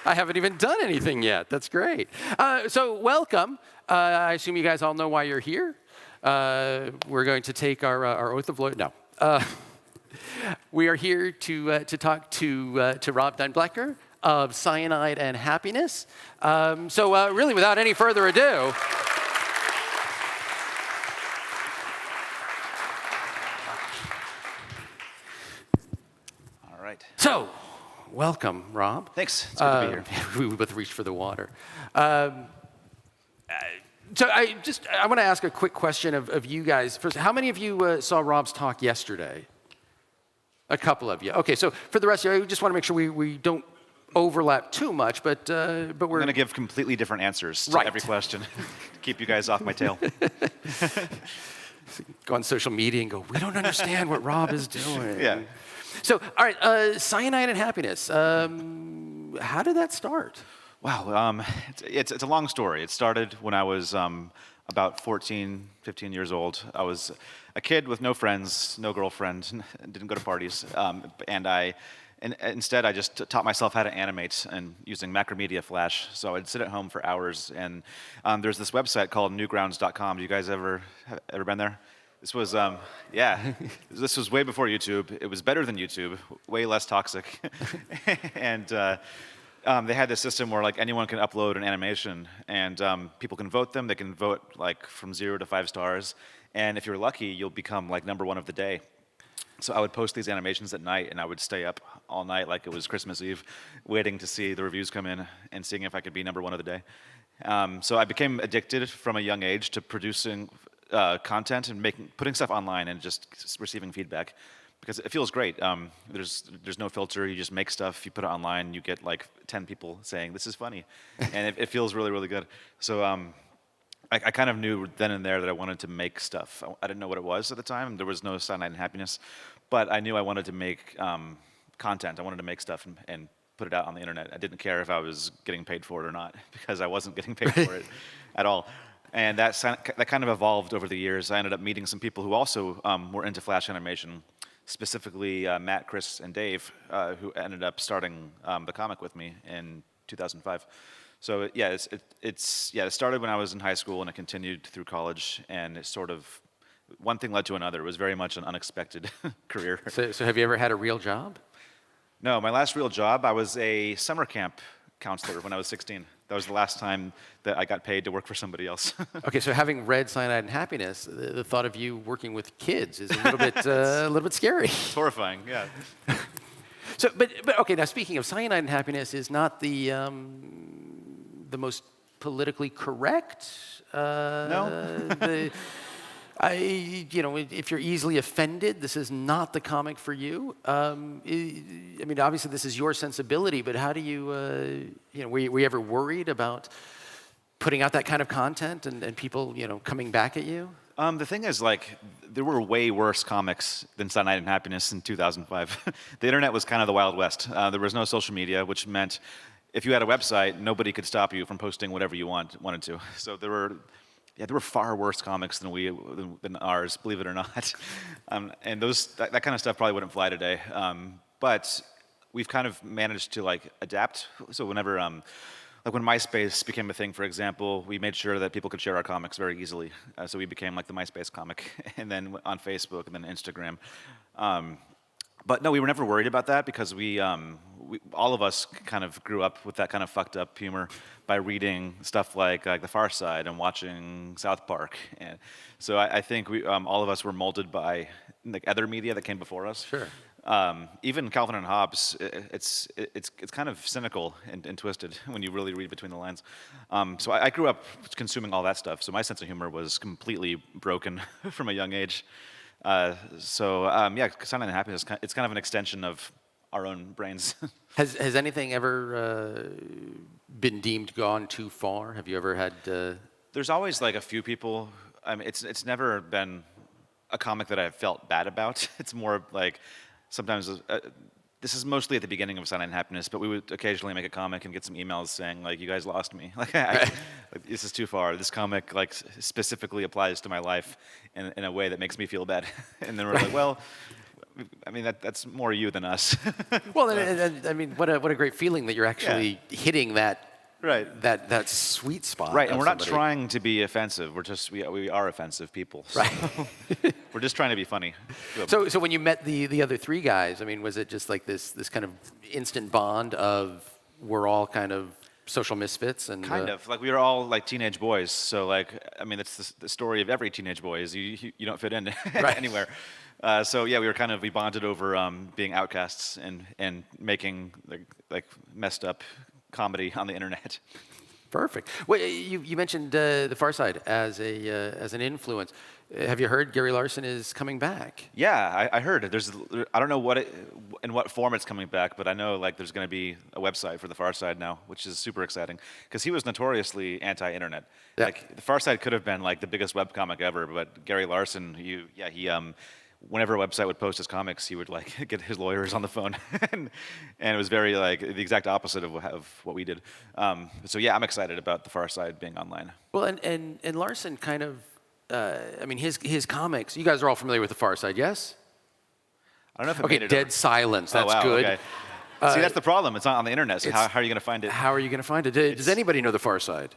I haven't even done anything yet. That's great. So welcome. I assume you guys all know why you're here. We're going to take our oath of loyalty. No. We are here to talk to Rob DenBleyker of CYANIDE and Happiness. So really, without any further ado, all right. So, welcome, Rob. Thanks. It's good to be here. We both reached for the water. So I want to ask a quick question of you guys. First, how many of you saw Rob's talk yesterday? A couple of you. Okay, so for the rest of you, I just want to make sure we don't overlap too much, but we're going to give completely different answers to every question. Keep you guys off my tail. Go on social media and go, we don't understand what Rob is doing. Yeah. So, all right, CYANIDE and Happiness. How did that start? Wow, it's a long story. It started when I was about 14, 15 years old. I was a kid with no friends, no girlfriend, didn't go to parties, and instead I just taught myself how to animate and using Macromedia Flash. So I'd sit at home for hours, and there's this website called newgrounds.com. You guys ever been there? This was, this was way before YouTube. It was better than YouTube, way less toxic. And they had this system where like anyone can upload an animation, and people can vote them. They can vote like from 0 to 5 stars. And if you're lucky, you'll become like #1 of the day. So I would post these animations at night, and I would stay up all night like it was Christmas Eve, waiting to see the reviews come in and seeing if I could be #1 of the day. So I became addicted from a young age to producing content and putting stuff online and just receiving feedback, because it feels great. There's no filter. You just make stuff. You put it online. You get like 10 people saying this is funny, and it feels really, really good. So I kind of knew then and there that I wanted to make stuff. I didn't know what it was at the time. There was no CYANIDE and Happiness, but I knew I wanted to make content. I wanted to make stuff and put it out on the internet. I didn't care if I was getting paid for it or not, because I wasn't getting paid for it at all. And that kind of evolved over the years. I ended up meeting some people who also were into Flash animation, specifically Matt, Chris, and Dave, who ended up starting the comic with me in 2005. So yeah, it started when I was in high school, and it continued through college, and it sort of, one thing led to another. It was very much an unexpected career. So have you ever had a real job? No, my last real job, I was a summer camp counselor when I was 16. That was the last time that I got paid to work for somebody else. Okay, so having read CYANIDE and Happiness, the thought of you working with kids is a little bit scary. It's horrifying, yeah. So, but okay. Now, speaking of CYANIDE and Happiness, is not the most politically correct. No. If you're easily offended, this is not the comic for you. I mean, obviously this is your sensibility, but how do you, were you ever worried about putting out that kind of content and people, coming back at you? The thing is, like, there were way worse comics than CYANIDE and Happiness in 2005. The internet was kind of the Wild West. There was no social media, which meant if you had a website, nobody could stop you from posting whatever you wanted to. So there were far worse comics than ours, believe it or not. And that kind of stuff probably wouldn't fly today. But we've kind of managed to like adapt. So whenever, like when MySpace became a thing, for example, we made sure that people could share our comics very easily. So we became like the MySpace comic, and then on Facebook, and then Instagram. But no, we were never worried about that, because we all of us kind of grew up with that kind of fucked up humor by reading stuff like The Far Side and watching South Park. And so I think all of us were molded by like other media that came before us. Sure. Even Calvin and Hobbes, it's kind of cynical and twisted when you really read between the lines. So I grew up consuming all that stuff. So my sense of humor was completely broken from a young age. CYANIDE and Happiness, it's kind of an extension of our own brains. Has anything ever been deemed gone too far? Have you ever had? There's always like a few people. I mean, it's never been a comic that I've felt bad about. It's more like sometimes. This is mostly at the beginning of CYANIDE and Happiness, but we would occasionally make a comic and get some emails saying like, "You guys lost me. Like, this is too far. This comic like specifically applies to my life in a way that makes me feel bad." And then we're like, "Well, I mean, that's more you than us. Well, and I mean, what a great feeling that you're actually hitting that Right. that sweet spot. Right, and of we're not somebody. trying to be offensive. We are offensive people. So Right. we're just trying to be funny. So when you met the other three guys, I mean, was it just like this kind of instant bond of we're all kind of social misfits and Kind of like we were all like teenage boys. So like, I mean, that's the story of every teenage boy is you don't fit in Right. anywhere. So yeah, we bonded over being outcasts and making like messed up comedy on the internet. Perfect. Well, you mentioned the Far Side as an influence. Have you heard Gary Larson is coming back? Yeah, I heard. I don't know in what form it's coming back, but I know like there's going to be a website for the Far Side now, which is super exciting because he was notoriously anti-internet. Yeah. Like the Far Side could have been like the biggest webcomic ever, but Gary Larson, he whenever a website would post his comics, he would like get his lawyers on the phone, and it was very like the exact opposite of what we did. So yeah, I'm excited about the Far Side being online. Well, and Larson kind of, I mean, his comics. You guys are all familiar with the Far Side, yes? I don't know if it Okay, made it Dead over. Silence. That's oh, wow, good. Okay. See, that's the problem. It's not on the internet. So how are you going to find it? How are you going to find it? Does anybody know the Far Side?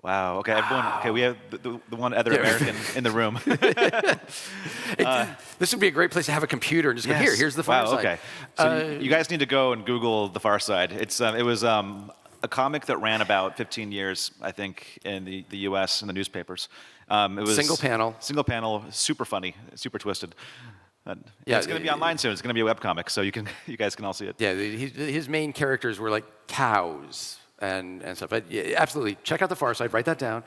Wow. Okay. Everyone. Okay. We have the one other American in the room. This would be a great place to have a computer and just go, Yes. here's the Far Wow. Side. Okay. So you guys need to go and Google the Far Side. It was a comic that ran about 15 years, I think, in the U.S. in the newspapers. It was Single panel. Single panel. Super funny. Super twisted. Yeah, It's going to be online soon. It's going to be a webcomic, so you guys can all see it. Yeah, his main characters were like cows and stuff. But yeah, absolutely, check out the Far Side. Write that down.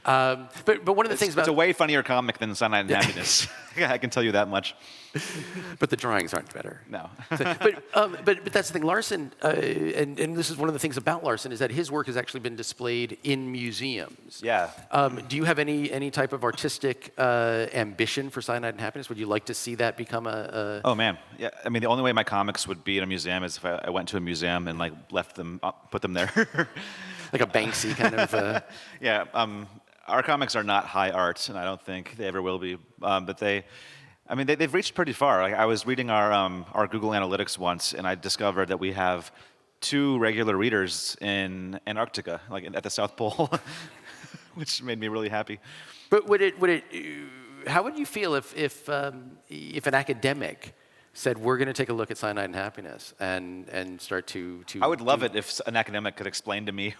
But one of the things about It's a way funnier comic than Cyanide and Happiness. I can tell you that much. but the drawings aren't better. No. But that's the thing. Larson, and this is one of the things about Larson, is that his work has actually been displayed in museums. Yeah. Do you have any type of artistic ambition for Cyanide and Happiness? Would you like to see that become a Oh man, yeah. I mean, the only way my comics would be in a museum is if I went to a museum and like left them, put them there. like a Banksy kind of? Yeah. Our comics are not high art, and I don't think they ever will be. But they've reached pretty far. Like I was reading our Google Analytics once, and I discovered that we have 2 regular readers in Antarctica, like at the South Pole, which made me really happy. But how would you feel if an academic said, we're going to take a look at Cyanide and Happiness and start to I would love it if an academic could explain to me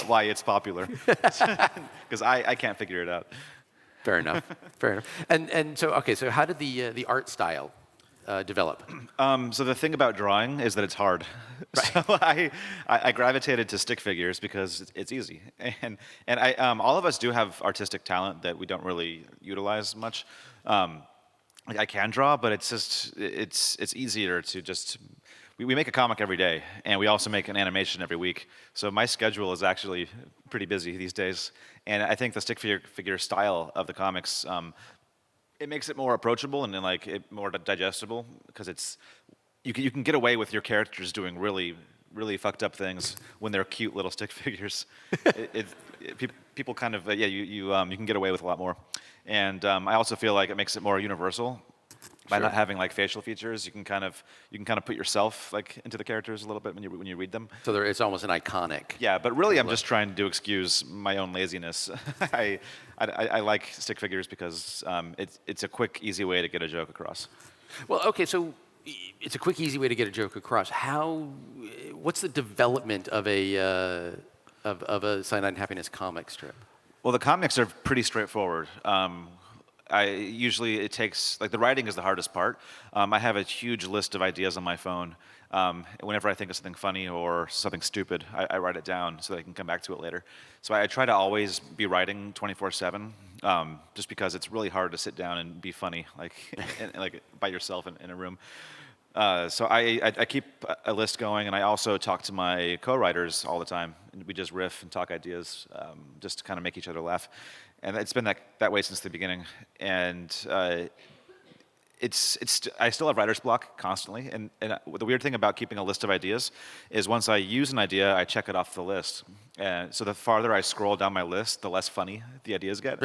why it's popular, because I can't figure it out. Fair enough. Fair enough. And so how did the art style develop? So the thing about drawing is that it's hard. Right. So I gravitated to stick figures because it's easy, and all of us do have artistic talent that we don't really utilize much. I can draw, but it's easier to just. We make a comic every day, and we also make an animation every week. So my schedule is actually pretty busy these days, and I think the stick figure style of the comics, it makes it more approachable and like more digestible because you can get away with your characters doing really fucked up things when they're cute little stick figures. People kind of you can get away with a lot more, and I also feel like it makes it more universal. By not having like facial features, you can kind of put yourself like into the characters a little bit when you read them. So it's almost an iconic. Yeah, but really, I'm just trying to excuse my own laziness. I like stick figures because it's a quick, easy way to get a joke across. Well, okay, so it's a quick, easy way to get a joke across. What's the development of a Cyanide and Happiness comic strip? Well, the comics are pretty straightforward. It takes, like the writing is the hardest part. I have a huge list of ideas on my phone. Whenever I think of something funny or something stupid, I write it down so that I can come back to it later. So I try to always be writing 24/7, just because it's really hard to sit down and be funny, like by yourself in a room. So I keep a list going, and I also talk to my co-writers all the time. And we just riff and talk ideas, just to kind of make each other laugh. And it's been that way since the beginning. And I still have writer's block constantly, and the weird thing about keeping a list of ideas is once I use an idea, I check it off the list. So the farther I scroll down my list, the less funny the ideas get.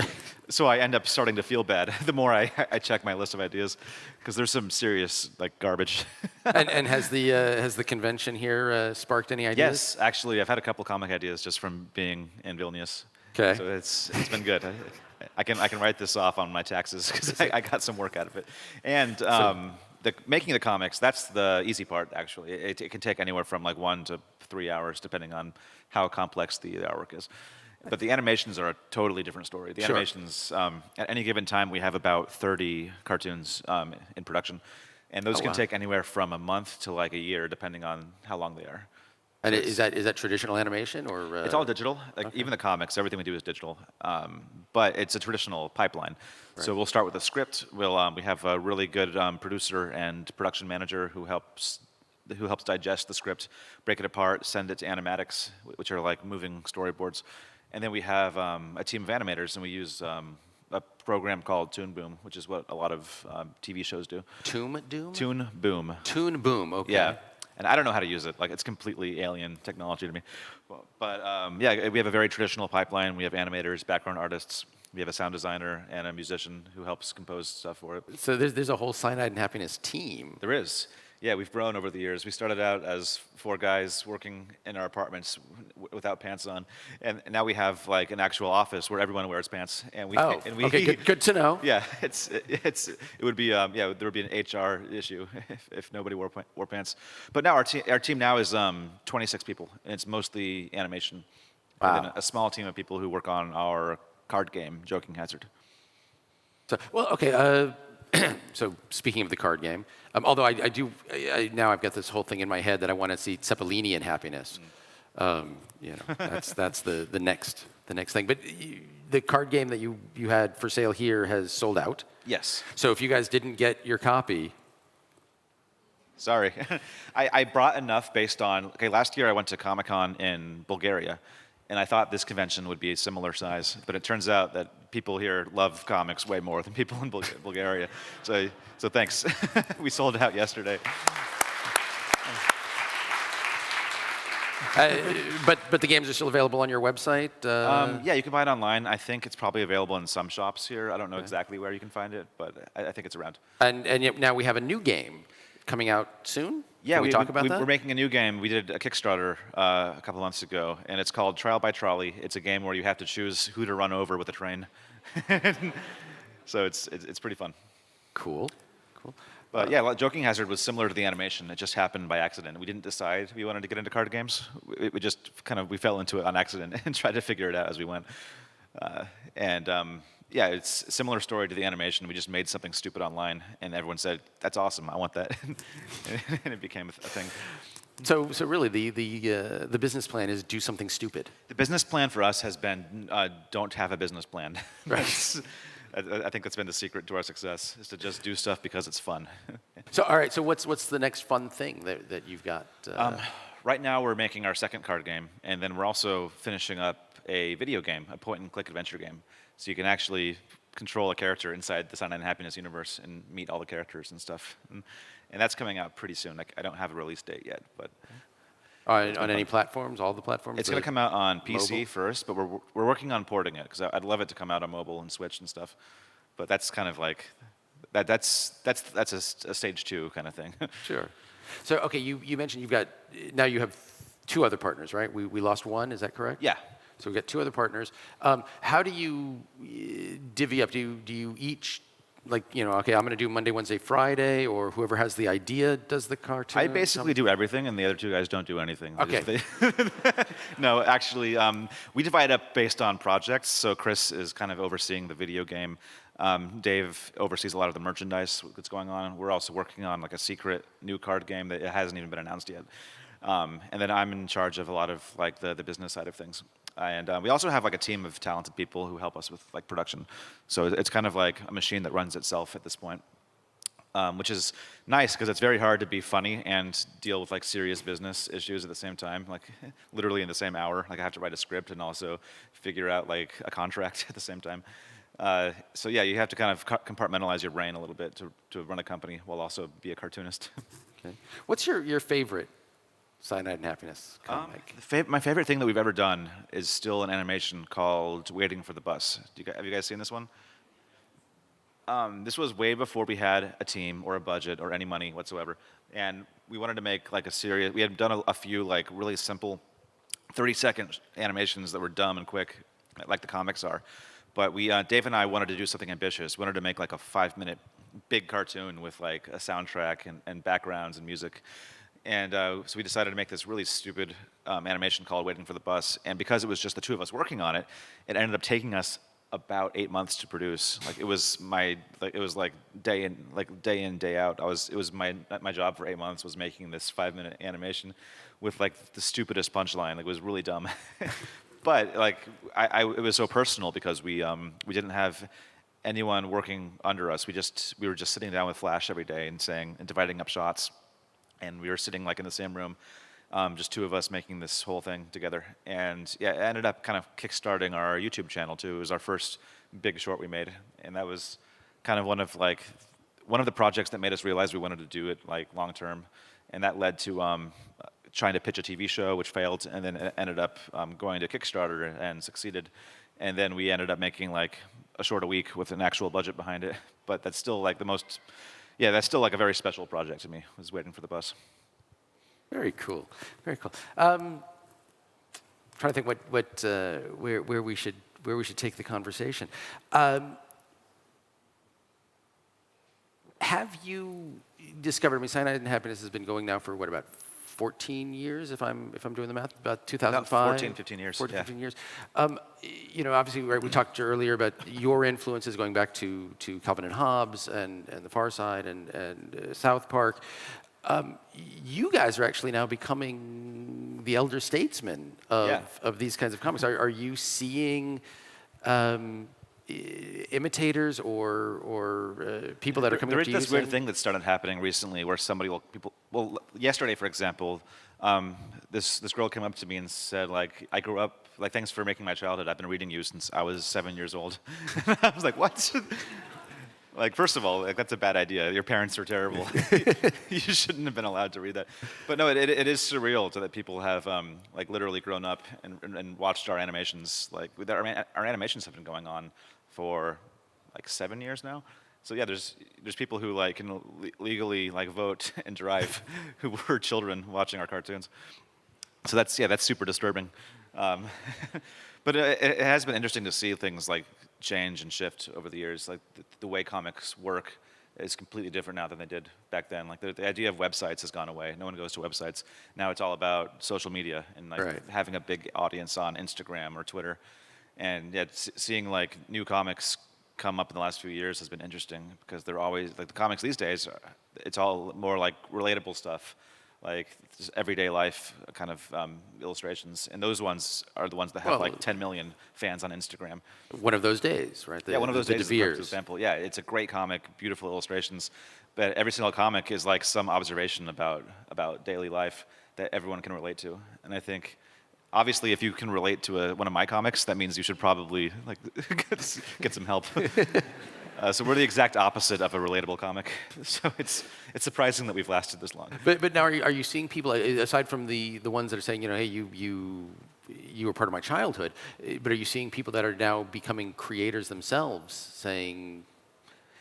So I end up starting to feel bad the more I check my list of ideas, because there's some serious like garbage. And has the convention here sparked any ideas? Yes, actually, I've had a couple comic ideas just from being in Vilnius. Okay. So it's been good. I can write this off on my taxes because I got some work out of it. And making the comics, that's the easy part, actually. It can take anywhere from like 1 to 3 hours, depending on how complex the artwork is. But the animations are a totally different story. The animations, at any given time, we have about 30 cartoons in production. And those can take anywhere from a month to like a year, depending on how long they are. And is that traditional animation or? It's all digital. Like even the comics, everything we do is digital. But it's a traditional pipeline. Right. So we'll start with a script. We have a really good producer and production manager who helps digest the script, break it apart, send it to animatics, which are like moving storyboards. And then we have a team of animators, and we use a program called Toon Boom, which is what a lot of TV shows do. Toon Boom? Toon Boom. Toon Boom. Okay. Yeah. And I don't know how to use it. Like, it's completely alien technology to me. But yeah, we have a very traditional pipeline. We have animators, background artists. We have a sound designer and a musician who helps compose stuff for it. So there's a whole Cyanide and Happiness team. There is. Yeah, we've grown over the years. We started out as 4 guys working in our apartments without pants on, and now we have like an actual office where everyone wears pants. And we, okay, good to know. Yeah, it would be there would be an HR issue if nobody wore pants. But now our team now is 26 people, and it's mostly animation. Wow. And then a small team of people who work on our card game, Joking Hazard. So okay. So speaking of the card game, although now I've got this whole thing in my head that I want to see Zeppelini in Happiness. That's the next thing. But the card game that you had for sale here has sold out. Yes. So if you guys didn't get your copy. Sorry. I brought enough based on, last year I went to Comic-Con in Bulgaria, and I thought this convention would be a similar size, but it turns out that people here love comics way more than people in Bulgaria. So thanks. We sold it out yesterday. But the games are still available on your website? Yeah, you can buy it online. I think it's probably available in some shops here. I don't know exactly where you can find it, but I think it's around. And yet now we have a new game coming out soon? Yeah, Can we talk about that? We're making a new game. We did a Kickstarter a couple months ago, and it's called Trial by Trolley. It's a game where you have to choose who to run over with a train. So it's pretty fun. Cool. But yeah, Joking Hazard was similar to the animation. It just happened by accident. We didn't decide we wanted to get into card games. We just we fell into it on accident and tried to figure it out as we went. Yeah, it's a similar story to the animation. We just made something stupid online, and everyone said, "That's awesome! I want that," and it became a thing. So really, the business plan is do something stupid. The business plan for us has been don't have a business plan. Right. I think that's been the secret to our success, is to just do stuff because it's fun. So all right, so what's the next fun thing that you've got? Right now, we're making our second card game, and then we're also finishing up a video game, a point-and-click adventure game. So you can actually control a character inside the Cyanide and Happiness universe and meet all the characters and stuff. And that's coming out pretty soon. I don't have a release date yet, but on any platforms, all the platforms? It's going to come out on PC mobile? First, but we're working on porting it because I'd love it to come out on mobile and Switch and stuff. But that's kind of like that's a stage 2 kind of thing. Sure. So okay, you mentioned now you have 2 other partners, right? We lost one. Is that correct? Yeah. So we've got 2 other partners. How do you divvy up? Do you each, okay, I'm going to do Monday, Wednesday, Friday, or whoever has the idea does the cartoon? I basically do everything, and the other 2 guys don't do anything. Okay. No, actually, we divide up based on projects. So Chris is kind of overseeing the video game. Dave oversees a lot of the merchandise that's going on. We're also working on a secret new card game that hasn't even been announced yet. And then I'm in charge of a lot of the business side of things. And we also have a team of talented people who help us with production. So it's kind of like a machine that runs itself at this point, which is nice because it's very hard to be funny and deal with serious business issues at the same time, literally in the same hour. I have to write a script and also figure out a contract at the same time. So yeah, you have to kind of compartmentalize your brain a little bit to run a company while also be a cartoonist. Okay. What's your favorite Cyanide and Happiness comic? My favorite thing that we've ever done is still an animation called Waiting for the Bus. Have you guys seen this one? This was way before we had a team or a budget or any money whatsoever. And we wanted to make like a series. We had done a few like really simple 30-second animations that were dumb and quick, like the comics are. But Dave and I wanted to do something ambitious. We wanted to make like a 5-minute big cartoon with like a soundtrack and backgrounds and music. And so we decided to make this really stupid animation called Waiting for the Bus. And because it was just the two of us working on it, it ended up taking us about 8 months to produce. Like it was like day in, day out. It was my job for 8 months was making this 5-minute animation with like the stupidest punchline. Like it was really dumb. But like it was so personal because we didn't have anyone working under us. We were just sitting down with Flash every day and dividing up shots. And we were sitting like in the same room, just two of us making this whole thing together. And yeah, it ended up kind of kickstarting our YouTube channel too. It was our first big short we made, and that was kind of one of the projects that made us realize we wanted to do it like long term, and that led to trying to pitch a TV show, which failed, and then it ended up going to Kickstarter and succeeded. And then we ended up making like a short a week with an actual budget behind it. But that's still like that's still like a very special project to me, was Waiting for the Bus. Very cool. Very cool. Trying to think where we should take the conversation. Have you discovered? I mean, Cyanide and Happiness has been going now for what, about 14 years, if I'm doing the math, about 2005? About 14, 15 years. 14, 15 years. Obviously, right, we talked earlier about your influences going back to Calvin and Hobbes and The Far Side and South Park. You guys are actually now becoming the elder statesmen of these kinds of comics. Are you seeing imitators or people that are coming up to you? There is this weird thing that started happening recently where yesterday, for example, this girl came up to me and said, like, I grew up, like, thanks for making my childhood. I've been reading you since I was 7 years old. I was like, what? Like, first of all, like, that's a bad idea. Your parents are terrible. You shouldn't have been allowed to read that. But no, it is surreal that people have like literally grown up and watched our animations. Like our animations have been going on for like 7 years now. So yeah, there's people who like can legally like vote and drive who were children watching our cartoons. So that's super disturbing. But it has been interesting to see things like change and shift over the years. Like the way comics work is completely different now than they did back then. Like the idea of websites has gone away. No one goes to websites. Now it's all about social media and like having a big audience on Instagram or Twitter. And yeah, seeing like new comics come up in the last few years has been interesting because they're always like the comics these days. It's all more like relatable stuff, like just everyday life kind of illustrations, and those ones are the ones that have like 10 million fans on Instagram. One of those days, right? One of those days. Devir, for example. Yeah, it's a great comic, beautiful illustrations, but every single comic is like some observation about daily life that everyone can relate to, and I think. Obviously, if you can relate to one of my comics, that means you should probably like get some help. So we're the exact opposite of a relatable comic. So it's surprising that we've lasted this long. But now, are you seeing people aside from the ones that are saying, hey, you were part of my childhood, but are you seeing people that are now becoming creators themselves, saying,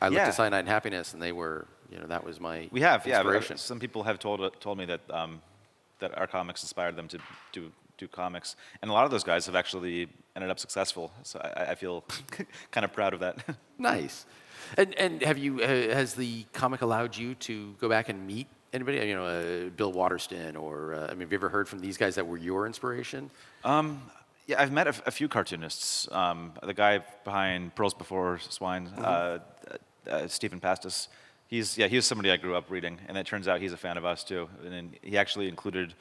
I looked at Cyanide and Happiness, and they were, that was my inspiration. Some people have told me that that our comics inspired them to do comics, and a lot of those guys have actually ended up successful. So I feel kind of proud of that. Nice. And has the comic allowed you to go back and meet anybody? Bill Waterston, or have you ever heard from these guys that were your inspiration? Yeah, I've met a few cartoonists. The guy behind Pearls Before Swine, Stephen Pastis. He was somebody I grew up reading, and it turns out he's a fan of us too. And he actually included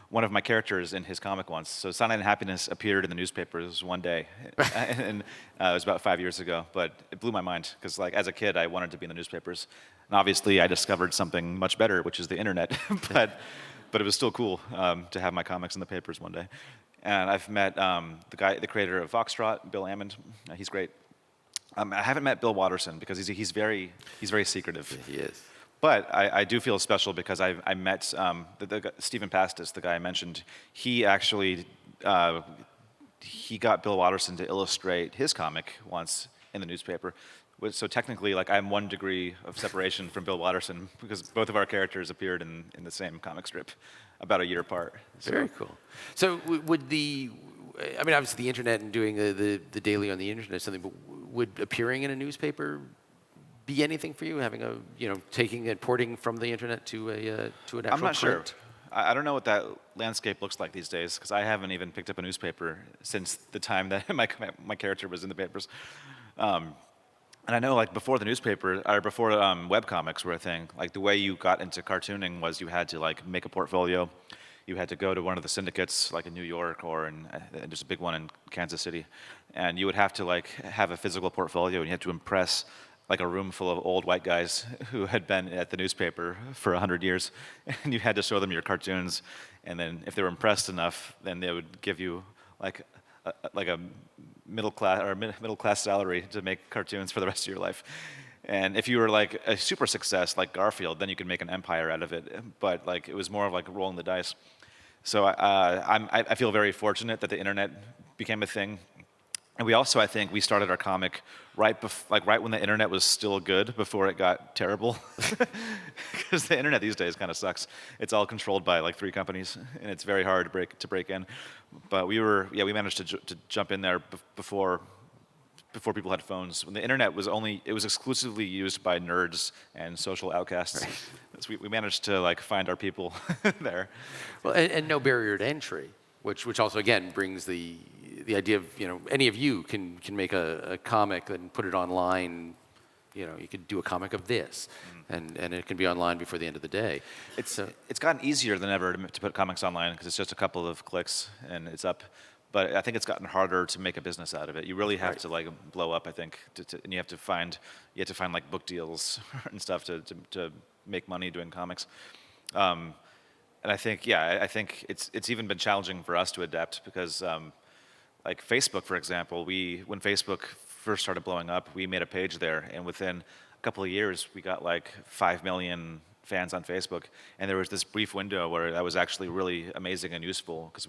one of my characters in his comic once. So Cyanide and Happiness appeared in the newspapers one day, and it was about 5 years ago. But it blew my mind because, like, as a kid, I wanted to be in the newspapers, and obviously, I discovered something much better, which is the internet. but it was still cool to have my comics in the papers one day. And I've met the creator of Foxtrot, Bill Ammond. He's great. I haven't met Bill Watterson because he's very secretive. He is. But I do feel special because I met Stephen Pastis, the guy I mentioned. He actually he got Bill Watterson to illustrate his comic once in the newspaper. So technically, like, I'm 1 degree of separation from Bill Watterson because both of our characters appeared in the same comic strip about a year apart. So. Very cool. So would I mean, obviously the internet and doing the daily on the internet is something, but would appearing in a newspaper be anything for you? Having taking and porting from the internet to an actual I'm not print? sure. I don't know what that landscape looks like these days because I haven't even picked up a newspaper since the time that my character was in the papers. And I know, like, before the newspaper, or before webcomics were a thing, like, the way you got into cartooning was you had to, like, make a portfolio. You had to go to one of the syndicates, like in New York or there's a big one in Kansas City. And you would have to, like, have a physical portfolio, and you had to impress, like, a room full of old white guys who had been at the newspaper for 100 years. And you had to show them your cartoons. And then if they were impressed enough, then they would give you, like a middle class salary to make cartoons for the rest of your life. And if you were like a super success like Garfield, then you could make an empire out of it. But like it was more of like rolling the dice. So I feel very fortunate that the internet became a thing. And we also, I think, we started our comic right when the internet was still good, before it got terrible. Because the internet these days kind of sucks. It's all controlled by like 3 companies, and it's very hard to break in. But we managed to jump in there before people had phones. When the internet was exclusively used by nerds and social outcasts. Right. So we managed to like find our people there. Well, and no barrier to entry, which also again brings the idea of, any of you can make a comic and put it online. You could do a comic of this, and it can be online before the end of the day. It's gotten easier than ever to put comics online because it's just a couple of clicks and it's up. But I think it's gotten harder to make a business out of it. You really have to like blow up, I think, and you have to find like book deals and stuff to make money doing comics. And I think it's even been challenging for us to adapt because. Like Facebook, for example, when Facebook first started blowing up, we made a page there, and within a couple of years, we got like 5 million fans on Facebook. And there was this brief window where that was actually really amazing and useful because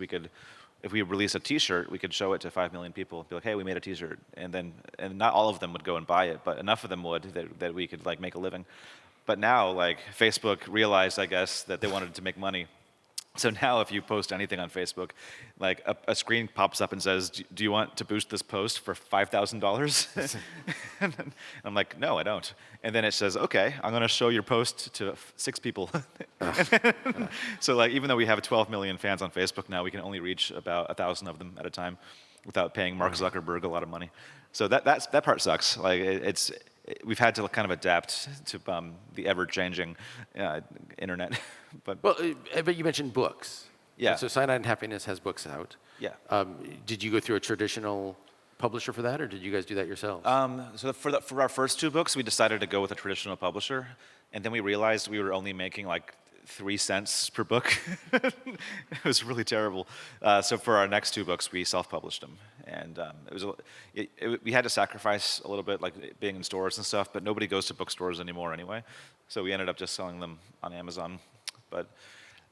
if we release a T-shirt, we could show it to 5 million people, be like, "Hey, we made a T-shirt," and not all of them would go and buy it, but enough of them would that we could like make a living. But now, like Facebook realized, I guess, that they wanted to make money. So now if you post anything on Facebook, like a screen pops up and says, "Do you want to boost this post for $5,000? And I'm like, "No, I don't." And then it says, "Okay, I'm going to show your post to 6 people." So like even though we have 12 million fans on Facebook now, we can only reach about 1,000 of them at a time without paying Mark Zuckerberg a lot of money. So that part sucks. Like we've had to kind of adapt to the ever-changing internet. But you mentioned books. Yeah. So CYANIDE and Happiness has books out. Yeah. Did you go through a traditional publisher for that, or did you guys do that yourselves? So for our first 2 books, we decided to go with a traditional publisher, and then we realized we were only making like 3 cents per book. It was really terrible. So for our next 2 books, we self-published them, and we had to sacrifice a little bit, like being in stores and stuff. But nobody goes to bookstores anymore anyway, so we ended up just selling them on Amazon. But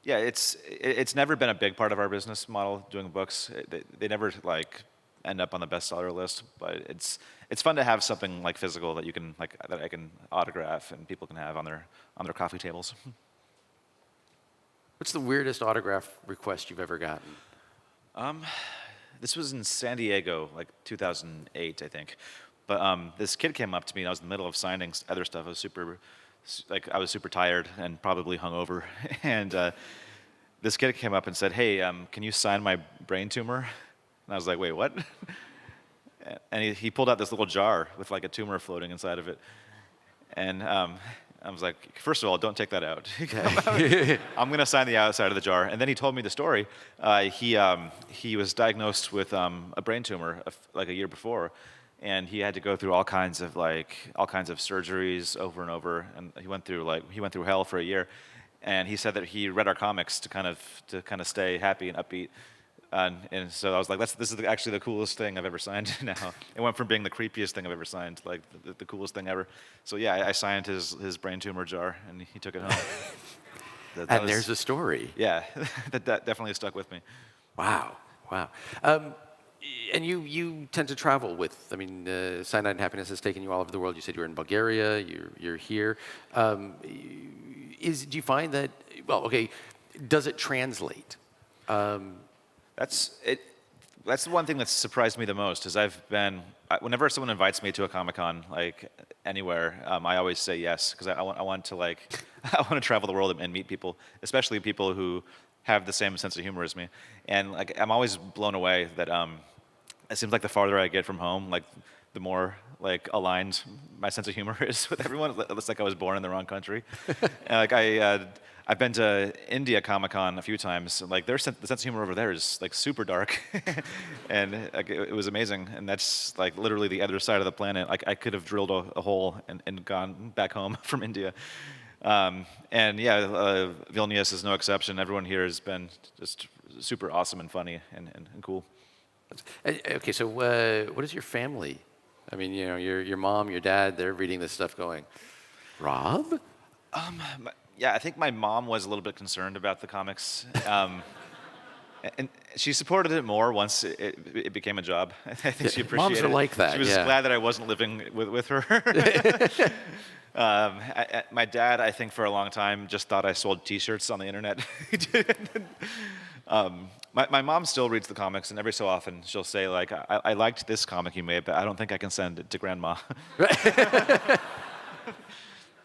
yeah, it's never been a big part of our business model doing books. They never like end up on the bestseller list, but it's fun to have something like physical that you can that I can autograph and people can have on their coffee tables. What's the weirdest autograph request you've ever gotten? This was in San Diego, like 2008, I think. But this kid came up to me, and I was in the middle of signing other stuff. I was super tired and probably hungover. And this kid came up and said, "Hey, can you sign my brain tumor?" And I was like, "Wait, what?" And he pulled out this little jar with like a tumor floating inside of it. And I was like, "First of all, don't take that out. I'm going to sign the outside of the jar." And then he told me the story. He was diagnosed with a brain tumor like a year before, and he had to go through all kinds of surgeries over and over. And he went through hell for a year. And he said that he read our comics to kind of stay happy and upbeat. And so I was like, this is actually the coolest thing I've ever signed now. It went from being the creepiest thing I've ever signed, like the coolest thing ever. So yeah, I signed his brain tumor jar, and he took it home. And there's a story. Yeah, that definitely stuck with me. Wow, wow. And you tend to travel with, I mean, Cyanide and Happiness has taken you all over the world. You said you were in Bulgaria, you're here. Do you find that, well, okay, does it translate? That's the one thing that's surprised me the most, is whenever someone invites me to a Comic-Con, like anywhere, I always say yes, because I want to I want to travel the world and meet people, especially people who have the same sense of humor as me. And like I'm always blown away that it seems like the farther I get from home, like the more like aligned my sense of humor is with everyone. It's like I was born in the wrong country. And, like I've been to India Comic-Con a few times, and like the sense of humor over there is like super dark, and like, it was amazing. And that's like literally the other side of the planet. Like I could have drilled a hole and gone back home from India. And yeah, Vilnius is no exception. Everyone here has been just super awesome and funny and cool. Okay, so what is your family? I mean, you know, your mom, your dad, they're reading this stuff going, Rob? Yeah, I think my mom was a little bit concerned about the comics. And she supported it more once it became a job. I think she appreciated Moms are it. like that, She was yeah. glad that I wasn't living with her. My dad, I think for a long time, just thought I sold T-shirts on the internet. My mom still reads the comics, and every so often she'll say, like, I liked this comic you made, but I don't think I can send it to Grandma.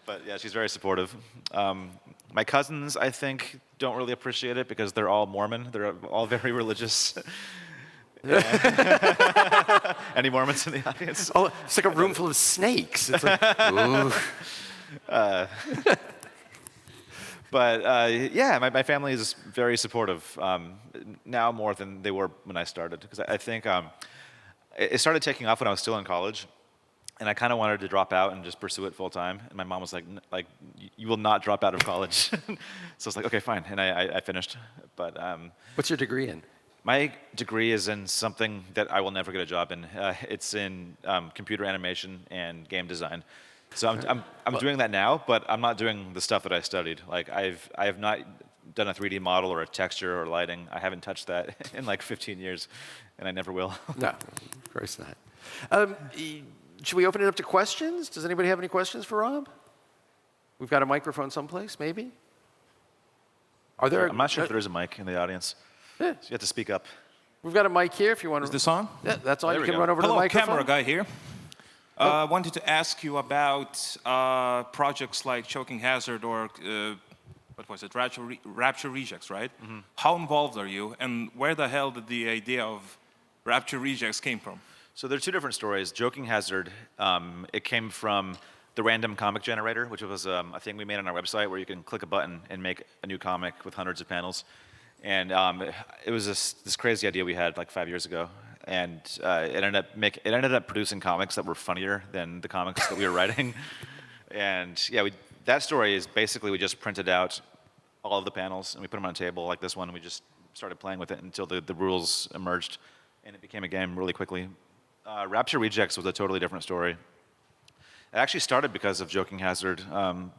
But yeah, she's very supportive. My cousins, I think, don't really appreciate it because they're all Mormon. They're all very religious. Any Mormons in the audience? Oh, it's like a room full of snakes. It's like, ooh. But yeah, my family is very supportive now more than they were when I started. Because I think it started taking off when I was still in college. And I kind of wanted to drop out and just pursue it full time. And my mom was like, you will not drop out of college. So I was like, okay, fine. And I finished. But What's your degree in? my degree is in something that I will never get a job in. It's in computer animation and game design. So I'm doing that now, but I'm not doing the stuff that I studied. Like I have not done a 3D model or a texture or lighting. I haven't touched that in like 15 years, and I never will. No, of course not. Should we open it up to questions? Does anybody have any questions for Rob? We've got a microphone someplace, maybe? Are there? I'm not sure if there is a mic in the audience. Yeah. So you have to speak up. We've got a mic here if you want to. Is this on? Yeah, that's on. There You we can go. run over to the Hello, microphone. camera guy here. I wanted to ask you about projects like Choking Hazard or what was it, Rapture Rejects, right? Mm-hmm. How involved are you, and where the hell did the idea of Rapture Rejects came from? So there are two different stories. Joking Hazard, it came from the random comic generator, which was a thing we made on our website where you can click a button and make a new comic with hundreds of panels. And it was this crazy idea we had like 5 years ago. And it ended up producing comics that were funnier than the comics that we were writing. And yeah, that story is basically we just printed out all of the panels and we put them on a table like this one. And we just started playing with it until the rules emerged, and it became a game really quickly. Rapture Rejects was a totally different story. It actually started because of Joking Hazard.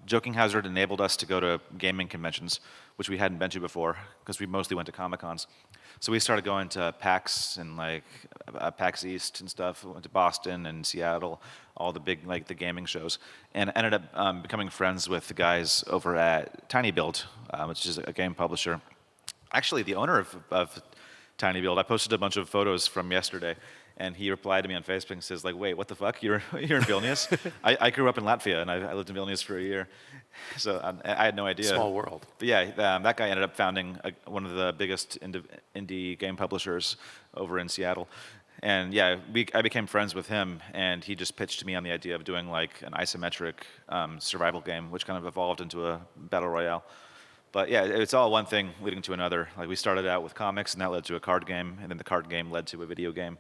Joking Hazard enabled us to go to gaming conventions, which we hadn't been to before, because we mostly went to Comic-Cons. So we started going to PAX and like PAX East and stuff. We went to Boston and Seattle, all the big like the gaming shows, and ended up becoming friends with the guys over at TinyBuild, which is a game publisher. Actually, the owner of TinyBuild, I posted a bunch of photos from yesterday. And he replied to me on Facebook and says, like, wait, what the fuck? You're in Vilnius? I grew up in Latvia, and I lived in Vilnius for a year. So I had no idea. Small world. But yeah, that guy ended up founding one of the biggest indie game publishers over in Seattle. And yeah, I became friends with him, and he just pitched to me on the idea of doing like an isometric survival game, which kind of evolved into a battle royale. But yeah, it's all one thing leading to another. Like we started out with comics, and that led to a card game, and then the card game led to a video game.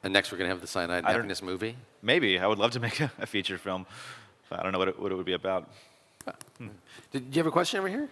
And next we're going to have the Cyanide and Happiness movie? Maybe. I would love to make a feature film. But I don't know what it would be about. Did you have a question over here?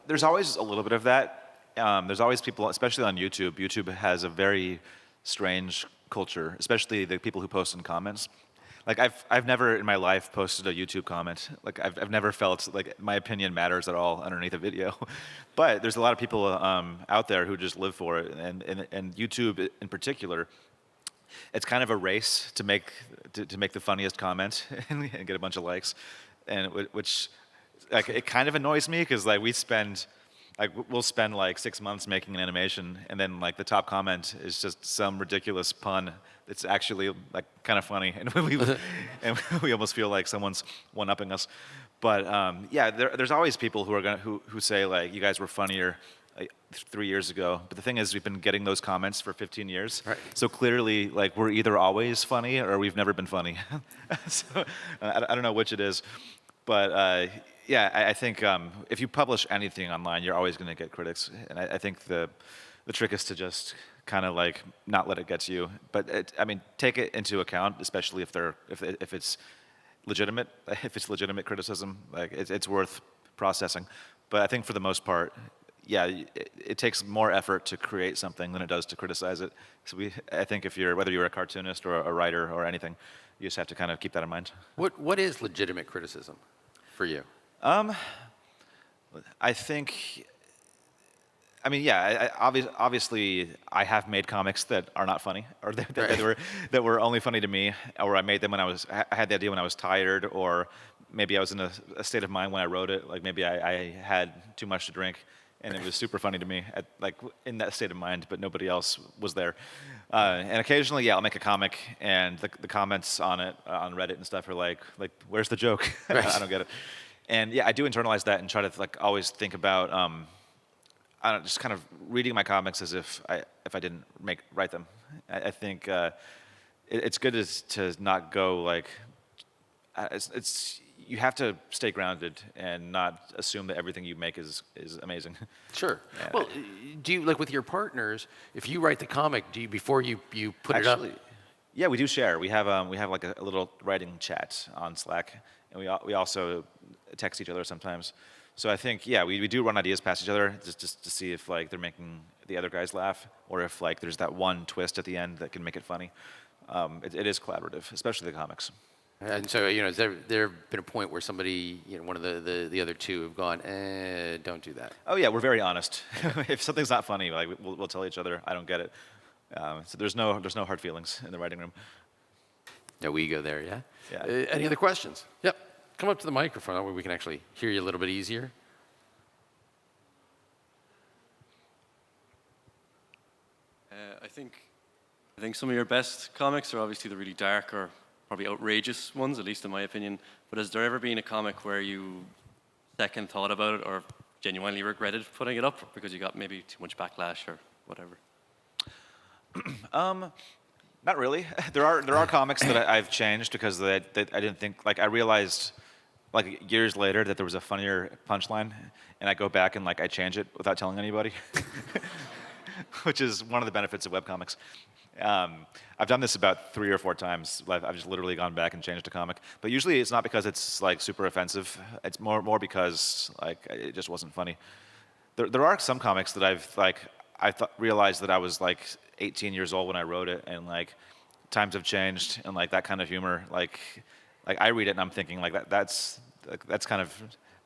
There's always a little bit of that. There's always people, especially on YouTube. YouTube has a very strange culture, especially the people who post in comments. Like I've never in my life posted a YouTube comment. Like I've never felt like my opinion matters at all underneath a video. But there's a lot of people out there who just live for it, and YouTube in particular. It's kind of a race to make the funniest comment and get a bunch of likes, and which like it kind of annoys me because like we'll spend like 6 months making an animation, and then like the top comment is just some ridiculous pun. It's actually like kind of funny, and we almost feel like someone's one-upping us. But yeah, there's always people who say like you guys were funnier 3 years ago. But the thing is, we've been getting those comments for 15 years. Right. So clearly, like we're either always funny or we've never been funny. So I don't know which it is, but. Yeah, I think if you publish anything online, you're always going to get critics, and I think the trick is to just kind of like not let it get to you. But I mean, take it into account, especially if it's legitimate. If it's legitimate criticism, like it's worth processing. But I think for the most part, yeah, it takes more effort to create something than it does to criticize it. So I think whether you're a cartoonist or a writer or anything, you just have to kind of keep that in mind. What is legitimate criticism for you? I think, I mean, yeah, obviously I have made comics that are not funny, or that were only funny to me, or I made them when I had the idea when I was tired, or maybe I was in a state of mind when I wrote it, like maybe I had too much to drink, and it was super funny to me, in that state of mind, but nobody else was there. And occasionally, yeah, I'll make a comic, and the comments on it, on Reddit and stuff, are like, where's the joke? Right. I don't get it. And yeah, I do internalize that and try to like always think about, I don't know, just kind of reading my comics as if I didn't write them. I think it's good to not go like, you have to stay grounded and not assume that everything you make is amazing. Sure. Yeah. Well, do you, like with your partners, if you write the comic, before you put it up? Yeah, we do share. We have like a little writing chat on Slack, and we also text each other sometimes. So I think, yeah, we do run ideas past each other just to see if like they're making the other guys laugh, or if like there's that one twist at the end that can make it funny. It is collaborative, especially the comics. And so, has there been a point where somebody, one of the other two have gone, don't do that? Oh yeah, we're very honest. If something's not funny, like we'll tell each other, I don't get it. So there's no hard feelings in the writing room. No ego there, yeah? Yeah. Any other questions? Yep. Come up to the microphone, that way we can actually hear you a little bit easier. I think some of your best comics are obviously the really dark or probably outrageous ones, at least in my opinion. But has there ever been a comic where you second thought about it or genuinely regretted putting it up because you got maybe too much backlash or whatever? Not really. There are comics that I've changed because that I didn't think, like I realized like years later that there was a funnier punchline, and I go back and like I change it without telling anybody, which is one of the benefits of webcomics. I've done this about 3 or 4 times. I've just literally gone back and changed a comic. But usually it's not because it's like super offensive. It's more because like it just wasn't funny. There are some comics that realized that I was like 18 years old when I wrote it, and like times have changed, and like that kind of humor, like I read it and I'm thinking like that's kind of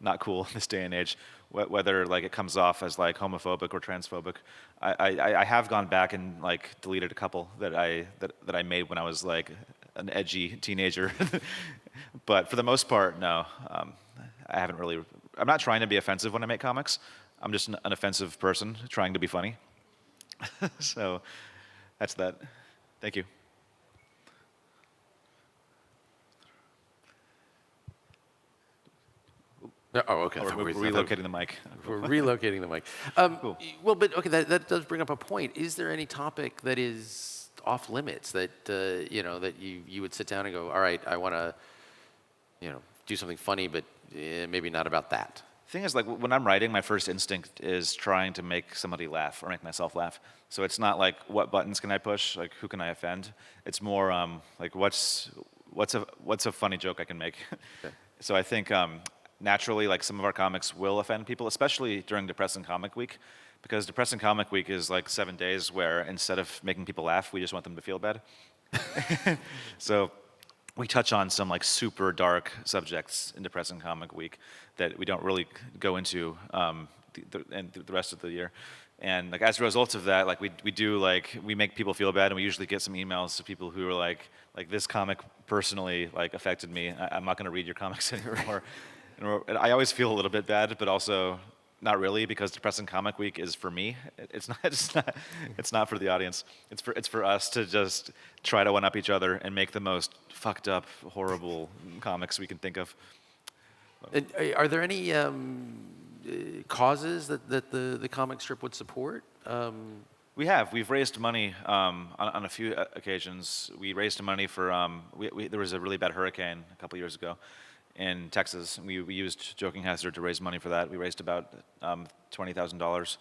not cool in this day and age, whether like it comes off as like homophobic or transphobic. I have gone back and like deleted a couple that I made when I was like an edgy teenager, but for the most part, no. I haven't really. I'm not trying to be offensive when I make comics. I'm just an offensive person trying to be funny. So that's that. Thank you. Oh, okay. We're relocating the mic. We're relocating the mic. Cool. Well, but okay, that does bring up a point. Is there any topic that is off limits that that you would sit down and go, all right, I want to do something funny, but maybe not about that? Thing is, like when I'm writing, my first instinct is trying to make somebody laugh or make myself laugh. So it's not like what buttons can I push, like who can I offend. It's more like what's a funny joke I can make. Okay. So I think naturally, like some of our comics will offend people, especially during Depressing Comic Week, because Depressing Comic Week is like 7 days where instead of making people laugh, we just want them to feel bad. So we touch on some like super dark subjects in Depressing Comic Week that we don't really go into the rest of the year. And like as a result of that, like we make people feel bad, and we usually get some emails to people who are like this comic personally like affected me. I'm not going to read your comics anymore. And I always feel a little bit bad, but also not really, because Depressing Comic Week is for me. It's not for the audience. It's for us to just try to one up each other and make the most fucked up, horrible comics we can think of. And are there any causes that the comic strip would support? We've raised money on a few occasions. We raised money for there was a really bad hurricane a couple years ago in Texas. We used Joking Hazard to raise money for that. We raised about $20,000.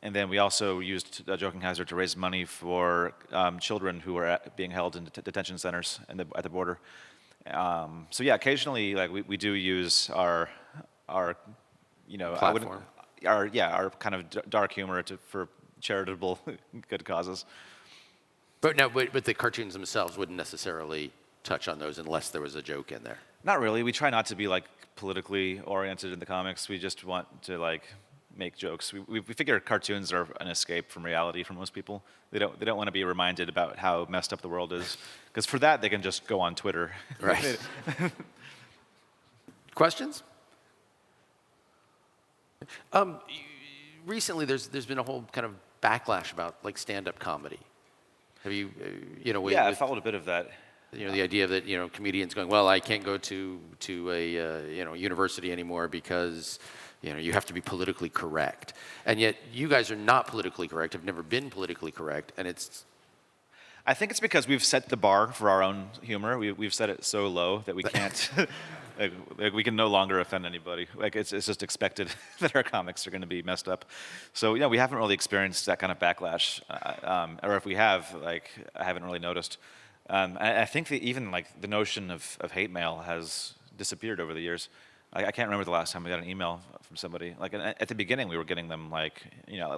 And then we also used Joking Hazard to raise money for children who were being held in detention centers at the border. So yeah, occasionally like we do use our Platform. our kind of dark humor for charitable good causes. But the cartoons themselves wouldn't necessarily touch on those unless there was a joke in there. Not really. We try not to be like politically oriented in the comics. We just want to like make jokes. We figure cartoons are an escape from reality for most people. They don't want to be reminded about how messed up the world is, because for that they can just go on Twitter. Right. Questions? Recently, there's been a whole kind of backlash about like stand-up comedy. Have you I followed a bit of that. The idea that comedians going, well, I can't go to a university anymore because you have to be politically correct, and yet you guys are not politically correct, have never been politically correct, and it's. I think it's because we've set the bar for our own humor. We've set it so low that we can't. Like we can no longer offend anybody. Like it's just expected that our comics are going to be messed up. So we haven't really experienced that kind of backlash, or if we have, like I haven't really noticed. I think that even like the notion of hate mail has disappeared over the years. I can't remember the last time we got an email from somebody. Like at the beginning, we were getting them like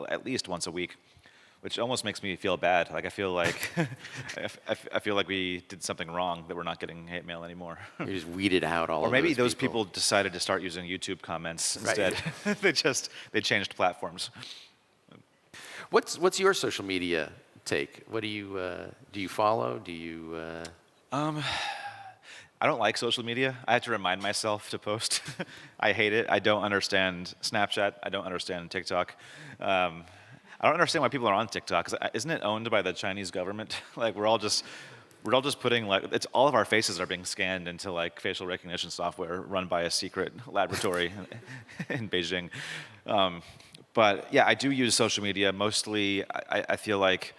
at least once a week, which almost makes me feel bad. Like I feel like I feel like we did something wrong that we're not getting hate mail anymore. You just weeded out all. Or of maybe those people decided to start using YouTube comments instead. Right. they changed platforms. What's your social media take? What do you follow? Do you? I don't like social media. I have to remind myself to post. I hate it. I don't understand Snapchat. I don't understand TikTok. I don't understand why people are on TikTok. 'Cause isn't it owned by the Chinese government? Like we're all just putting like it's all of our faces are being scanned into like facial recognition software run by a secret laboratory in Beijing. But yeah, I do use social media mostly. I feel like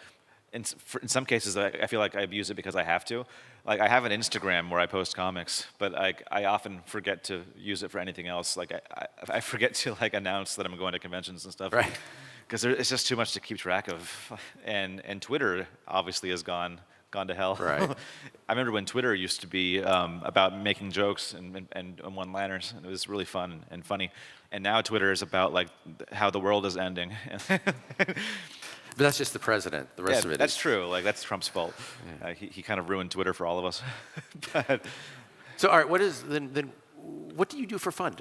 in some cases I feel like I use it because I have to. Like I have an Instagram where I post comics, but I often forget to use it for anything else. Like I forget to like announce that I'm going to conventions and stuff. Right. Because it's just too much to keep track of, and Twitter obviously has gone to hell. Right. I remember when Twitter used to be about making jokes and one-liners, and it was really fun and funny. And now Twitter is about like how the world is ending. But that's just the president. The rest of it. That's true. Like that's Trump's fault. Yeah. He kind of ruined Twitter for all of us. But so all right, what do you do for fun?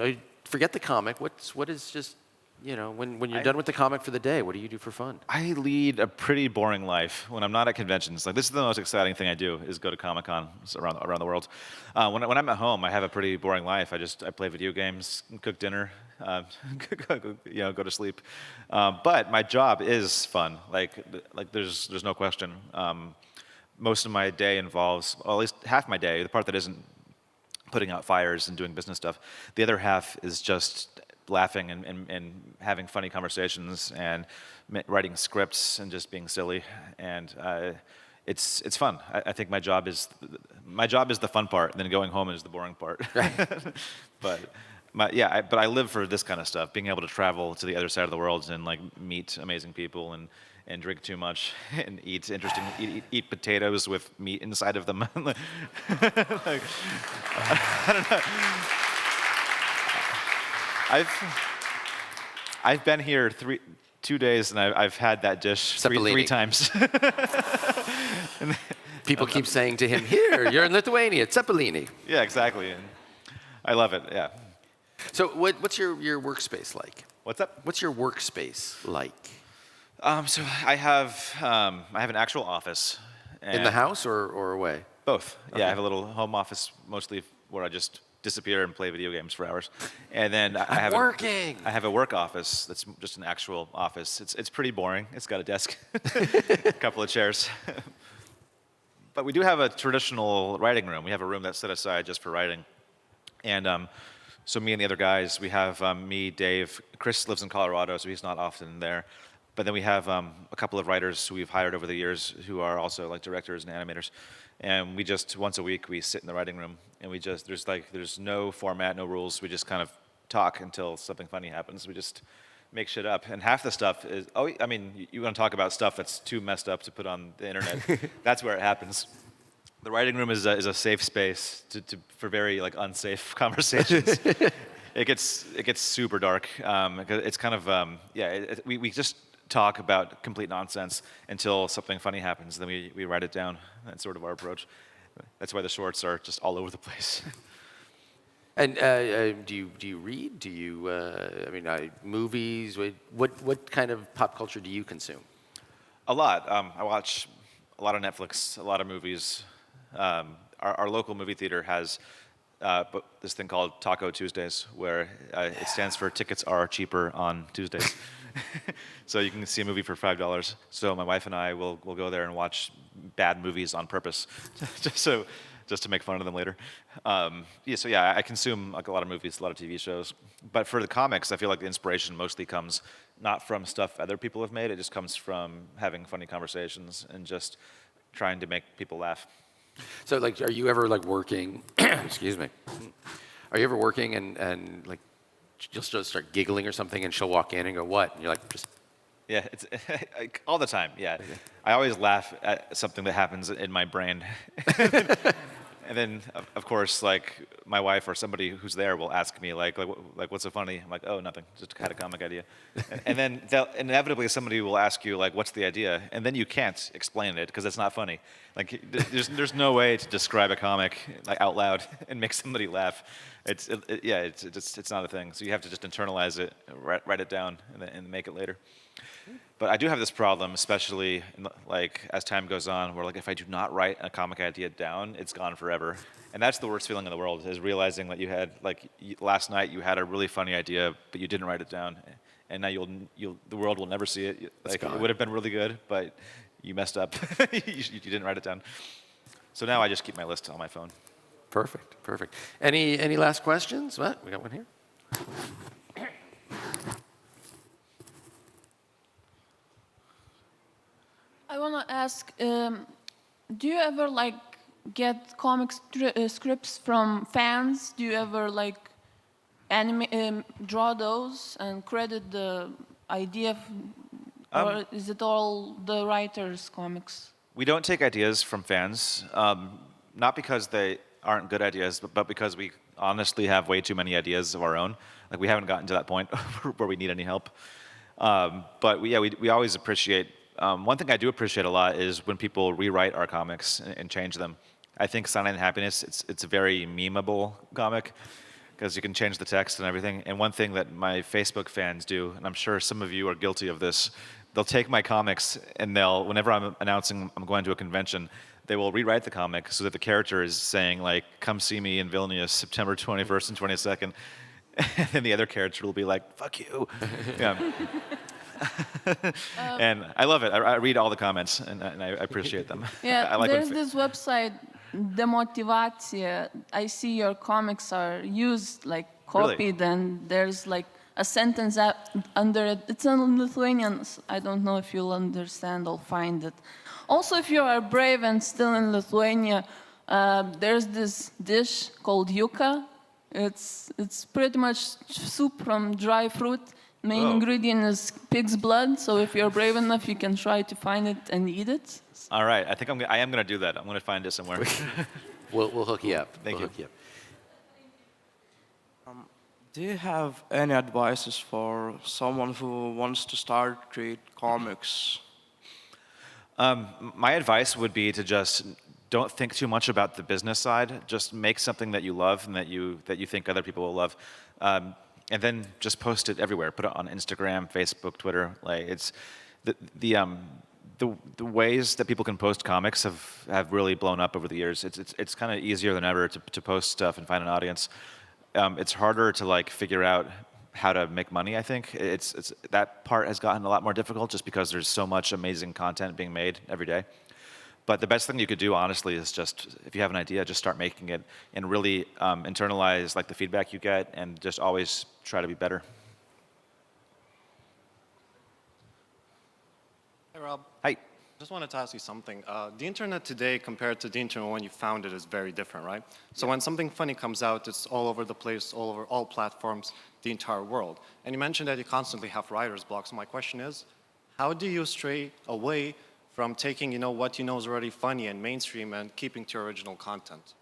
Forget the comic. What is just when you're done with the comic for the day, what do you do for fun? I lead a pretty boring life when I'm not at conventions. Like this is the most exciting thing I do is go to Comic-Cons around the world. When I'm at home, I have a pretty boring life. I play video games, cook dinner, go to sleep. But my job is fun. Like there's no question. Most of my day involves, well, at least half my day, the part that isn't putting out fires and doing business stuff. The other half is just laughing and having funny conversations and writing scripts and just being silly, and it's fun. I think my job is the fun part, and then going home is the boring part. But I live for this kind of stuff, being able to travel to the other side of the world and like meet amazing people and drink too much and eat potatoes with meat inside of them. Like, I don't know. I've been here 2 days, and I've had that dish three times. People keep saying to him, "Here, you're in Lithuania, Cepelini." Yeah, exactly. And I love it. Yeah. So, what's your workspace like? What's up? What's your workspace like? So I have an actual office. In the house or away? Both. Okay. Yeah, I have a little home office, mostly where I just disappear and play video games for hours. And then I have I have a work office that's just an actual office. It's pretty boring. It's got a desk, a couple of chairs. But we do have a traditional writing room. We have a room that's set aside just for writing. And so me and the other guys, we have me, Dave. Chris lives in Colorado, so he's not often there. But then we have a couple of writers who we've hired over the years who are also like directors and animators. And we just, once a week, we sit in the writing room and we just, there's no format, no rules. We just kind of talk until something funny happens. We just make shit up. And half the stuff is, I mean, you want to talk about stuff that's too messed up to put on the internet. That's where it happens. The writing room is a safe space for very like unsafe conversations. It gets super dark. It's kind of, we just talk about complete nonsense until something funny happens. Then we write it down. That's sort of our approach. That's why the shorts are just all over the place. And do you read? Do you movies? What kind of pop culture do you consume? A lot. I watch a lot of Netflix, a lot of movies. Our local movie theater has this thing called Taco Tuesdays, where it stands for tickets are cheaper on Tuesdays. So you can see a movie for $5. So my wife and I will go there and watch bad movies on purpose, just to make fun of them later. I consume like a lot of movies, a lot of TV shows. But for the comics, I feel like the inspiration mostly comes not from stuff other people have made. It just comes from having funny conversations and just trying to make people laugh. So, like, are you ever like working? Excuse me. Are you ever working and like you'll just start giggling or something, and she'll walk in and go, "What?" And you're like, "Just." Yeah, it's all the time. Yeah, okay. I always laugh at something that happens in my brain, and then of course, like my wife or somebody who's there will ask me like what's so funny? I'm like, oh, nothing, just had a comic idea, and then inevitably somebody will ask you like, what's the idea? And then you can't explain it because it's not funny. Like there's no way to describe a comic like out loud and make somebody laugh. It's not a thing. So you have to just internalize it, write it down, and make it later. But I do have this problem, especially like as time goes on, where like if I do not write a comic idea down, it's gone forever. And that's the worst feeling in the world, is realizing that you had like last night you had a really funny idea, but you didn't write it down, and now the world will never see it. Like it would have been really good, but you messed up. you didn't write it down. So now I just keep my list on my phone. Perfect. Any last questions? What? We got one here. I want to ask, do you ever like get comic scripts from fans? Do you ever like draw those and credit the idea, or is it all the writer's comics? We don't take ideas from fans, not because they aren't good ideas, but because we honestly have way too many ideas of our own. Like we haven't gotten to that point where we need any help. But we always appreciate. One thing I do appreciate a lot is when people rewrite our comics and change them. I think Salė and Happiness, it's a very memeable comic because you can change the text and everything. And one thing that my Facebook fans do, and I'm sure some of you are guilty of this, they'll take my comics and whenever I'm announcing I'm going to a convention, they will rewrite the comic so that the character is saying like, "Come see me in Vilnius, September 21st and 22nd." And then the other character will be like, "Fuck you." Yeah. And I love it. I read all the comments, and I appreciate them. Yeah, I like there's this website, Demotivacija. I see your comics are used, like copied, Really? and there's like a sentence under it. It's in Lithuanian. I don't know if you'll understand or find it. Also, if you are brave and still in Lithuania, there's this dish called yuka. It's pretty much soup from dry fruit. Main ingredient is pig's blood, so if you're brave enough, you can try to find it and eat it. All right, I think I am going to do that. I'm going to find it somewhere. We'll hook you up. Thank you. Hook you up. Do you have any advices for someone who wants to start create comics? My advice would be to just don't think too much about the business side. Just make something that you love and that you think other people will love, and then just post it everywhere. Put it on Instagram, Facebook, Twitter. Like it's the ways that people can post comics have really blown up over the years. It's kind of easier than ever to post stuff and find an audience. It's harder to like figure out how to make money. I think it's that part has gotten a lot more difficult just because there's so much amazing content being made every day. But the best thing you could do, honestly, is just if you have an idea, just start making it and really internalize like the feedback you get, and just always try to be better. Hey, Rob. Hi. Just wanted to ask you something. The internet today compared to the internet when you found it is very different, right? So when something funny comes out, it's all over the place, all over all platforms, the entire world. And you mentioned that you constantly have writer's block. So my question is, how do you stray away from taking, what you know is already funny and mainstream and keeping to your original content?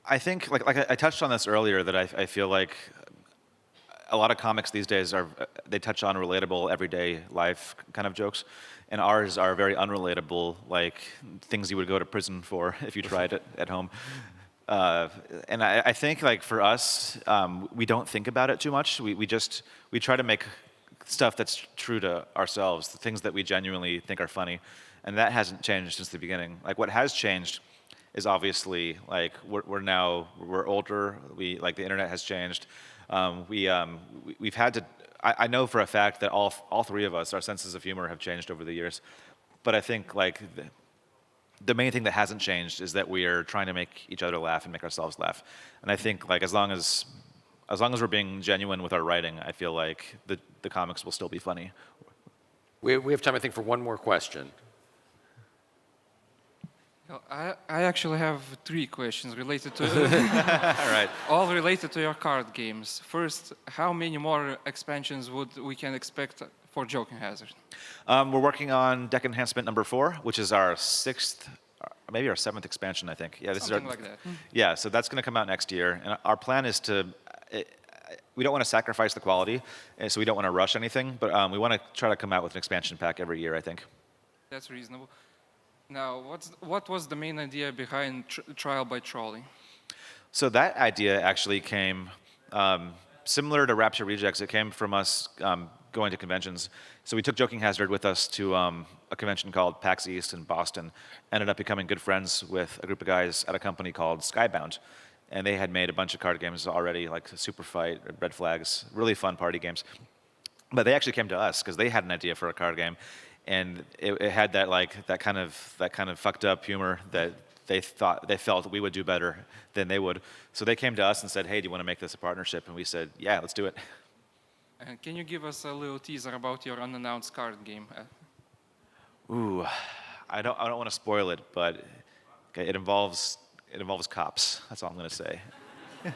I think, like I touched on this earlier, that I feel like a lot of comics these days they touch on relatable, everyday life kind of jokes, and ours are very unrelatable, like things you would go to prison for if you tried it at home. And I think, like for us, we don't think about it too much. We try to make stuff that's true to ourselves, the things that we genuinely think are funny, and that hasn't changed since the beginning. Like what has changed is obviously like we're older. Like the internet has changed. We've had to. I know for a fact that all three of us, our senses of humor have changed over the years. But I think like the main thing that hasn't changed is that we are trying to make each other laugh and make ourselves laugh. And I think like as long as we're being genuine with our writing, I feel like the comics will still be funny. We have time, I think, for one more question. I actually have 3 questions related to All right. all related to your card games. First, how many more expansions we can expect for Joking Hazard? We're working on deck enhancement number 4, which is our 6th, maybe our 7th expansion, I think. Yeah, this Something is our, like that. Yeah, so that's going to come out next year, and our plan is to. We don't want to sacrifice the quality, and so we don't want to rush anything. But we want to try to come out with an expansion pack every year, I think. That's reasonable. Now, what was the main idea behind Trial by Trolley? So that idea actually came similar to Rapture Rejects. It came from us going to conventions. So we took Joking Hazard with us to a convention called PAX East in Boston. Ended up becoming good friends with a group of guys at a company called Skybound. And they had made a bunch of card games already, like Super Fight, Red Flags, really fun party games. But they actually came to us because they had an idea for a card game. And it had that kind of fucked up humor that they felt we would do better than they would. So they came to us and said, "Hey, do you want to make this a partnership?" And we said, "Yeah, let's do it." Can you give us a little teaser about your unannounced card game? Ooh, I don't want to spoil it, but okay, it involves cops. That's all I'm going to say.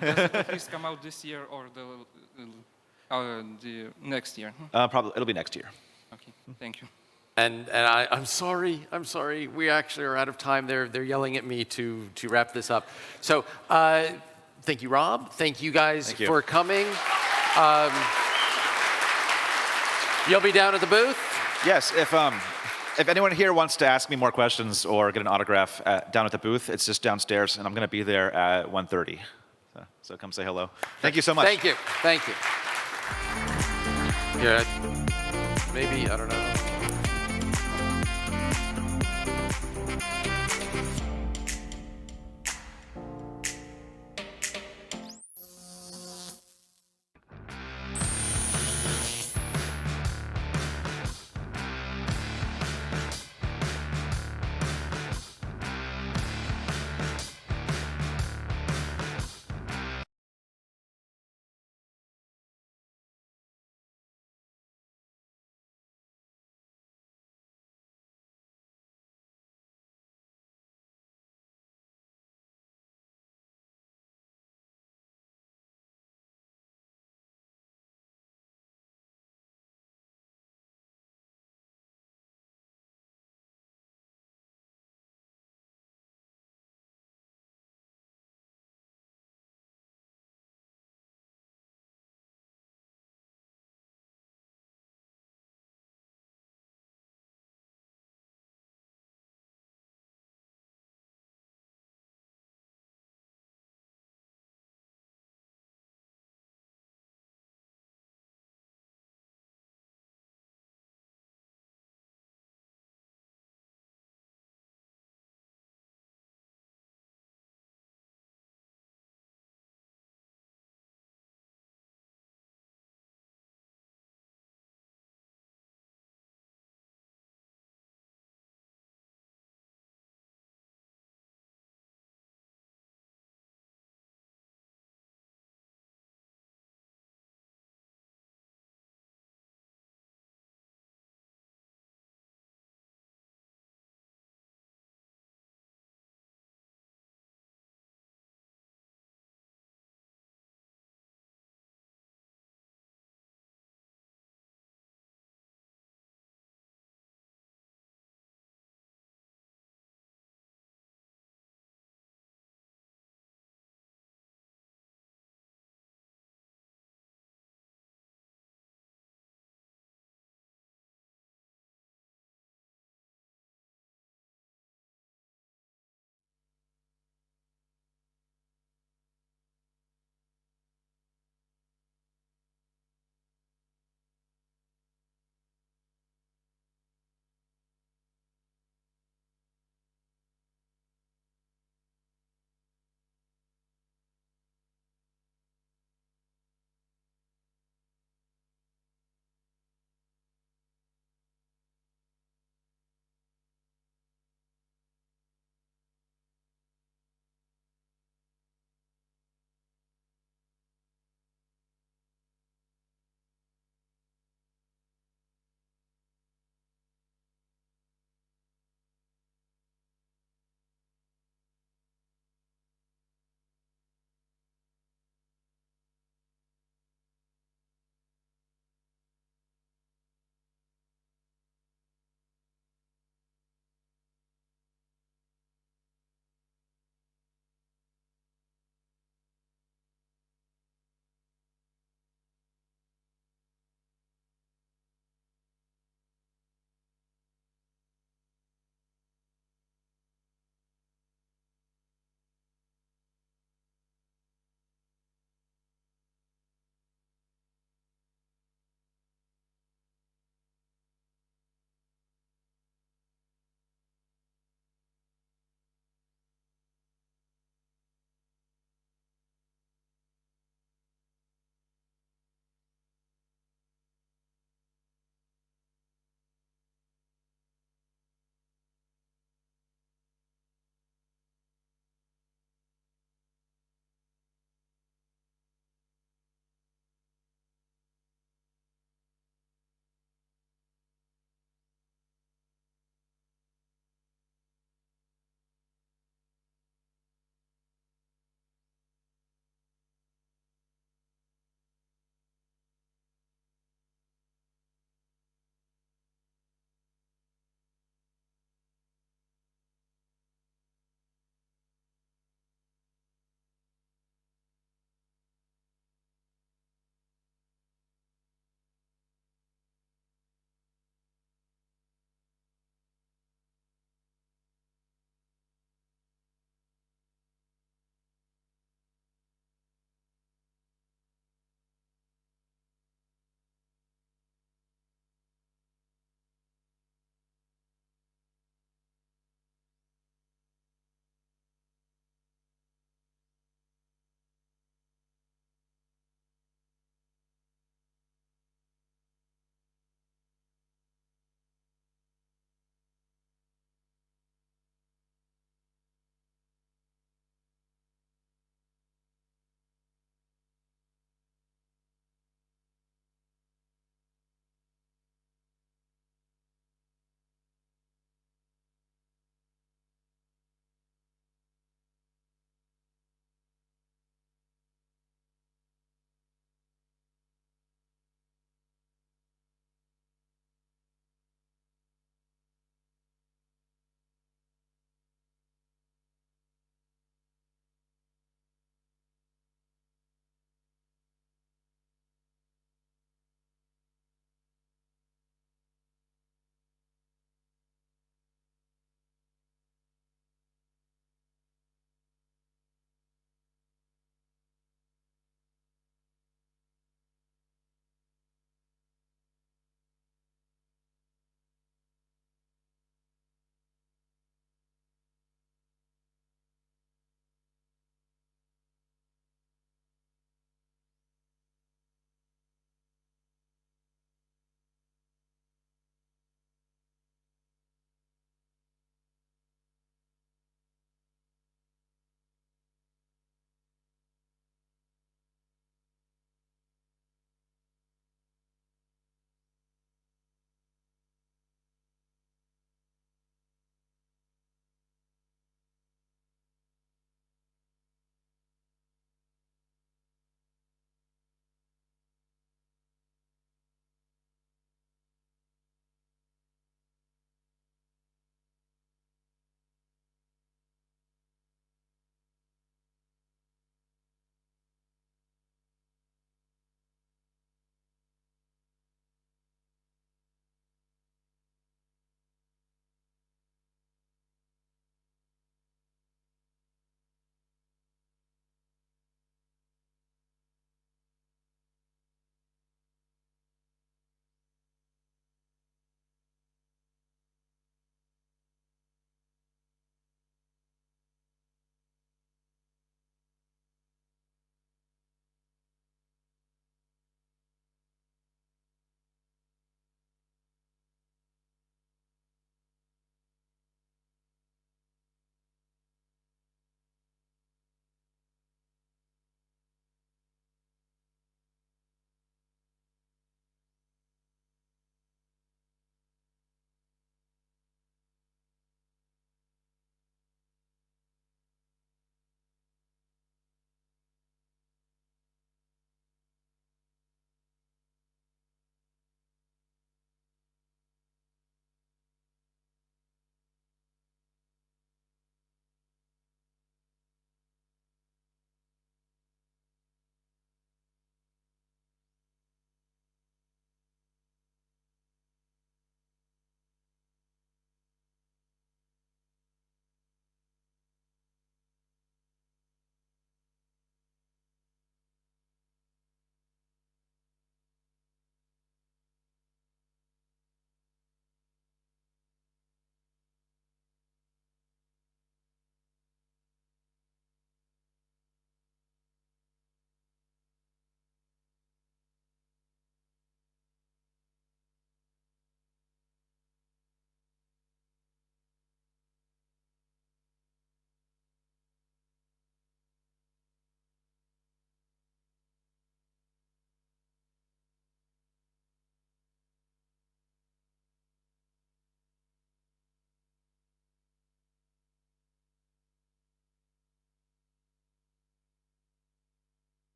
Does it at least come out this year or the next year? Probably it'll be next year. Okay, thank you. And I'm sorry. We actually are out of time. They're yelling at me to wrap this up. So thank you, Rob. Thank you guys for coming. You'll be down at the booth? Yes, if anyone here wants to ask me more questions or get an autograph down at the booth, it's just downstairs, and I'm going to be there at 1:30. So come say hello. Thank you so much. Thank you. Yeah, maybe, I don't know.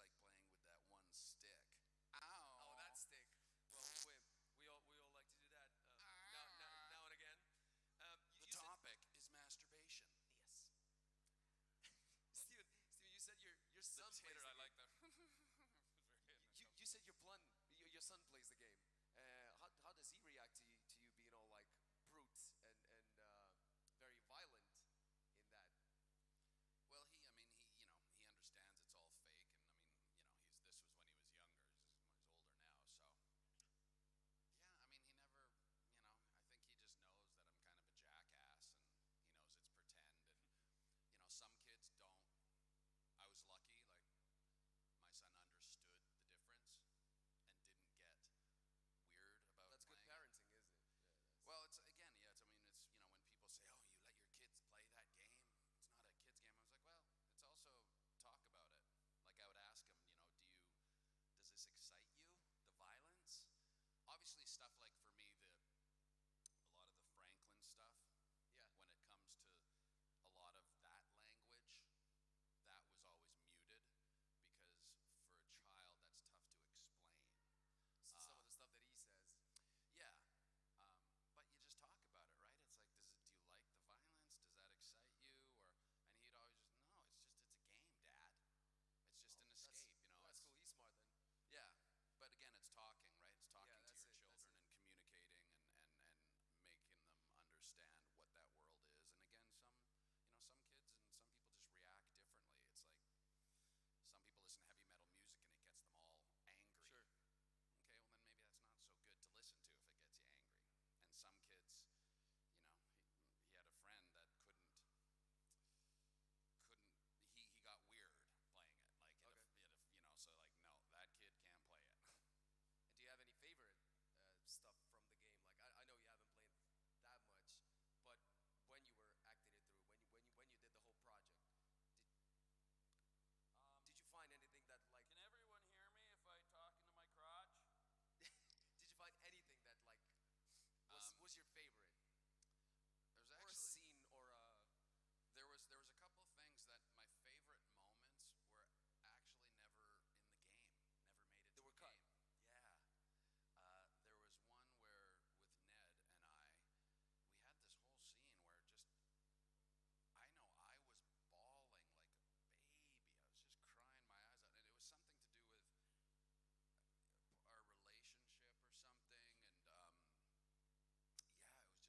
like playing with that one stick. Oh, Ow. that stick. Well, we all like to do that now and again. The topic is masturbation. Yes. Steven, you said your son plays the game. I like that. You said your son plays the game. How does he react to you being all like brute and very violent in that? Well, he understands it's all fake, and this was when he was younger. He's older now, so yeah. He never, I think he just knows that I'm kind of a jackass, and he knows it's pretend, and some kids don't. I was lucky, like my son understood the difference and didn't get weird about. That's good parenting, isn't it? Yeah, well, it's when people say, "Oh, you let your kids play that game." It's not a kid's game. I was like, well, it's also talk about it. Like I would ask him, does this excite you, the violence? Obviously stuff like for me, a lot of the Franklin stuff, yeah. When it comes to a lot of that language, that was always muted because for a child that's tough to explain. Some of the stuff that he says. Yeah. But you just talk about it, right? It's like, do you like the violence? Does that excite you? And he'd always just, no, it's a game, Dad. It's just an escape, That's cool. He's smart then. Yeah, but again, it's talking, right? It's talking to your it, children and communicating and making them understand what that world is. And again, some kids and some people just react differently. It's like some people listen to heavy metal music and it gets them all angry. Sure. Okay, well then maybe that's not so good to listen to if it gets you angry. And some kids, he had a friend that couldn't. He got weird playing it. Like, okay. So like, no, that kid can't play it. And do you have any favorite stuff from the game? Like, I know you haven't played that much, but when you were acting it through, when you did the whole project, did you find anything that like? Can everyone hear me if I talk into my crotch? Did you find anything that like was your favorite? There's Or a actually scene or a. There was a couple of things that my favorite moments were actually never in the game, never made it to the game. Yeah. There was one where with Ned and we had this whole scene where I was bawling like a baby. I was just crying my eyes out, and it was something to do with our relationship or something, and yeah, it was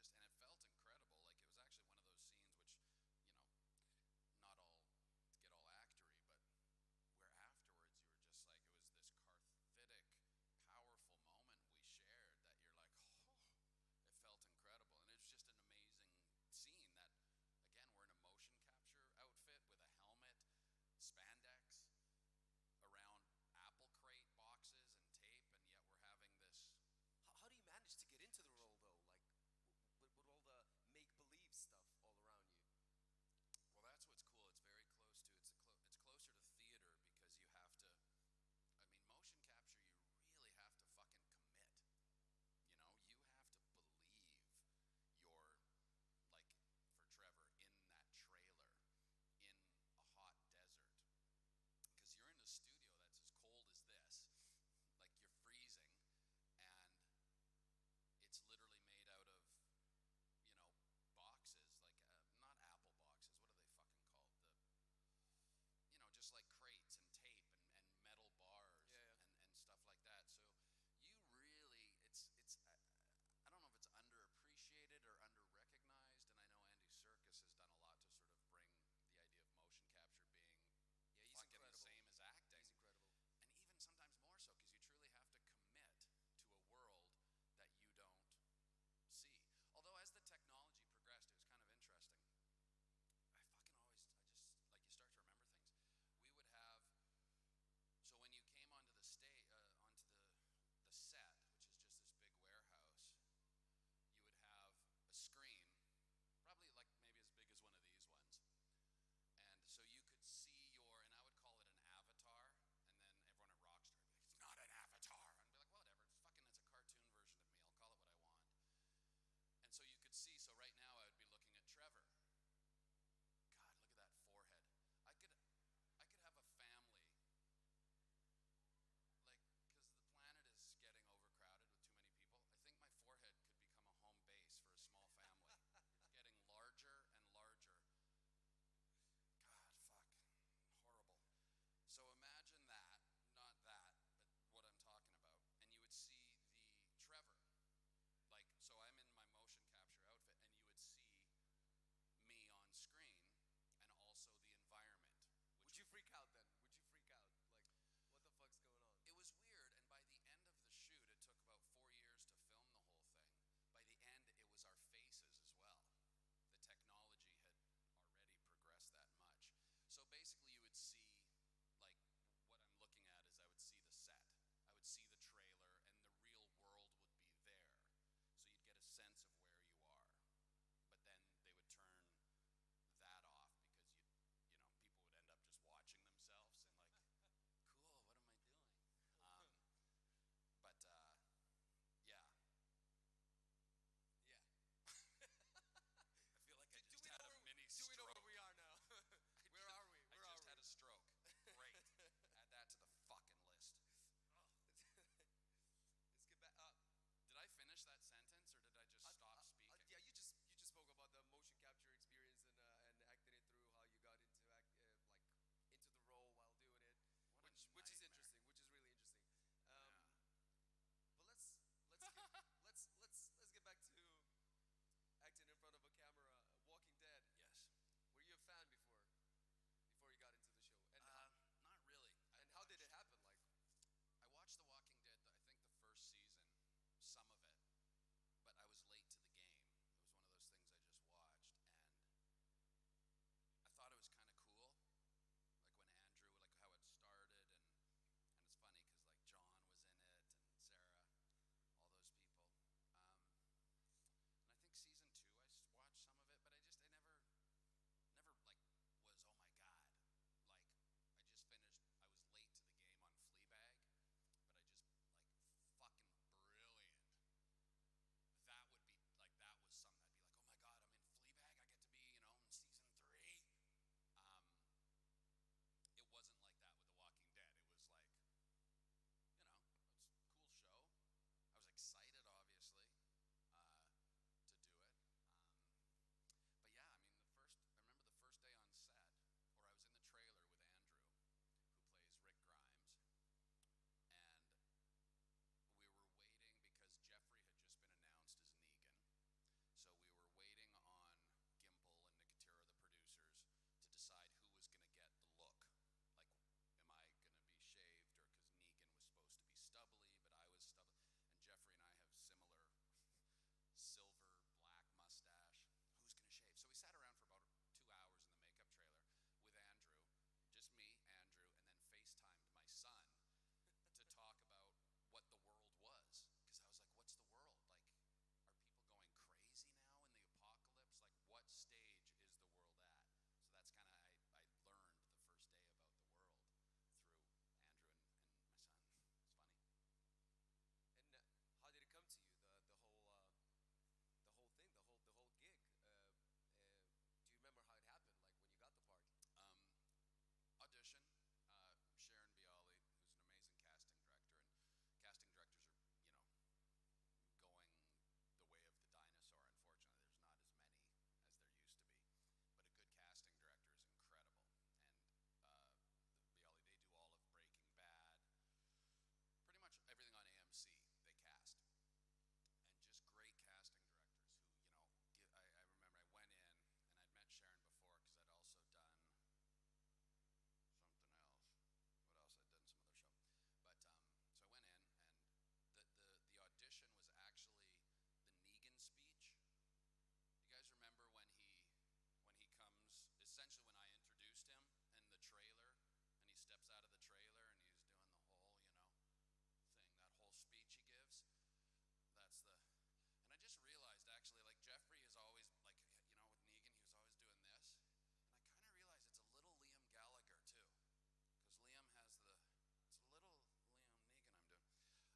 just realized actually, like Jeffrey is always like, you know, with Negan, he was always doing this. And I kind of realized it's a little Liam Gallagher too. Because Liam has it's a little Liam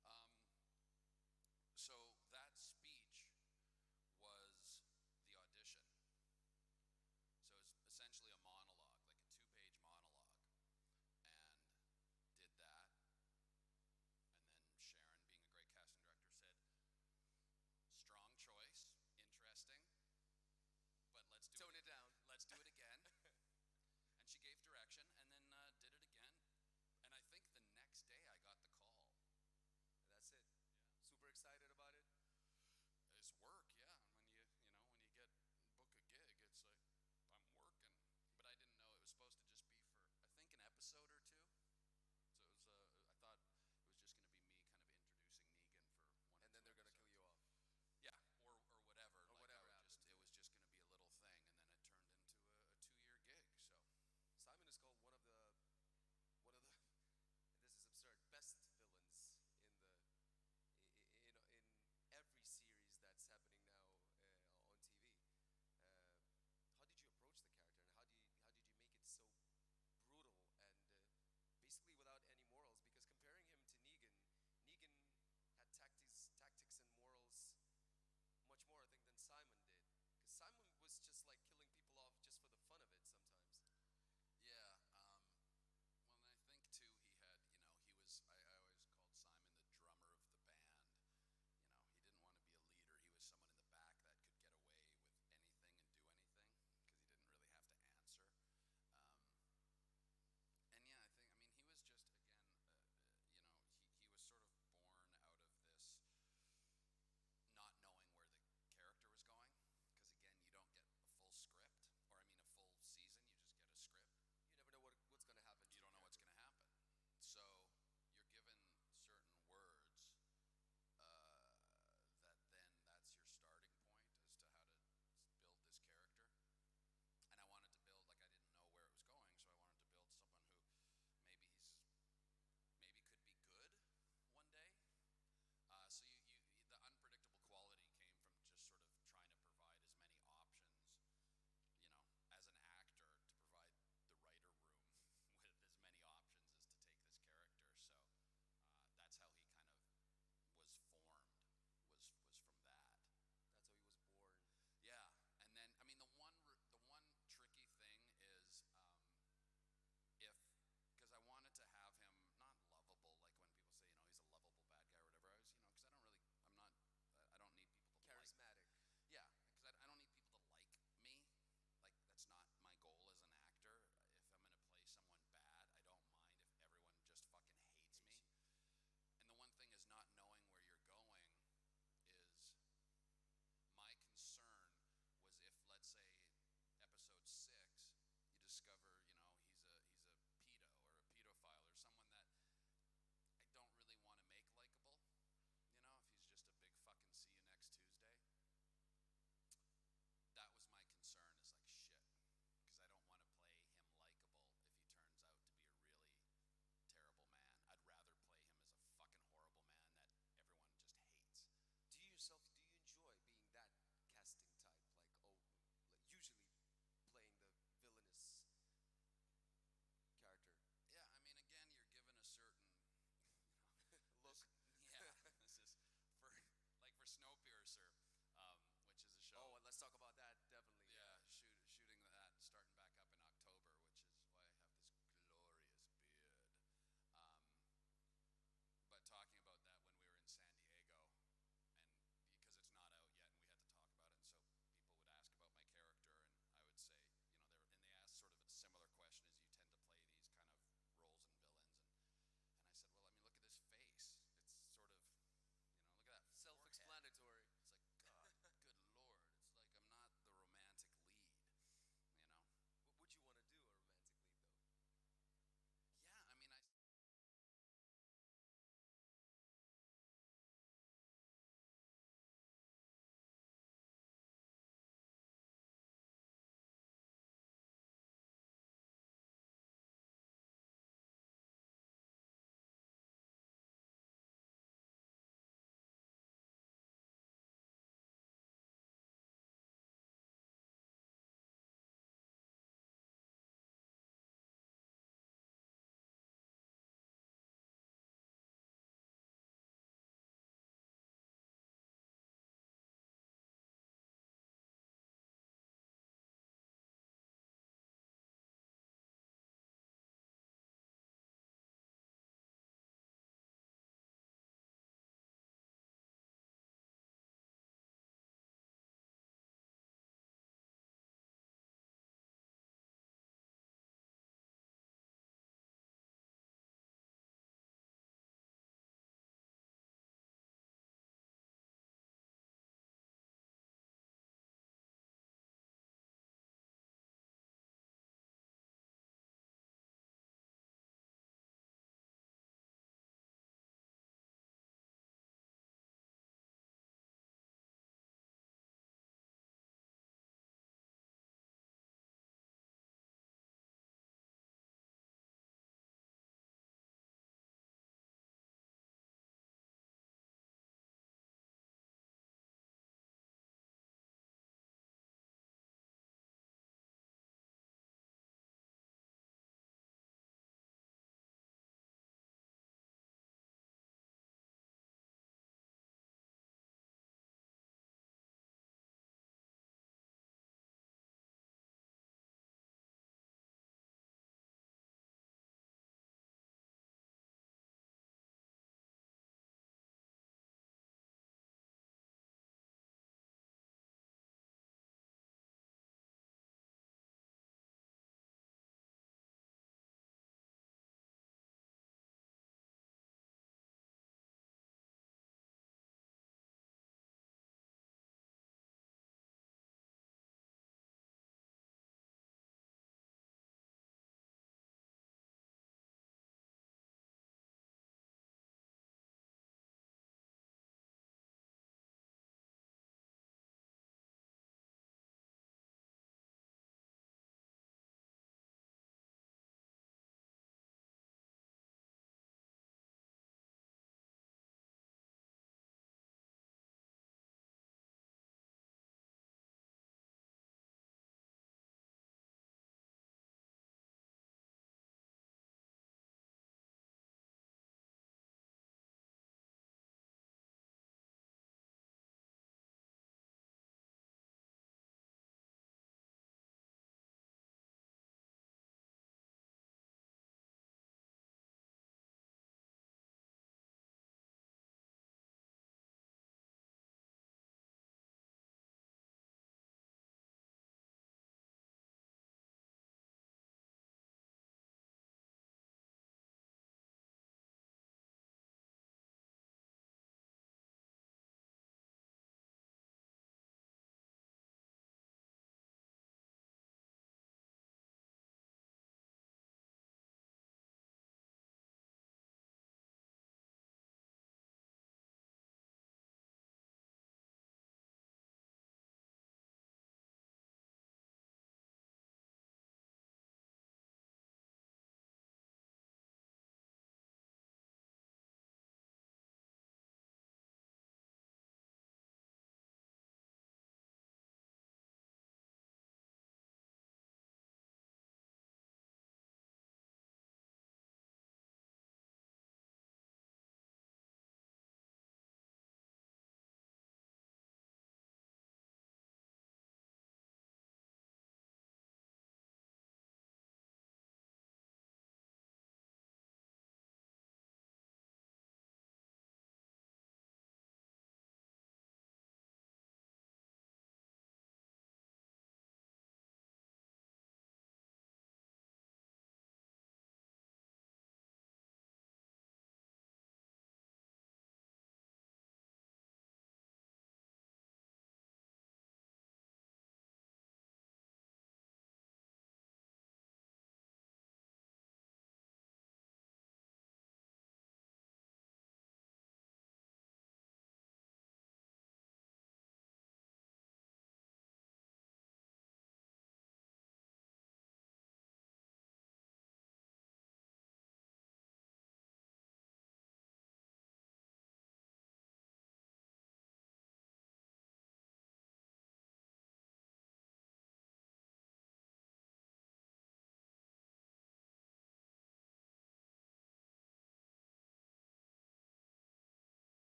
Negan I'm doing. So that speech was the audition. So it's essentially a monologue, like a 2-page monologue. And did that. And then Sharon, being a great casting director, said, strong choice, interesting, but let's do Tone it down. Let's do it again. And she gave direction and then did it again. And I think the next day I got the call. That's it. Yeah. Super excited about it. It's work, yeah. And when you get book a gig, it's like, I'm working. But I didn't know it was supposed to just be for, I think, an episode or two. So it was, I thought it was just going to be me kind of introducing Negan for one. And then they're going to kill you off. Yeah, or whatever. Or like whatever it was just going to be a little thing, and then it turned into a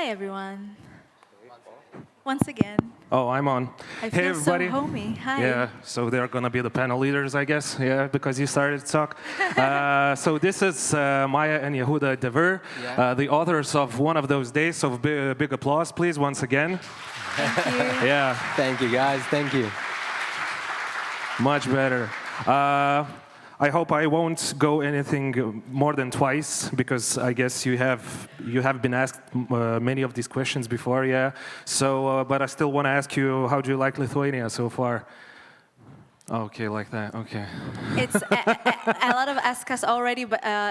Hi, everyone. Once again. Oh, I'm on. I Hey, feel everybody. so homey. Hi. Yeah, so they're going to be the panel leaders, I guess, yeah, because you started to talk. So this is Maya and Yehuda Devir, the authors of One of Those Days. So big applause, please, once again. Thank you. Yeah. Thank you, guys. Thank you. Much better. I hope I won't go anything more than twice, because I guess you have been asked many of these questions before, yeah. So, but I still want to ask you, how do you like Lithuania so far? Okay, like that. Okay. It's a lot of ask us already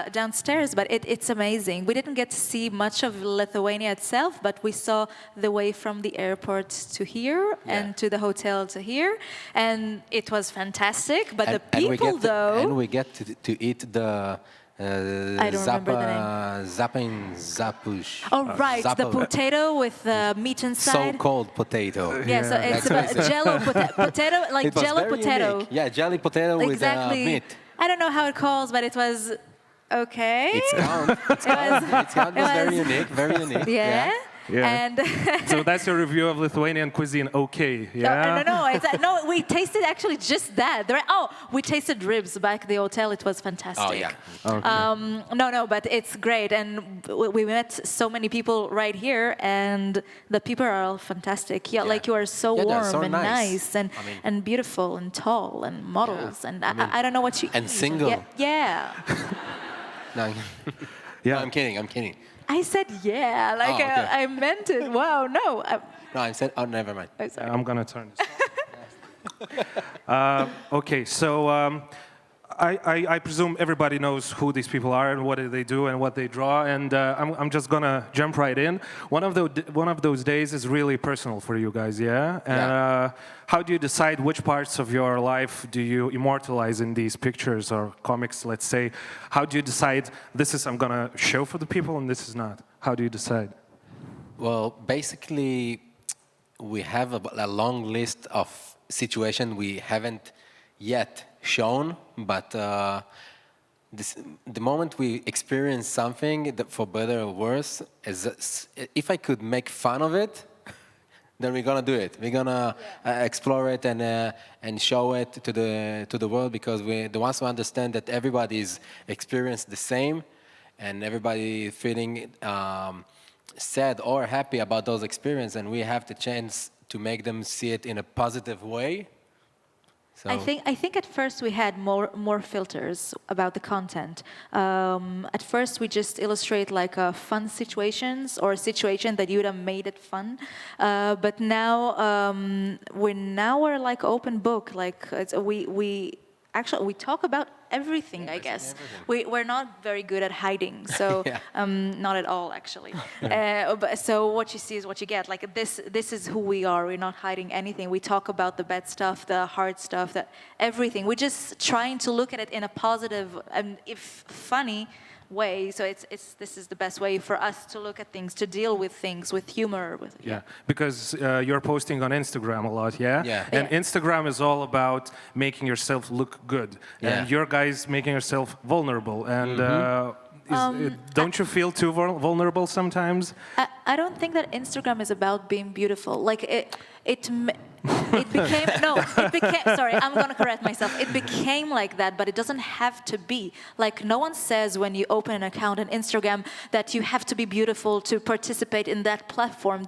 downstairs, but it's amazing. We didn't get to see much of Lithuania itself, but we saw the way from the airport to here and to the hotel to here, and it was fantastic. But the people, and we get to eat the I don't remember the name. Zapush. Oh, right, the potato with meat inside. So-called potato. Yeah, so it's about Jello potato, like It was Jello very potato. unique. Yeah, jelly potato Exactly. with meat. I don't know how it calls, but it was okay. It's very unique, very unique. Yeah. Yeah. And So that's your review of Lithuanian cuisine, okay, yeah? No, we tasted actually just that. We tasted ribs back at the hotel. It was fantastic. Oh, yeah. Okay. But it's great. And we met so many people right here, and the people are all fantastic. Yeah, like you are so warm so and nice and beautiful and tall and models. And I don't know what you And eat. single. Yeah. No, Yeah. I'm kidding. I said yeah, like okay. I meant it. Wow, no. No, I said, oh, never mind. I'm sorry. I'm going to turn this off. Okay, so I presume everybody knows who these people are and what they do and what they draw, and I'm just going to jump right in. One of those days is really personal for you guys, yeah? And how do you decide which parts of your life do you immortalize in these pictures or comics, let's say? How do you decide this is I'm going to show for the people and this is not? How do you decide? Well, basically, we have a long list of situations we haven't yet shown, but the moment we experience something, that for better or worse, if I could make fun of it, then we're gonna do it. We're gonna explore it and show it to the world, because we the ones who understand that everybody's experienced the same, and everybody feeling sad or happy about those experiences, and we have the chance to make them see it in a positive way. So. I think at first we had more filters about the content. At first we just illustrate like fun situations or a situation that Yehuda made it fun. But now we're like open book. Like we talk about everything, I guess. We're not very good at hiding, so not at all, actually. So what you see is what you get. Like this is who we are. We're not hiding anything. We talk about the bad stuff, the hard stuff, everything. We're just trying to look at it in a positive and if funny way. So this is the best way for us to look at things, to deal with things with humor. Because you're posting on Instagram a lot, yeah? Yeah. And Instagram is all about making yourself look good. And your guys making yourself vulnerable. And don't you feel too vulnerable sometimes? I don't think that Instagram is about being beautiful. Like it became sorry, I'm gonna correct myself. It became like that, but it doesn't have to be. Like no one says when you open an account on Instagram that you have to be beautiful to participate in that platform.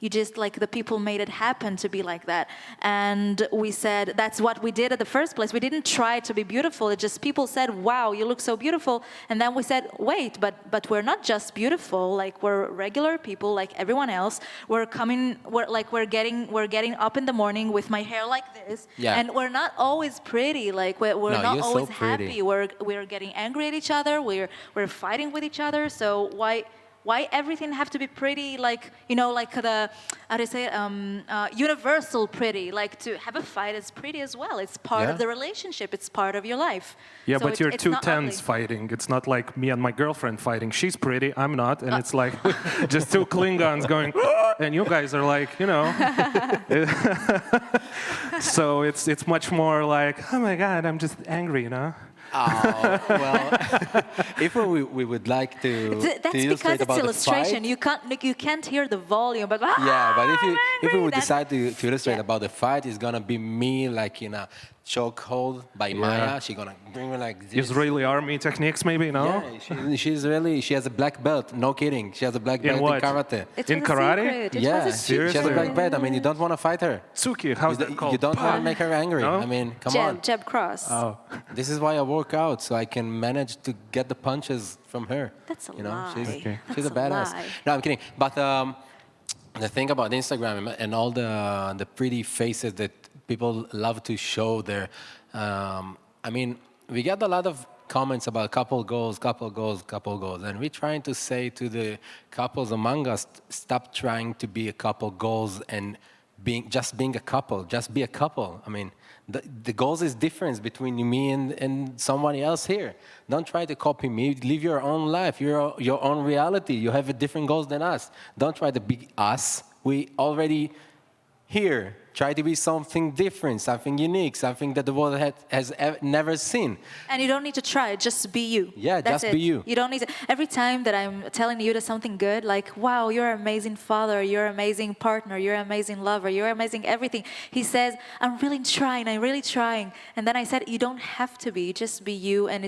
You just like the people made it happen to be like that. And we said that's what we did at the first place. We didn't try to be beautiful. It just people said, wow, you look so beautiful. And then we said, wait, but we're not just beautiful. Like we're regular people like everyone else. We're getting up in the morning with my hair like this. Yeah. And we're not always pretty. Like we're not always happy. We're getting angry at each other. We're fighting with each other. So why everything have to be pretty, like, like the, how do you say it, universal pretty, like to have a fight is pretty as well. It's part of the relationship. It's part of your life. Yeah, so but you're two tens fighting. It's not like me and my girlfriend fighting. She's pretty, I'm not. And it's like just two Klingons going, and you guys are like, So it's much more like, oh my God, I'm just angry, Well, if we would like to That's because illustrate it's about the illustration. fight, You can't hear the volume, but yeah, but if we would that- decide to illustrate yeah. about the fight, it's gonna be me like in a chokehold by Maya. She's gonna bring me like this. Israeli army techniques, maybe, no? Yeah, she has a black belt. No kidding. She has a black In belt what? in karate. It In was a karate? secret. It Yeah, was a she has a Seriously? black belt. I mean, you don't want to fight her. Tsuki, how's that called? You don't want to make her angry. No? I mean, come on. jab cross. Oh. This is why I work out, so I can manage to get the punches from her. That's a you know, lie. She's, Okay. she's a That's a badass. lie. No, I'm kidding. But the thing about Instagram and all the pretty faces that people love to show there, I mean, we get a lot of comments about couple goals, and we're trying to say to the couples among us, stop trying to be a couple goals and just being a couple. Just be a couple. I mean, the goals is difference between me and somebody else here. Don't try to copy me. Live your own life, your own reality. You have a different goals than us. Don't try to be us. We already here. Try to be something different, something unique, something that the world has never seen. And you don't need to try, just be you. Yeah, That's just be it. you. You don't need to. Every time that I'm telling Yehuda something good, like, wow, you're an amazing father, you're an amazing partner, you're an amazing lover, you're amazing everything. He says, I'm really trying. And then I said, you don't have to be, just be you, and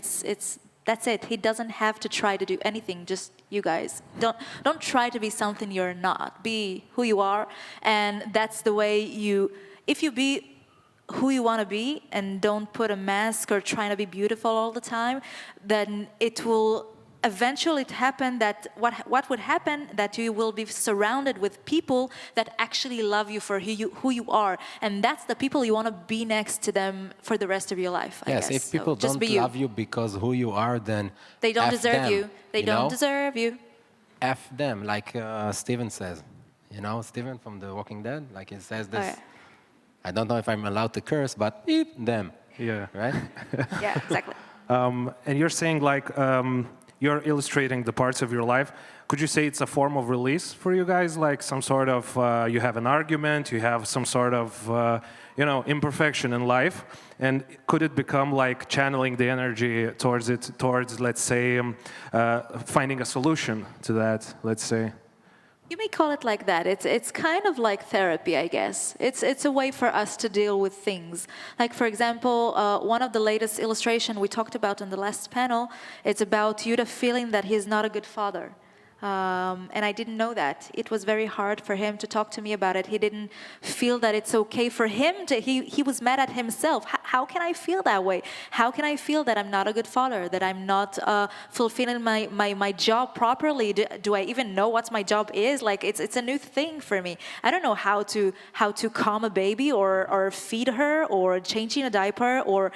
that's it. He doesn't have to try to do anything, just you guys. Don't try to be something you're not. Be who you are, and that's the way if you be who you want to be and don't put a mask or trying to be beautiful all the time, then it will eventually happen that what would happen that you will be surrounded with people that actually love you for who you are, and that's the people you want to be next to them for the rest of your life. Yes, I guess. if people So just don't be you. love you because who you are, then They don't F deserve them, you. They don't deserve you. F them, like Steven says. You know, Steven from The Walking Dead, like he says this. Oh, yeah. I don't know if I'm allowed to curse, but eat them. Yeah. Right? Yeah, exactly. And you're saying like you're illustrating the parts of your life. Could you say it's a form of release for you guys? Like some sort of, you have an argument, you have some sort of, imperfection in life. And could it become like channeling the energy towards, let's say, finding a solution to that, let's say? You may call it like that. It's kind of like therapy, I guess. It's a way for us to deal with things. Like, for example, one of the latest illustration we talked about in the last panel, it's about Yehuda feeling that he's not a good father. And I didn't know that. It was very hard for him to talk to me about it. He didn't feel that it's okay for him to, he was mad at himself. How can I feel that way? How can I feel that I'm not a good father, that I'm not fulfilling my job properly? Do I even know what my job is? Like, it's a new thing for me. I don't know how to calm a baby or feed her or changing a diaper or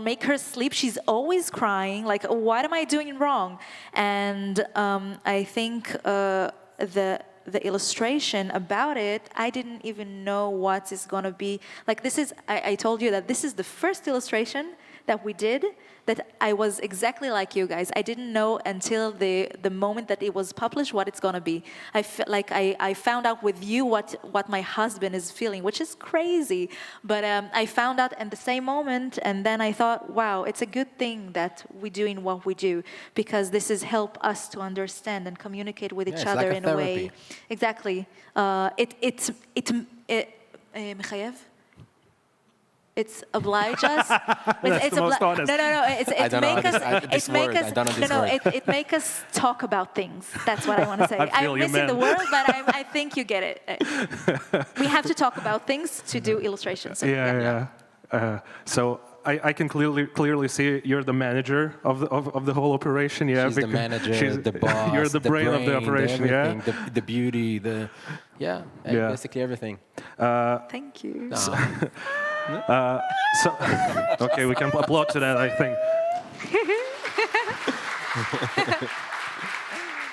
make her sleep. She's always crying. Like, what am I doing wrong? And I think the illustration about it, I didn't even know what is going to be. Like, this is, I told you that this is the first illustration that we did that I was exactly like you guys. I didn't know until the moment that it was published what it's going to be. I felt like I found out with you what my husband is feeling, which is crazy. But I found out in the same moment, and then I thought, wow, it's a good thing that we're doing what we do, because this is help us to understand and communicate with each other like in a way. therapy. Exactly. מחייב? It's oblige us. That's the most honest. No. It make us. This It make word, us. I don't know this No. word. It make us talk about things. That's what I want to say. I feel I'm you, missing the man. word, but I think you get it. We have to talk about things to do illustrations. So, Yeah. So I can clearly see you're the manager of the whole operation. Yeah, She's the manager, the boss, You're the brain of the operation. everything, Yeah. the beauty, Yeah. basically everything. Thank you. No. Okay, we can applaud to that, I think.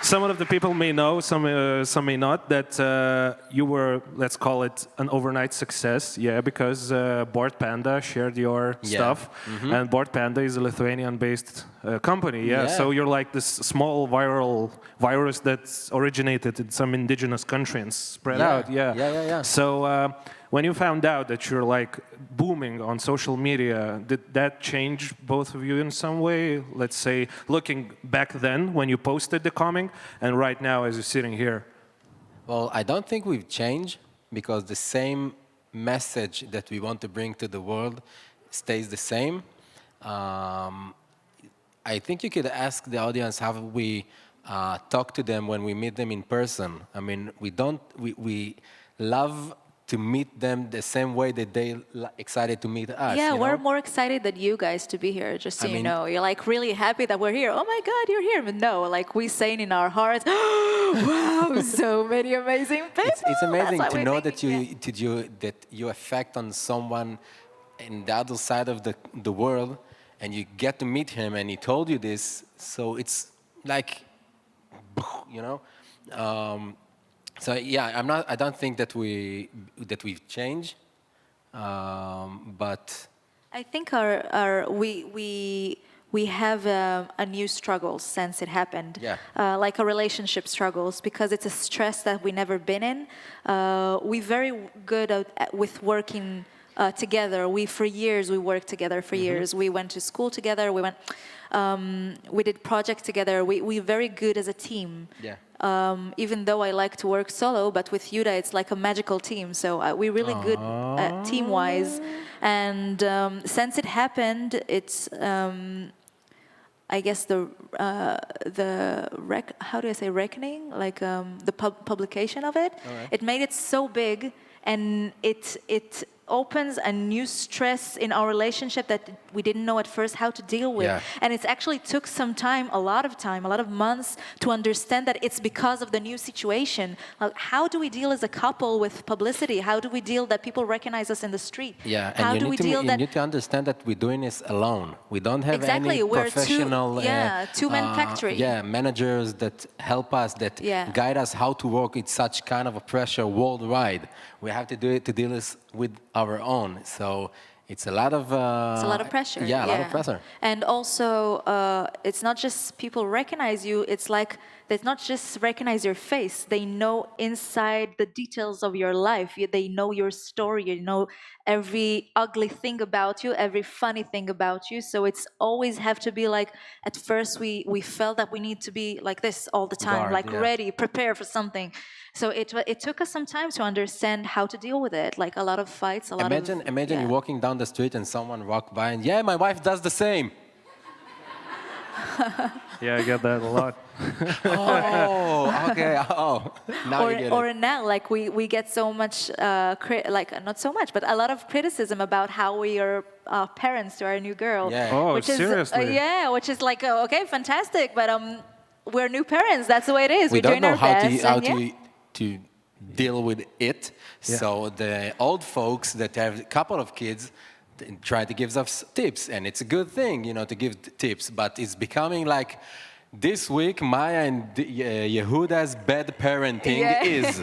Some of the people may know, some may not, that you were, let's call it, an overnight success, because Board Panda shared your stuff, and Board Panda is a Lithuanian-based company, so you're like this small viral virus that's originated in some indigenous country and spread out, Yeah. So when you found out that you're like booming on social media, did that change both of you in some way? Let's say, looking back then when you posted the comic, and right now as you're sitting here. Well, I don't think we've changed because the same message that we want to bring to the world stays the same. I think you could ask the audience how we talk to them when we meet them in person. I mean, we love to meet them the same way that they excited to meet us. Yeah, you we're know? more excited than you guys to be here, just so I you mean- know. You're like really happy that we're here. Oh my God, you're here. But no, like we saying in our hearts, wow, so many amazing people. It's amazing That's to what know we're that that you affect on someone in the other side of the world, and you get to meet him, and he told you this. So it's like, you know. So yeah, I don't think that we've changed, but I think we have a new struggle since it happened. Yeah. Like a relationship struggles, because it's a stress that we never been in. We're very good with working together. For years we worked together. For years we went to school together. We did projects together. We're very good as a team. yeah. Even though I like to work solo, but with Yehuda it's like a magical team. So we're really good team-wise. And since it happened, it's I guess how do I say, reckoning, like the publication of it. Alright. It made it so big, and it opens a new stress in our relationship that we didn't know at first how to deal with. Yeah. And it actually took some time, a lot of months, to understand that it's because of the new situation. Like, how do we deal as a couple with publicity? How do we deal that people recognize us in the street? Yeah, How and do you we need, deal you that? need to understand that we're doing this alone. We don't have Exactly, any we're professional two-man factory. Yeah, managers that help us, that Yeah. guide us how to work with such kind of a pressure worldwide. We have to do it to deal with our own. So it's a lot of It's a lot of pressure. Yeah, a lot of pressure. And also, it's not just people recognize you. It's like they not just recognize your face. They know inside the details of your life. They know your story. You know every ugly thing about you, every funny thing about you. So it's always have to be like. At first, we felt that we need to be like this all the time, Guard, like yeah. ready, prepare for something. So it took us some time to understand how to deal with it. Like a lot of fights, Imagine yeah. you're walking down the street and someone walk by and yeah, my wife does the same. Yeah, I get that a lot. Oh, okay. Oh, now you get it. Or now, like we get so much, like not so much, but a lot of criticism about how we are parents to our new girl. Yeah. Oh, which seriously? Is, yeah, which is like okay, fantastic, but we're new parents. That's the way it is. We We're don't doing know our how best. to deal with it. Yeah. So the old folks that have a couple of kids try to give us tips, and it's a good thing, you know, to give tips. But it's becoming like this week, Maya and Yehuda's bad parenting is,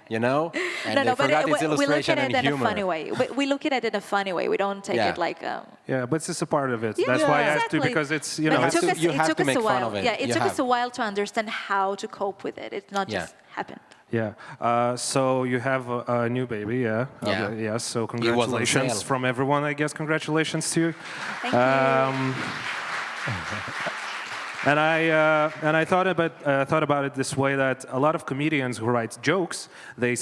you know, and they forgot its illustration and humor. We look at it in a funny way. We look at it in a funny way. We don't take it like. Yeah, but it's just a part of it. Yeah, That's why I asked you, exactly. because it's, you But know, it took us, you it have took to us make a fun while. of it. Yeah, it You took us have. a while to understand how to cope with it. It's not just happened. yeah. So you have a new baby, yeah? Yeah. Yes, so He was on congratulations sale. from everyone, I guess. Congratulations to you. Thank you. And I thought about it this way, that a lot of comedians who write jokes, they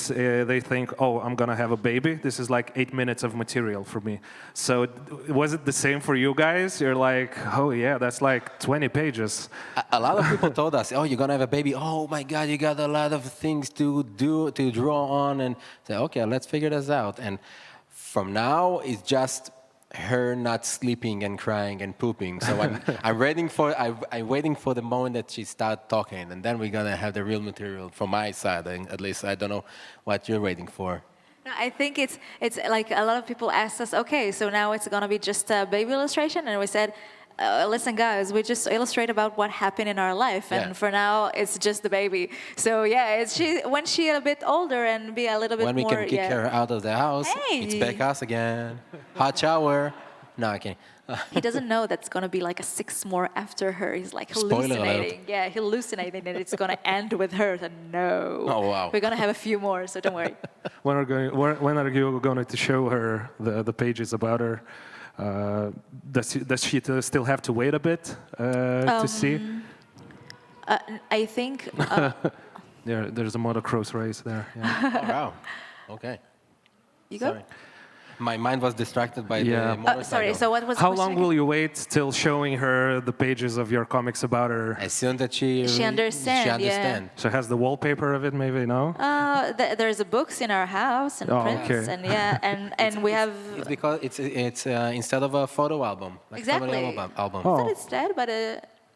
think, oh, I'm gonna have a baby. This is like 8 minutes of material for me. So was it the same for you guys? You're like, oh yeah, that's like 20 pages. A lot of people told us, oh, you're gonna have a baby. Oh my God, you got a lot of things to do, to draw on, and say, okay, let's figure this out. And from now, it's just her not sleeping and crying and pooping. So I'm waiting for the moment that she starts talking, and then we're gonna have the real material from my side. And at least I don't know what you're waiting for. No, I think it's like a lot of people asked us, okay, so now it's gonna be just a baby illustration, and we said, listen, guys, we just illustrate about what happened in our life, and for now it's just the baby. So yeah, when she a bit older and be a little bit when more. When we can kick her out of the house, Hey. it's back us again. Hot shower. No, I can't. He doesn't know that's going to be like a 6 more after her. He's like Spoiler hallucinating. alert. Yeah, hallucinating, and it's going to end with her. And no. Oh, wow. We're going to have a few more, so don't worry. When are you going to show her the pages about her? Does she still have to wait a bit to see? I think... There's a motocross race there. Yeah. Oh, wow. Okay. You go? Sorry. My mind was distracted by the motorcycle. Sorry, so what was the How question long again? will you wait till showing her the pages of your comics about her? As soon that she understands, yeah. understand. So has the wallpaper of it, maybe, no? There's a books in our house and prints, okay. and yeah, and we have... It's because it's instead of a photo album. Like Exactly. album. Not instead, but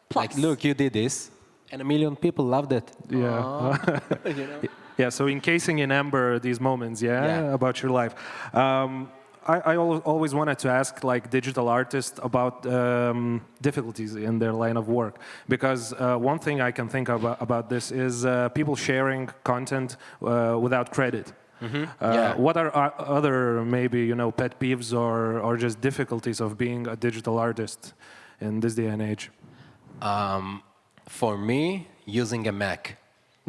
plus. Like, look, you did this, and 1 million people loved it. Yeah. You know? Yeah, so encasing in amber these moments, about your life. I always wanted to ask, like, digital artists about difficulties in their line of work, because one thing I can think about this is people sharing content without credit. What are other maybe pet peeves or just difficulties of being a digital artist in this day and age? For me, using a Mac.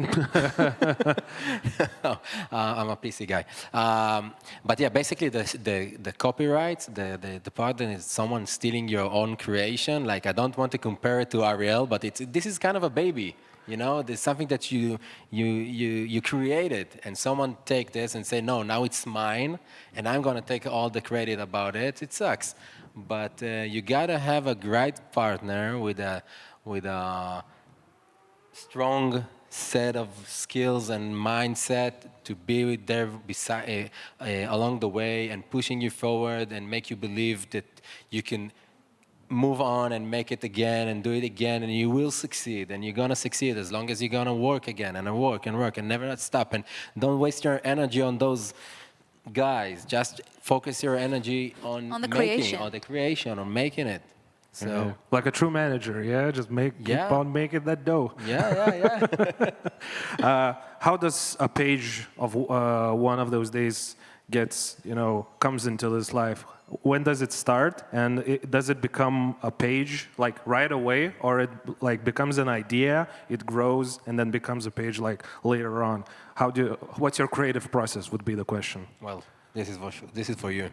I'm a PC guy. But yeah, basically the copyrights, the part that is someone stealing your own creation. Like, I don't want to compare it to Ariel, but this is kind of a baby. There's something that you created, and someone take this and say, no, now it's mine, and I'm gonna take all the credit about it. It sucks, but you gotta have a great partner with a strong set of skills and mindset to be there beside along the way and pushing you forward and make you believe that you can move on and make it again and do it again, and you will succeed, and you're gonna succeed as long as you're gonna work again and work and never not stop, and don't waste your energy on those guys. Just focus your energy on the creation, on making it. So like a true manager, just keep on making that dough. How does a page of one of those days comes into this life? When does it start, and does it become a page like right away, or it like becomes an idea, it grows, and then becomes a page like later on? What's your creative process? Would be the question. Well, this is for you.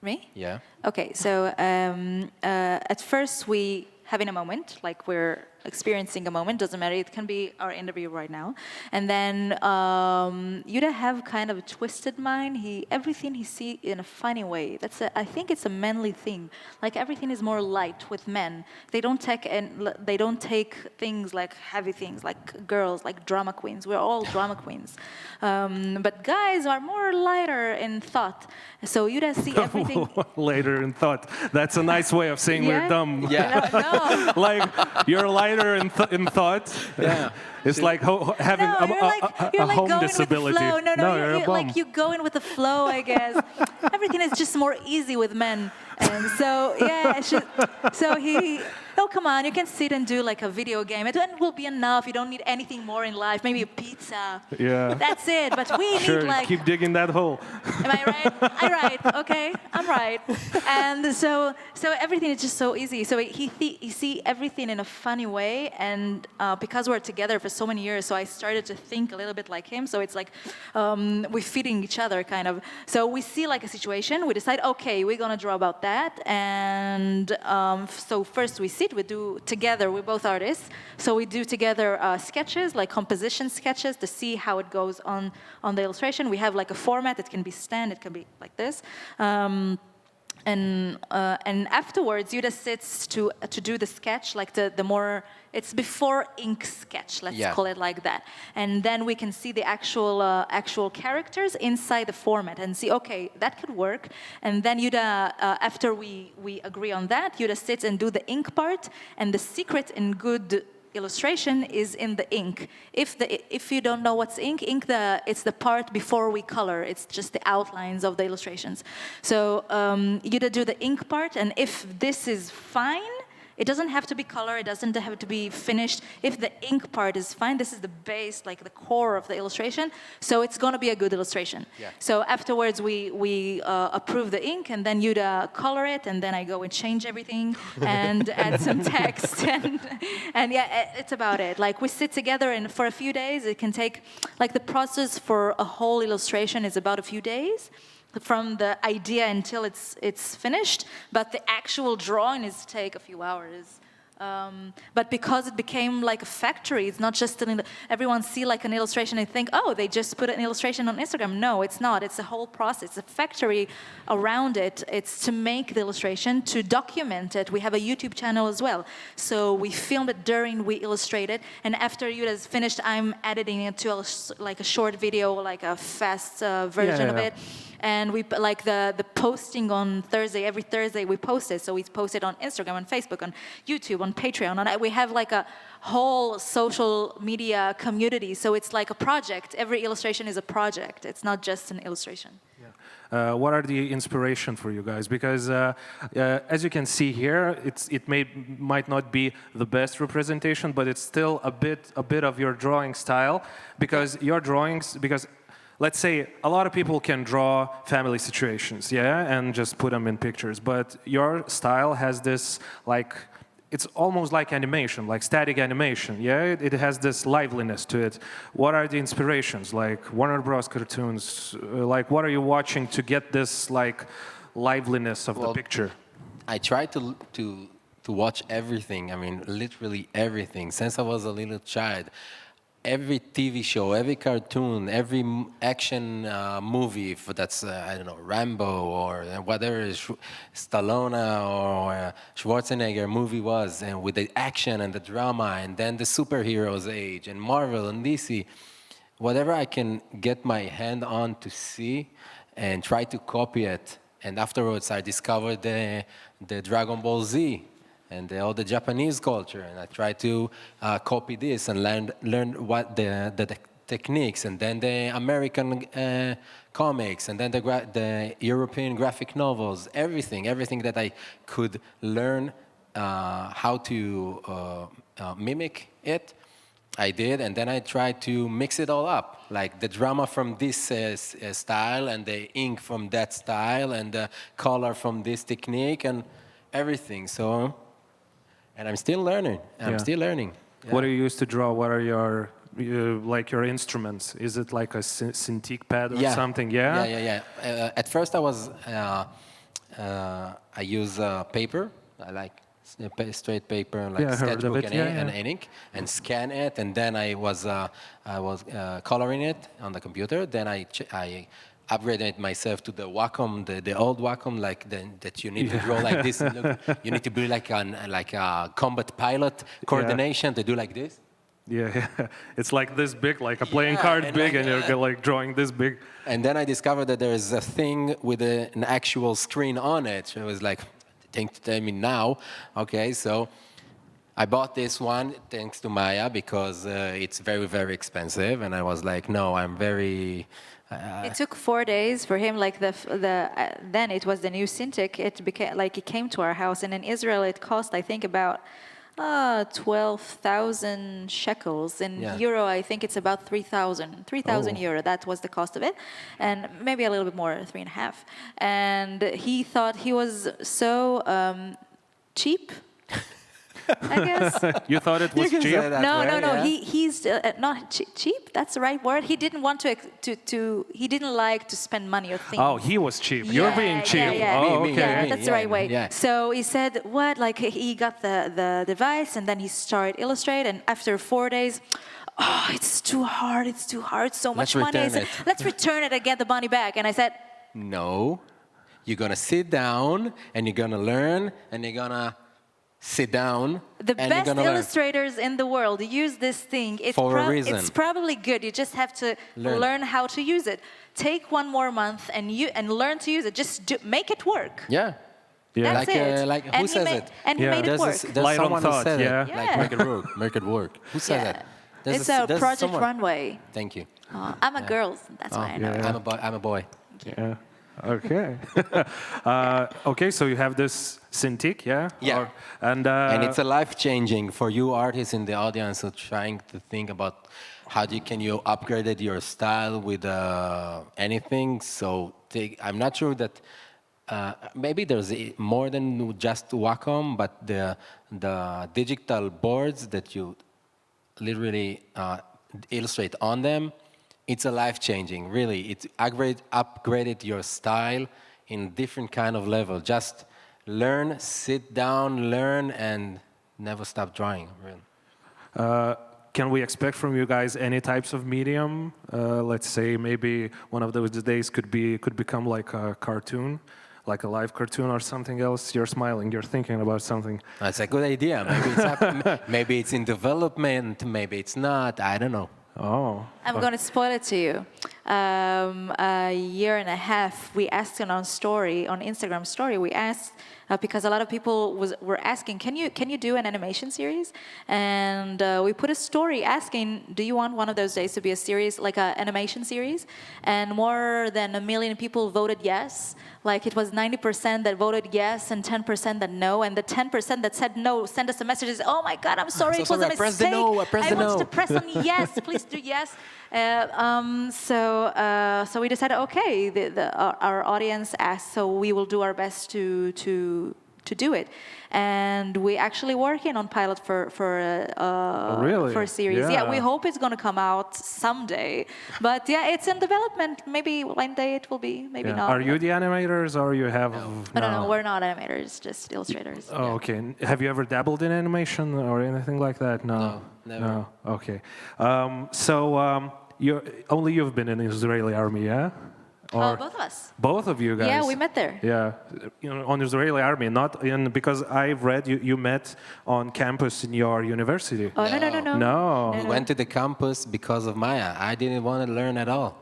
Me? Yeah. Okay, so at first we having a moment, like we're experiencing a moment, doesn't matter, it can be our interview right now. And then Yehuda have kind of a twisted mind. Everything he see in a funny way. I think it's a manly thing. Like, everything is more light with men. They don't take things like heavy things, like girls, like drama queens. We're all drama queens. But guys are more lighter in thought. So Yehuda see everything. Later in thought. That's a nice way of saying we're dumb. Yeah. No. Like, you're lighter in thought. Yeah. It's like having a home disability. No, you go in with the flow, I guess. Everything is just more easy with men. And so, oh, come on, you can sit and do like a video game. It will be enough. You don't need anything more in life. Maybe a pizza. Yeah. That's it. But we Sure, need like... keep digging that hole. Am I right? I'm right. Okay, I'm right. And so everything is just so easy. So he see everything in a funny way. And because we're together for so many years, so I started to think a little bit like him. So it's like we're feeding each other, kind of. So we see like a situation. We decide, okay, we're going to draw about that. And so first we sit. We do together, we're both artists, so we do together sketches, like composition sketches, to see how it goes on the illustration. We have like a format. It can be stand, it can be like this. And afterwards, Yehuda sits to do the sketch, like the more, it's before ink sketch, let's call it like that. And then we can see the actual characters inside the format and see, okay, that could work. And then Yehuda, after we agree on that, Yehuda sits and do the ink part. And the secret in good illustration is in the ink. If you don't know what's ink, it's the part before we color. It's just the outlines of the illustrations. So Yehuda do the ink part, and if this is fine, It doesn't have to be color. It doesn't have to be finished. If the ink part is fine, this is the base, like the core of the illustration. So it's going to be a good illustration. Yeah. So afterwards, we approve the ink, and then Yehuda color it, and then I go and change everything and add some text, and yeah, it's about it. Like we sit together, and for a few days, it can take, like the process for a whole illustration is about a few days, from the idea until it's finished, but the actual drawing is take a few hours. But because it became like a factory, it's not just everyone see like an illustration and think, oh, they just put an illustration on Instagram. No, it's not. It's a whole process. It's a factory around it. It's to make the illustration, to document it. We have a YouTube channel as well. So we film it during we illustrate it, and after Yehuda's finished, I'm editing it to like a short video, like a fast version of it. And we like the posting on Thursday. Every Thursday we post it. So we post it on Instagram, on Facebook, on YouTube, on Patreon. We have like a whole social media community. So it's like a project. Every illustration is a project. It's not just an illustration. What are the inspiration for you guys? Because as you can see here, it might not be the best representation, but it's still a bit of your drawing style. Because your drawings, let's say a lot of people can draw family situations, yeah, and just put them in pictures. But your style has this, like, it's almost like animation, like static animation, yeah? It has this liveliness to it. What are the inspirations? Like Warner Bros. Cartoons, like what are you watching to get this, like, liveliness of the picture? I try to watch everything, I mean, literally everything, since I was a little child. Every TV show, every cartoon, every action movie, if that's, I don't know, Rambo or whatever Stallone or Schwarzenegger movie was, and with the action and the drama, and then the superheroes age, and Marvel and DC, whatever I can get my hand on to see and try to copy it. And afterwards, I discovered the Dragon Ball Z. And all the Japanese culture, and I try to copy this and learn what the techniques, and then the American comics, and then the European graphic novels, everything that I could learn how to mimic it, I did, and then I tried to mix it all up, like the drama from this style, and the ink from that style, and the color from this technique, and everything. So. And I'm still learning. I'm still learning. Yeah. What do you use to draw? What are your your instruments? Is it like a Cintiq pad or something? Yeah. At first I was I use paper. I like straight paper, like sketchbook and ink, and scan it. And then I was coloring it on the computer. Then I upgraded myself to the Wacom, the old Wacom, like that you need to draw like this. Look, you need to be like a combat pilot coordination to do like this. Yeah, it's like this big, like a playing card big, and you're like drawing this big. And then I discovered that there is a thing with an actual screen on it. So I was like, think to tell me now. Okay, so I bought this one thanks to Maya because it's very, very expensive, and I was like, no, I'm very. It took 4 days for him. Like then it was the new Cintiq. It became like it came to our house, and in Israel it cost I think about 12,000 shekels. In euro, I think it's about 3,000 euro. That was the cost of it, and maybe a little bit more, 3.5. And he thought he was so cheap. I guess. You thought it was cheap? No. Yeah. He's not cheap. That's the right word. He didn't want he didn't like to spend money or things. Oh, he was cheap. You're being cheap. Yeah. Oh, okay. Yeah, that's the right way. Yeah. So he said, what? Like he got the device, and then he started Illustrate, and after 4 days, oh, it's too hard. It's too hard. So much money. I said, let's return it and get the money back. And I said, no, you're gonna sit down and you're gonna learn and you're gonna sit down. The best illustrators in the world use this thing. It's for a reason. It's probably good. You just have to learn how to use it. Take 1 more month and learn to use it. Just make it work. Yeah. That's it. Like who says it? And he made it work. There's someone who said it. Like make it work. Who says that? It's a Project Runway. Thank you. I'm a girl. That's why I know. I'm a boy. Yeah. Okay. Okay, so you have this Cintiq, yeah? Yeah. And it's a life-changing for you artists in the audience who are trying to think about can you upgrade your style with anything. So I'm not sure that maybe there's more than just Wacom, but the digital boards that you literally illustrate on them, it's a life-changing, really. It's upgraded your style in different kind of level. Just learn, sit down, learn, and never stop drawing, really. Can we expect from you guys any types of medium? Let's say maybe one of those days could become like a cartoon, like a live cartoon or something else. You're smiling. You're thinking about something. That's a good idea. Maybe it's in development. Maybe it's not. I don't know. Oh. I'm going to spoil it to you. A year and a half, we asked on Instagram story, we asked, because a lot of people were asking, can you do an animation series? And we put a story asking, do you want one of those days to be a series, like an animation series? And more than 1 million people voted yes. Like it was 90% that voted yes and 10% that no. And the 10% that said no sent us a message, oh my God, I'm sorry, it was a mistake. I wanted to press on yes, please do yes. So we decided, okay, our audience asked, so we will do our best to do it. And we're actually working on pilot for a series. Yeah, we hope it's going to come out someday. But yeah, it's in development. Maybe one day it will be, maybe not. Are you the animators or you have... No, we're not animators, just illustrators. Oh, okay. Have you ever dabbled in animation or anything like that? No, never. No, okay. You've been in the Israeli army, yeah? Or both of us. Both of you guys. Yeah, we met there. Yeah, on the Israeli army, because I've read you met on campus in your university. Oh, no. We went to the campus because of Maya. I didn't want to learn at all.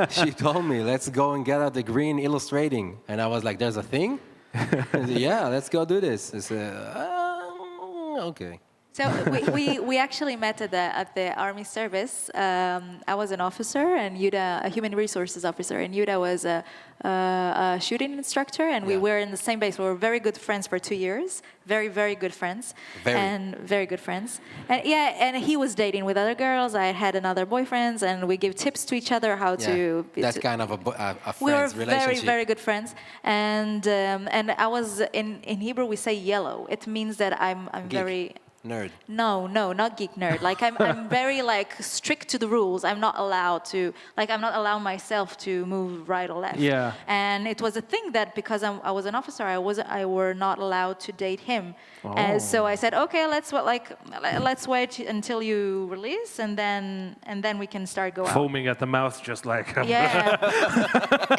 She told me, let's go and get a degree in illustrating. And I was like, there's a thing? Yeah, let's go do this. I said, okay. So we actually met at the Army service. I was an officer and Yehuda, a human resources officer, and Yehuda was a shooting instructor, and we were in the same base. We were very good friends for 2 years, very, very good friends, very good friends. And and he was dating with other girls. I had another boyfriends, and we give tips to each other how to. That's kind of a friends we were relationship. very, very good friends, and I was in Hebrew we say yellow. It means that I'm very. Nerd. No, not geek nerd. Like I'm very strict to the rules. I'm not allowing myself to move right or left. Yeah. And it was a thing that because I was an officer, I were not allowed to date him. Oh. And so I said, okay, let's wait until you release, and then we can start going. Foaming at the mouth, just like. Yeah.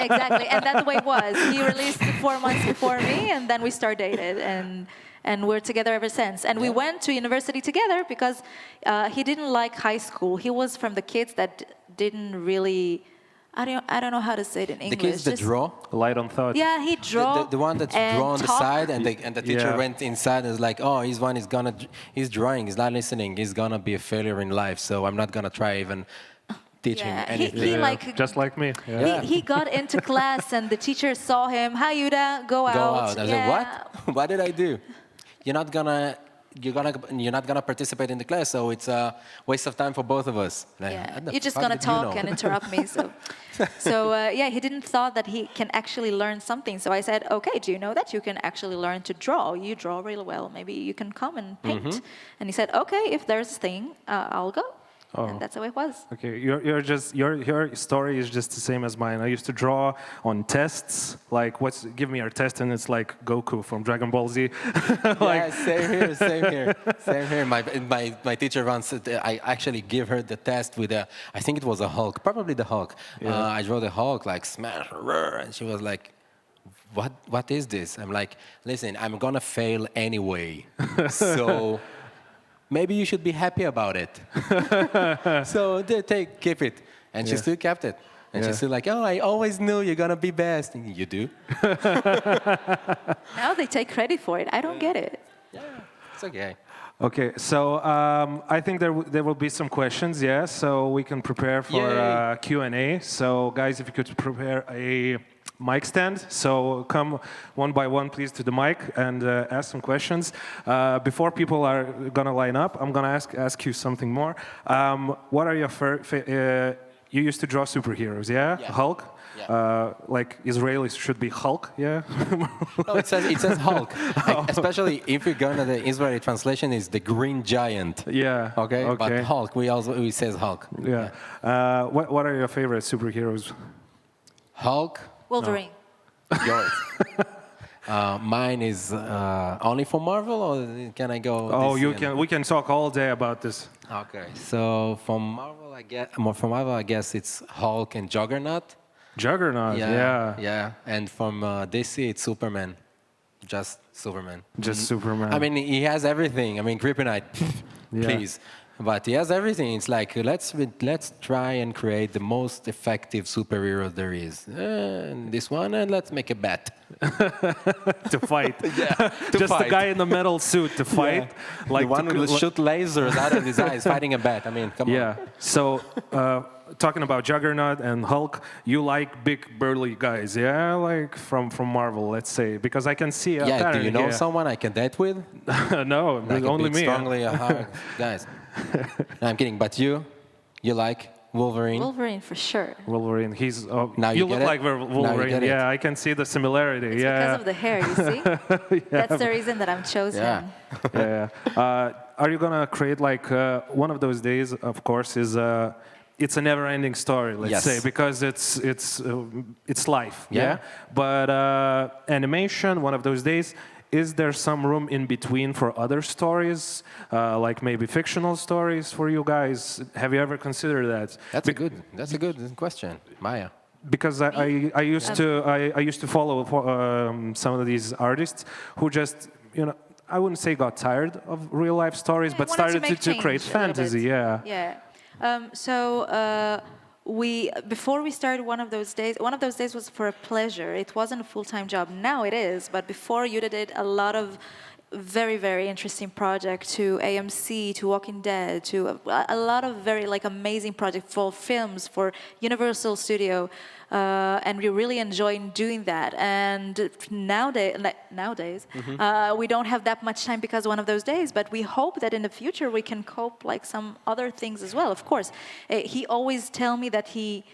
Exactly, and that's the way it was. He released 4 months before me, and then we started dated, and we're together ever since. And we went to university together because he didn't like high school. He was from the kids that didn't really, I don't know how to say it in English. The kids that draw? Light on thought. Yeah, he draw. The one that draw on the side, and the teacher went inside and was like, oh, he's drawing, he's not listening, he's gonna be a failure in life, so I'm not gonna try even teach him anything. He just like me. Yeah. He got into class and the teacher saw him. Hi, Yehuda, go out. I was like, what? What did I do? You're not gonna participate in the class, so it's a waste of time for both of us. You're just gonna talk and interrupt me. So he didn't thought that he can actually learn something. So I said, okay, do you know that you can actually learn to draw? You draw really well. Maybe you can come and paint. And he said, okay, if there's a thing, I'll go. Oh. And that's how it was. Okay, your story is just the same as mine. I used to draw on tests, like give me your test, and it's like Goku from Dragon Ball Z. Same here. My teacher once, I actually give her the test with I think it was a Hulk, probably the Hulk. Yeah. I drew the Hulk like smash, and she was like, what is this? I'm like, listen, I'm gonna fail anyway, so. Maybe you should be happy about it. So keep it. And she still kept it. And she's still like, oh, I always knew you're going to be best. And you do? Now they take credit for it. I don't get it. Yeah, it's okay. Okay, so I think there will be some questions, yeah, so we can prepare for Q&A. So guys, if you could prepare a mic stand, so come one by one, please, to the mic and ask some questions. Before people are gonna line up, I'm gonna ask you something more. What are your you used to draw superheroes, yeah? Hulk? Yeah. Like Israelis should be Hulk, yeah? No, it says Hulk. Like, especially if you're going to the Israeli translation, is the Green Giant. Yeah. Okay. But Hulk, we says Hulk. Yeah. What are your favorite superheroes? Hulk. Wolverine. No. Yours. Mine is only for Marvel, or can I go? Oh, we can talk all day about this. Okay. So from Marvel, I guess it's Hulk and Juggernaut. Juggernaut, yeah. Yeah, and from DC, it's Superman. Just Superman. Just Superman. I mean, he has everything. I mean, Kryptonite, please. But he has everything. It's like, let's try and create the most effective superhero there is. And this one, and let's make a bet. To fight. Just fight. the guy in the metal suit to fight. Yeah. Like the one who will shoot lasers out of his eyes, fighting a bat. I mean, come on. Yeah, so talking about Juggernaut and Hulk, you like big burly guys, yeah? Like from Marvel, let's say, because I can see a pattern. Do you know someone I can date with? No, like only me. Strongly hard guys. No, I'm kidding, but you like Wolverine? Wolverine for sure. Wolverine, he's. Now you look like Wolverine. Yeah, I can see the similarity. It's because of the hair, you see. That's the reason that I'm chosen. Yeah. Are you gonna create like one of those days? Of course, is. It's a never-ending story, let's say, because it's life. Yeah. But animation, one of those days. Is there some room in between for other stories, like maybe fictional stories for you guys? Have you ever considered that? That's a good question, Maya. Because I used to follow some of these artists who just I wouldn't say got tired of real life stories, but started to create fantasy. Yeah. Before we started one of those days was for a pleasure. It wasn't a full-time job. Now it is, but before Yehuda did a lot of very, very interesting projects to AMC, to Walking Dead, to a lot of very amazing projects for films, for Universal Studio, and we really enjoy doing that. And nowadays, we don't have that much time because one of those days, but we hope that in the future we can cope like some other things as well. Of course, he always tell me that he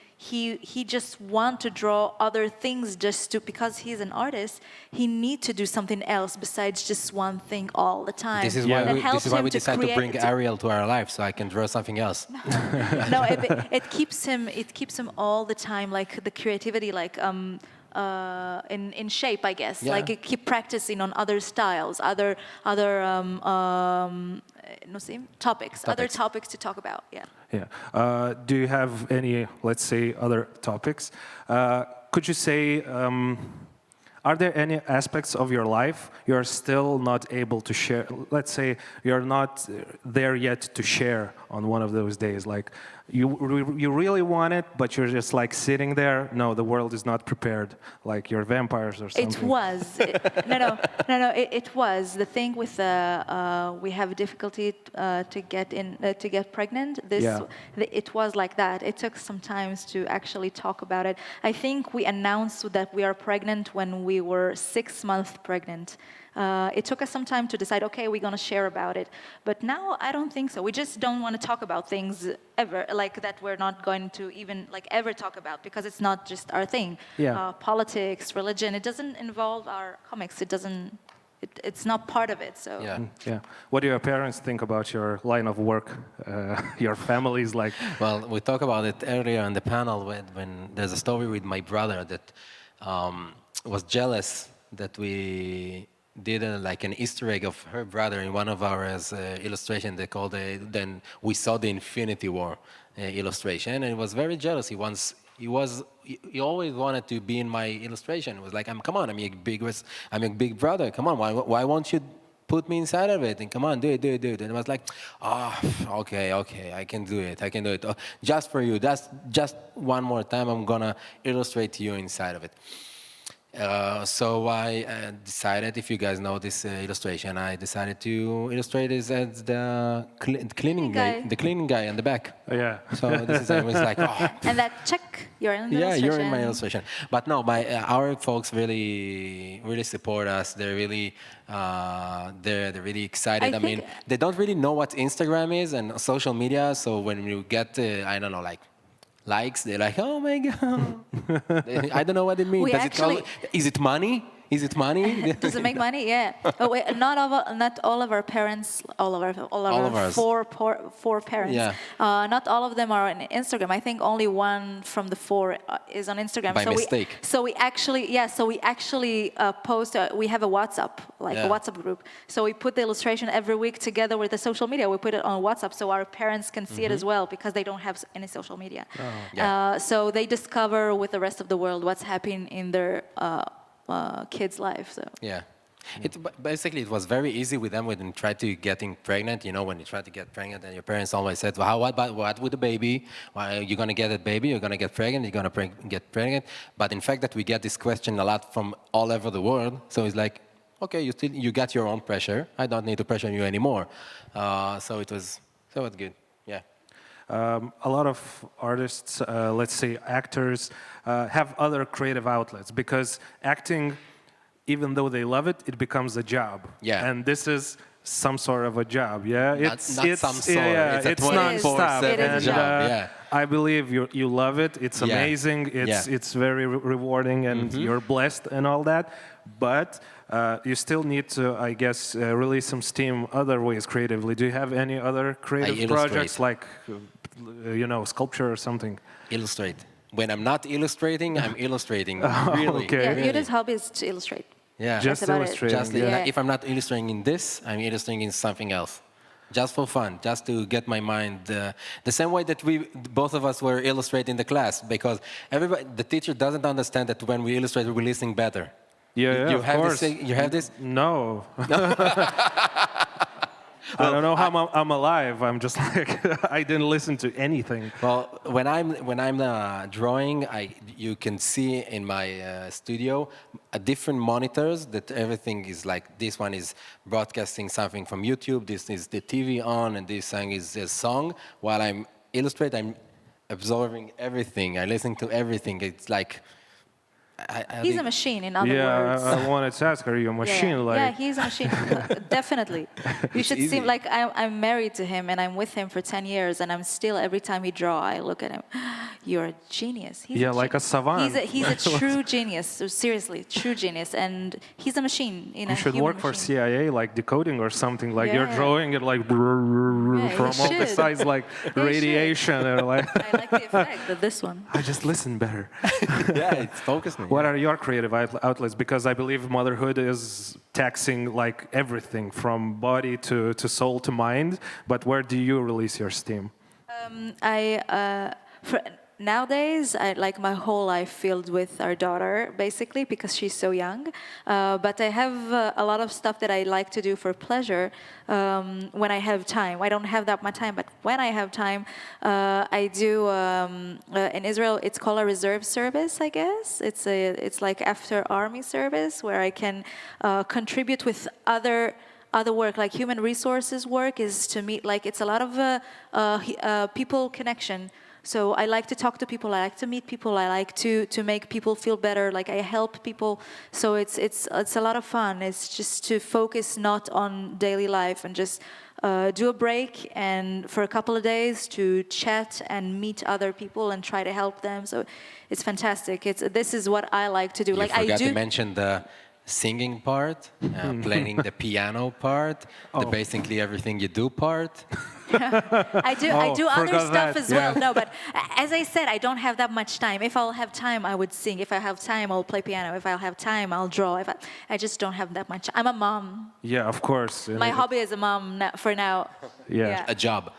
just want to draw other things because he's an artist. He need to do something else besides just one thing all the time. This is why we decided to bring Ariel to our life, so I can draw something else. No, it keeps him all the time, like the creativity, like in shape, I guess. Yeah. Like keep practicing on other styles, other topics, other topics to talk about. Yeah. Do you have any, let's say, other topics? Could you say, are there any aspects of your life you're still not able to share? Let's say you're not there yet to share on one of those days. Like you really want it, but you're just like sitting there. No, the world is not prepared. Like you're vampires or something. It was. It was. The thing with we have difficulty to get pregnant. It was like that. It took some time to actually talk about it. I think we announced that we are pregnant when we were 6 months pregnant. It took us some time to decide, okay, we're going to share about it. But now I don't think so. We just don't want to talk about things ever, like that we're not going to even ever talk about, because it's not just our thing. Politics, religion, it doesn't involve our comics. It's not part of it. So yeah. What do your parents think about your line of work? Your family's like. Well, we talked about it earlier on the panel when there's a story with my brother that was jealous that we did an Easter egg of her brother in one of our illustration. They called then we saw the Infinity War illustration, and he was very jealous. He always wanted to be in my illustration. It was like, come on, I'm a big brother. Come on, why won't you put me inside of it? And come on, do it. And I was like, okay, I can do it. Oh, just for you. That's just one more time. I'm gonna illustrate you inside of it. So I decided, if you guys know this illustration, I decided to illustrate this as the cleaning guy, the cleaning guy in the back. Yeah. So this is, I was like, oh. And that check, you're in the Yeah, illustration. you're in my illustration. But no, our folks really support us. They're really, they're really excited. I mean, they don't really know what Instagram is and social media. So when you get, I don't know, like likes, they're like, oh my god. I don't know what it means. Is it money? Is it money? Does it make money? Yeah. Oh wait, not all of our parents, all of our four parents. Yeah. Not all of them are on Instagram. I think only one from the four is on Instagram. By mistake. So we actually post. We have a WhatsApp, a WhatsApp group. So we put the illustration every week together with the social media. We put it on WhatsApp so our parents can see it as well because they don't have any social media. Oh. Yeah. So they discover with the rest of the world what's happening in their kids' life. So yeah, basically it was very easy with them when they tried to getting pregnant. You know, when you try to get pregnant, and your parents always said, "Well, what with the baby? Why you're gonna get a baby? You're gonna get pregnant? You're gonna get pregnant?" But in fact, that we get this question a lot from all over the world. So it's like, okay, you got your own pressure. I don't need to pressure you anymore. So it was good. Yeah. A lot of artists, let's say actors, have other creative outlets because acting, even though they love it, it becomes a job. Yeah. And this is some sort of a job. Yeah. It's non-stop. It is a job. Yeah. I believe you love it. It's amazing. It's very rewarding, and you're blessed and all that. But you still need to, I guess, release some steam other ways creatively. Do you have any other creative projects like, sculpture or something? Illustrate. When I'm not illustrating, I'm illustrating. Really. Okay. Yeah, Yehuda's hobby is to illustrate. Yeah. Just illustrating. If I'm not illustrating in this, I'm illustrating in something else. Just for fun, just to get my mind the same way that both of us were illustrating the class, because the teacher doesn't understand that when we illustrate, we're listening better. Yeah, you of have course. You have this? No. I don't know how I'm alive. I'm just like I didn't listen to anything. Well, when I'm drawing, you can see in my studio different monitors that everything is like. This one is broadcasting something from YouTube. This is the TV on, and this thing is a song. While I'm illustrating, I'm absorbing everything. I listen to everything. It's like. He's a machine, in other words. Yeah, I wanted to ask, are you a machine? Yeah, he's a machine, definitely. You should see, like, I'm married to him, and I'm with him for 10 years, and I'm still, every time he draw, I look at him, you're a genius. He's like a savant. He's a true genius, so seriously, true genius, and he's a machine. You should work for CIA, like decoding or something, like you're drawing it like from all the sides, like radiation. And like I like the effect of this one. I just listen better. Yeah, it's focused. What are your creative outlets? Because I believe motherhood is taxing like everything from body to soul to mind. But where do you release your steam? Nowadays, I like my whole life filled with our daughter, basically, because she's so young. But I have a lot of stuff that I like to do for pleasure when I have time. I don't have that much time, but when I have time, I do. In Israel, it's called a reserve service, I guess. It's like after army service where I can contribute with other work, like human resources work, is to meet. Like it's a lot of people connection. So I like to talk to people. I like to meet people. I like to make people feel better. Like I help people. So it's a lot of fun. It's just to focus not on daily life and just do a break and for a couple of days to chat and meet other people and try to help them. So it's fantastic. This is what I like to do. You like forgot I do. to mention the singing part, playing the piano part, the basically everything you do part. I do other stuff as well. Yeah. No, but as I said, I don't have that much time. If I'll have time, I would sing. If I have time, I'll play piano. If I'll have time, I'll draw. I just don't have that much. I'm a mom. Yeah, of course. My hobby is a mom for now. Yeah. A job.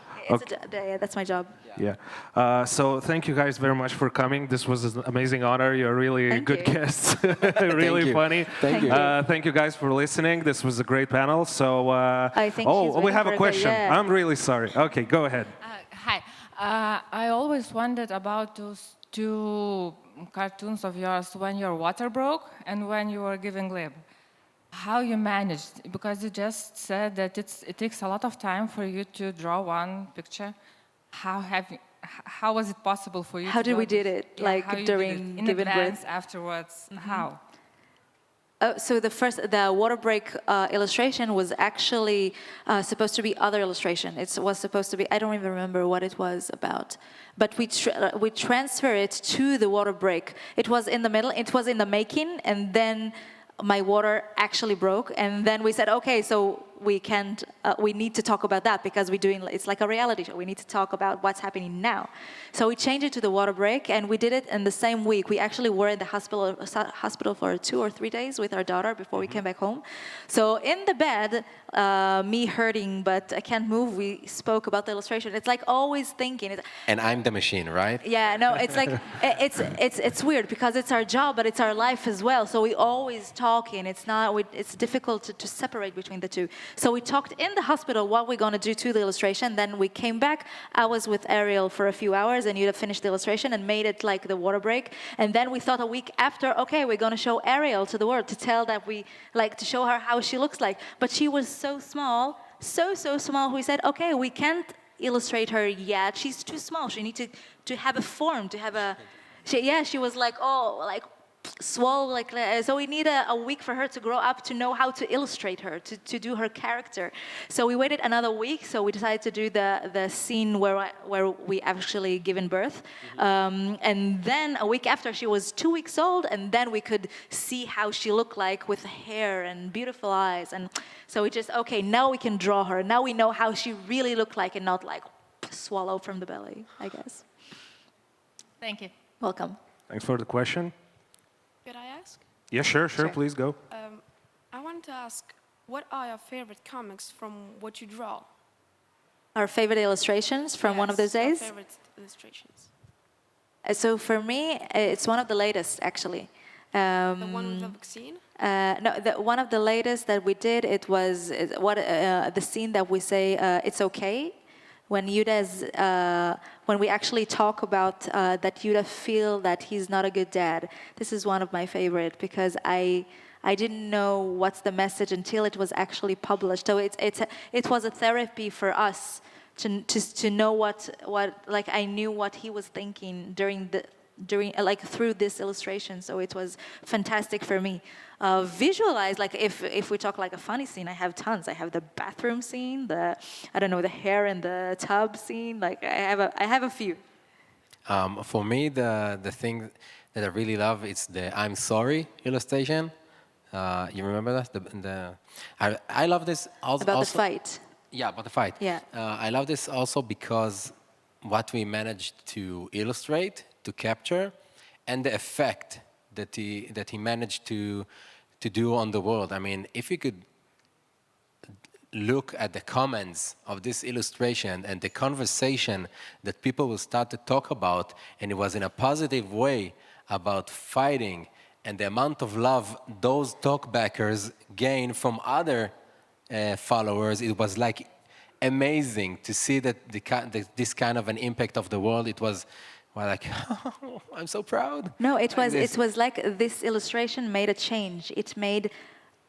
Yeah, that's my job. Yeah. So thank you guys very much for coming. This was an amazing honor. You're really good guests. Really funny. Thank you. Thank you guys for listening. This was a great panel. So, I think she's we have a waiting for question. yeah. I'm really sorry. Okay, go ahead. Hi. I always wondered about those two cartoons of yours when your water broke and when you were giving lib. How you managed? Because you just said that it takes a lot of time for you to draw one picture. How was it possible for you? How to did draw we did this? it? Yeah, Like how you during did it? In giving advance, birth? afterwards? How? Oh, so the water break illustration was actually supposed to be other illustration. It was supposed to be, I don't even remember what it was about, but we transfer it to the water break. It was in the middle, it was in the making, and then my water actually broke, and then we said, okay, so we can't, we need to talk about that because it's like a reality show. We need to talk about what's happening now. So we changed it to the water break, and we did it in the same week. We actually were in the hospital for 2 or 3 days with our daughter before we came back home. So in the bed, me hurting, but I can't move, we spoke about the illustration. It's like always thinking. And I'm the machine, right? Yeah, no, it's like, it's weird because it's our job, but it's our life as well. So we always talking. It's difficult to separate between the two. So we talked in the hospital what we're going to do to the illustration. Then we came back. I was with Ariel for a few hours, and Yehuda finished the illustration and made it like the water break. And then we thought a week after, okay, we're going to show Ariel to the world to tell that to show her how she looks like. But she was so small, so small. We said, okay, we can't illustrate her yet. She's too small. She needs to have a form, to have a. She was like, oh, like swole, so we need a week for her to grow up to know how to illustrate her, to do her character. So we waited another week, so we decided to do the scene where we actually given birth. And then a week after, she was 2 weeks old, and then we could see how she looked like with hair and beautiful eyes. And so we just, okay, now we can draw her. Now we know how she really looked like and not like swallow from the belly, I guess. Thank you. Welcome. Thanks for the question. Could I ask? Yeah, sure, please go. I wanted to ask, what are your favorite comics from what you draw? Our favorite illustrations from one of those days? Your favorite illustrations. So for me, it's one of the latest, actually. The one with the vaccine? No, one of the latest that we did, it was the scene that we say, it's okay. When when we actually talk about that Yehuda feel that he's not a good dad. This is one of my favorite because I didn't know what's the message until it was actually published. So it was a therapy for us to know what like I knew what he was thinking through this illustration. So it was fantastic for me. Visualize, like if we talk like a funny scene, I have tons. I have the bathroom scene, the hair in the tub scene. Like I have a few. For me, the thing that I really love is the "I'm sorry" illustration. You remember that? I love this also. About the fight. Yeah, about the fight. Yeah. I love this also because what we managed to illustrate, to capture, and the effect that he managed to do on the world. I mean, if you could look at the comments of this illustration and the conversation that people will start to talk about, and it was in a positive way about fighting, and the amount of love those talkbackers gain from other followers, it was like amazing to see that this kind of an impact of the world. It was like, oh, I'm so proud. No, it was like this illustration made a change. It made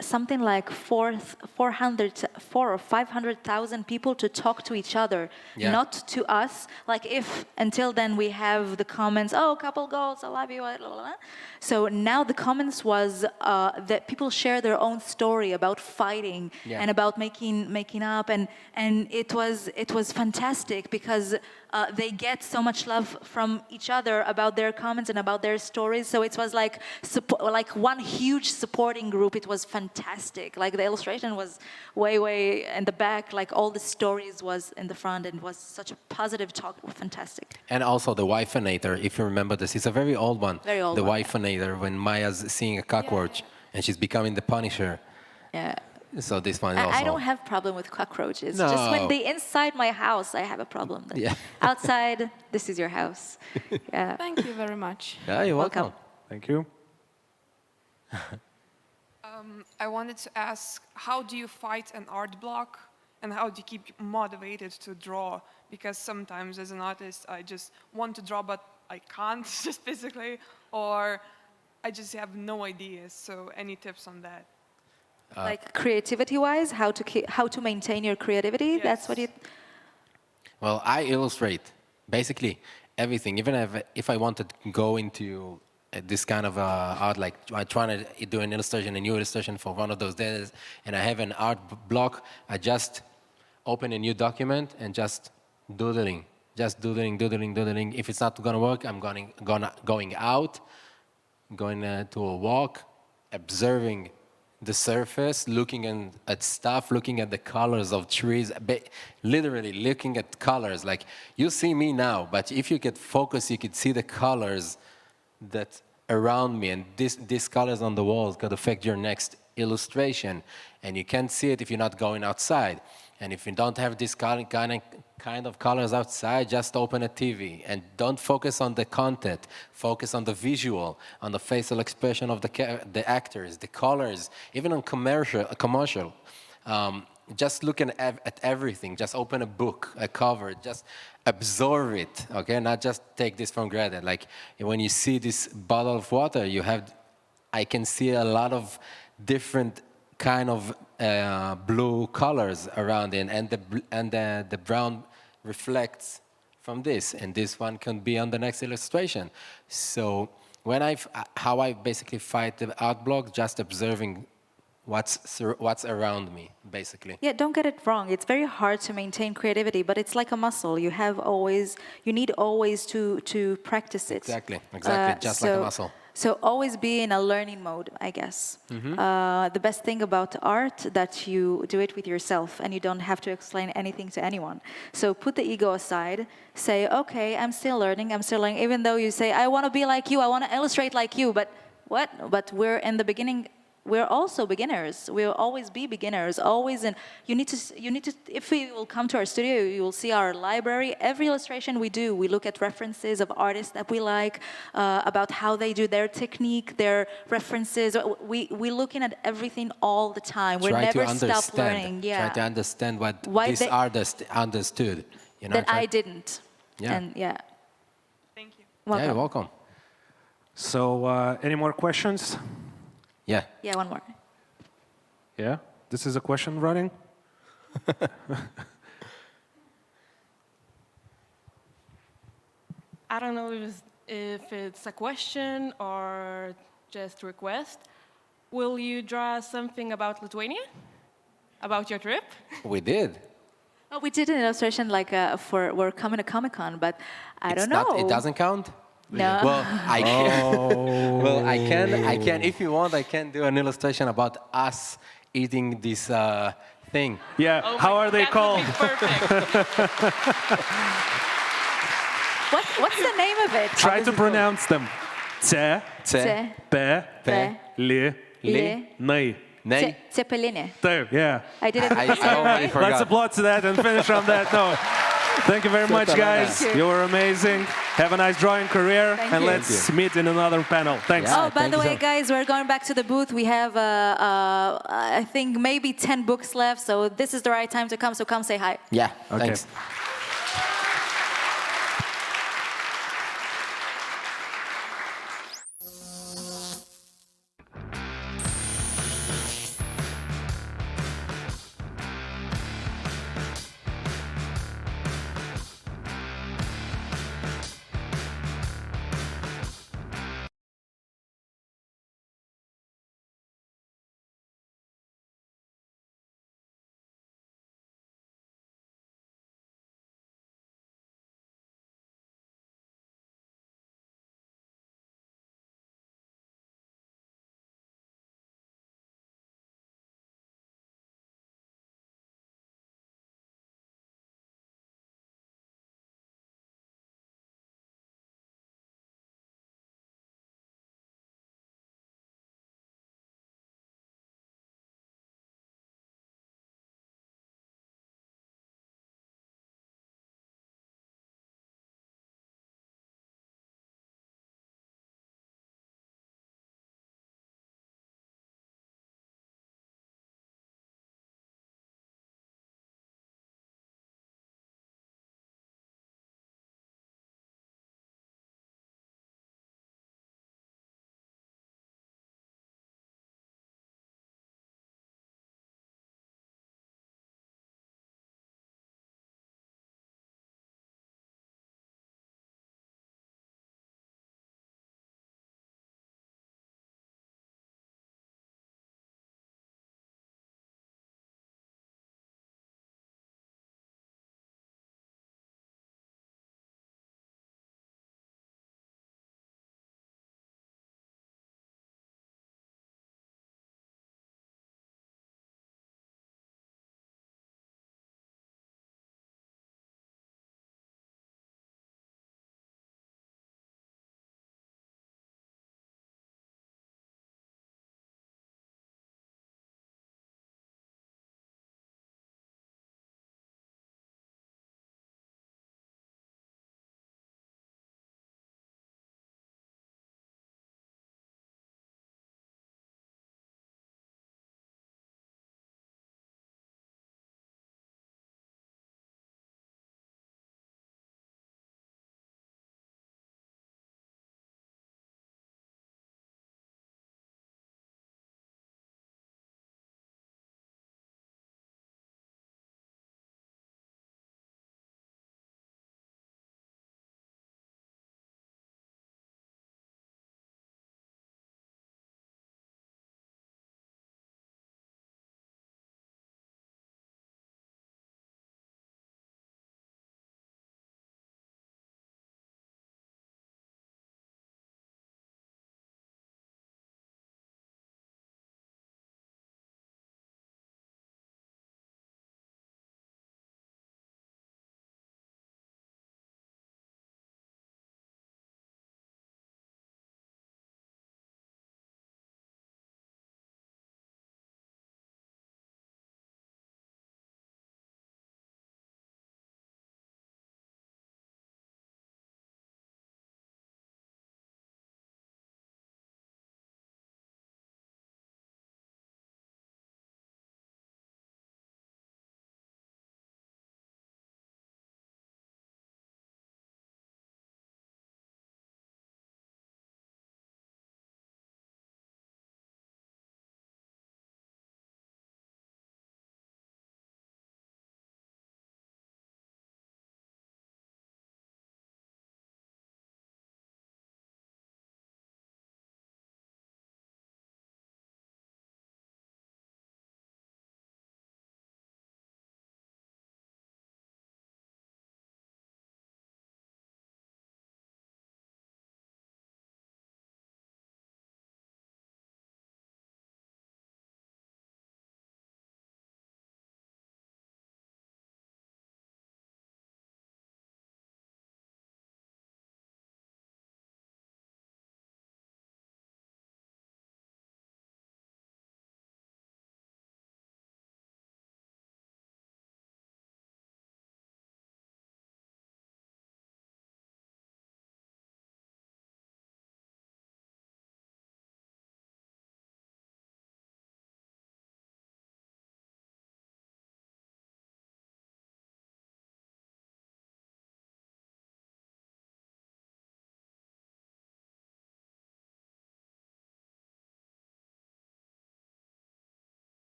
something like 400 or 500,000 people to talk to each other, not to us. Like if until then we have the comments, oh, couple goals, I love you, blah, blah, blah. So now the comments was that people share their own story about fighting and about making up, and it was fantastic because they get so much love from each other about their comments and about their stories. So it was like one huge supporting group. It was fantastic. Like the illustration was way in the back. Like all the stories was in the front, and it was such a positive talk. Fantastic. And also the Wifeinator, if you remember this, it's a very old one. Very old. The Wifeinator, when Maya's seeing a cockroach and she's becoming the Punisher. Yeah. So this one also. I don't have problem with cockroaches. No. Just when they inside my house, I have a problem. Outside, this is your house. Yeah. Thank you very much. Yeah, you're welcome. Thank you. I wanted to ask, how do you fight an art block, and how do you keep motivated to draw? Because sometimes as an artist, I just want to draw, but I can't just physically, or I just have no ideas. So any tips on that? Like creativity-wise, how to maintain your creativity? Yes. That's what you. Well, I illustrate basically everything. Even if I wanted to go into this kind of art, like I trying to do an illustration, a new illustration for one of those days, and I have an art block, I just open a new document and just doodling, doodling. If it's not gonna work, I'm going out, going to a walk, observing the surface, looking at stuff, looking at the colors of trees, literally looking at colors. Like, you see me now, but if you could focus, you could see the colors that around me, and these colors on the walls could affect your next illustration, and you can't see it if you're not going outside. And if you don't have this kind of colors outside, just open a TV and don't focus on the content. Focus on the visual, on the facial expression of the actors, the colors, even on commercial. Just looking at everything. Just open a book, a cover, just absorb it, okay? Not just take this for granted. Like when you see this bottle of water, I can see a lot of different kind of blue colors around it, and the brown reflects from this, and this one can be on the next illustration. So how I basically fight the art block, just observing what's around me, basically. Yeah, don't get it wrong. It's very hard to maintain creativity, but it's like a muscle. You need always to practice it. Exactly, just like a muscle. So always be in a learning mode, I guess. The best thing about art that you do it with yourself and you don't have to explain anything to anyone. So put the ego aside, say, okay, I'm still learning, even though you say, I want to be like you, I want to illustrate like you, but what? But we're in the beginning, we're also beginners. We'll always be beginners, always. And you need to, if you will come to our studio, you will see our library. Every illustration we do, we look at references of artists that we like, about how they do their technique, their references. We're looking at everything all the time. We're never stop learning. Try to understand what this artist understood. That I didn't. Yeah. And yeah. Thank you. Welcome. Yeah, you're welcome. So, any more questions? Yeah. Yeah, one more. Yeah? This is a question running? I don't know if it's a question or just a request. Will you draw something about Lithuania? About your trip? We did. Oh, we did an illustration like we're coming to Comic-Con, but I don't know. It doesn't count? No. Well, I can. Well, I can. If you want, I can do an illustration about us eating this thing. Yeah. Oh How are they called? What's the name of it? Try to pronounce them. Ce, pe, li, nei. Ceppeline. There, yeah. I did it. I already forgot. Let's applaud to that and finish on that note. Thank you very much, guys. You were amazing. Have a nice drawing career, and let's meet in another panel. Thanks. Oh, by the way, guys, we're going back to the booth. We have, I think, maybe 10 books left, so this is the right time to come. So come say hi. Yeah, okay. Thanks.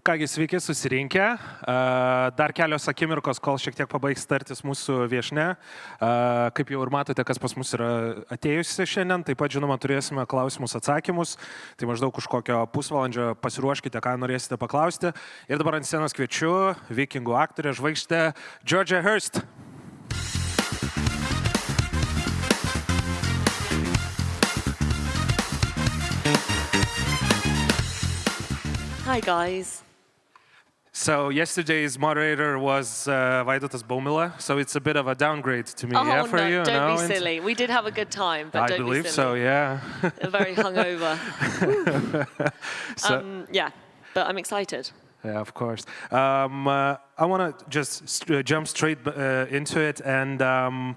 Kągi, sveiki susirinkę. Dar kelios akimirkos, kol šiek tiek pabaigs tartis mūsų viešne. Kaip jau ir matote, kas pas mus yra atėjusi šiandien, taip pat, žinoma, turėsime klausimus, atsakymus. Tai maždaug už kokio pusvalandžio pasiruoškite, ką norėsite paklausti. Ir dabar ant scenos kviečiu vikingų aktorę, žvaigždę Georgia Hirst. Hi, guys. So yesterday's moderator was Vaidotas Baumila, so it's a bit of a downgrade to me, yeah, for no, you? Don't be silly. We did have a good time, but I don't believe be silly. so, yeah. Very hungover. Yeah, but I'm excited. Yeah, of course. I want to just jump straight into it, and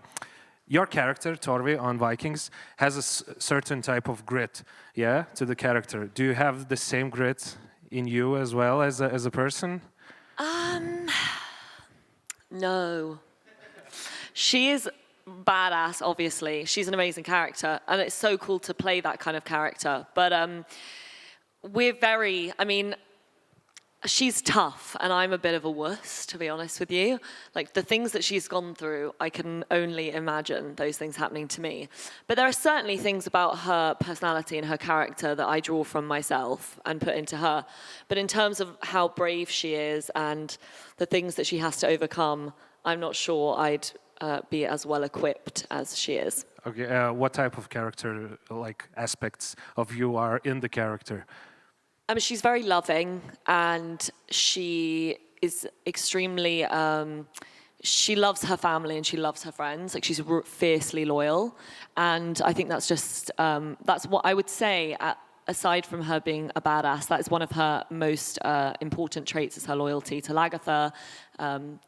your character, Torvi, on Vikings, has a certain type of grit, yeah, to the character. Do you have the same grit in you as well as a person? No. She is badass, obviously. She's an amazing character, and it's so cool to play that kind of character. But we're very, she's tough, and I'm a bit of a wuss, to be honest with you. Like, the things that she's gone through, I can only imagine those things happening to me. But there are certainly things about her personality and her character that I draw from myself and put into her. But in terms of how brave she is and the things that she has to overcome, I'm not sure I'd be as well equipped as she is. Okay, what type of character, like, aspects of you are in the character? She's very loving, and she is extremely, she loves her family and she loves her friends. Like, she's fiercely loyal. And I think that's just, that's what I would say, aside from her being a badass, that is one of her most important traits, is her loyalty to Lagertha,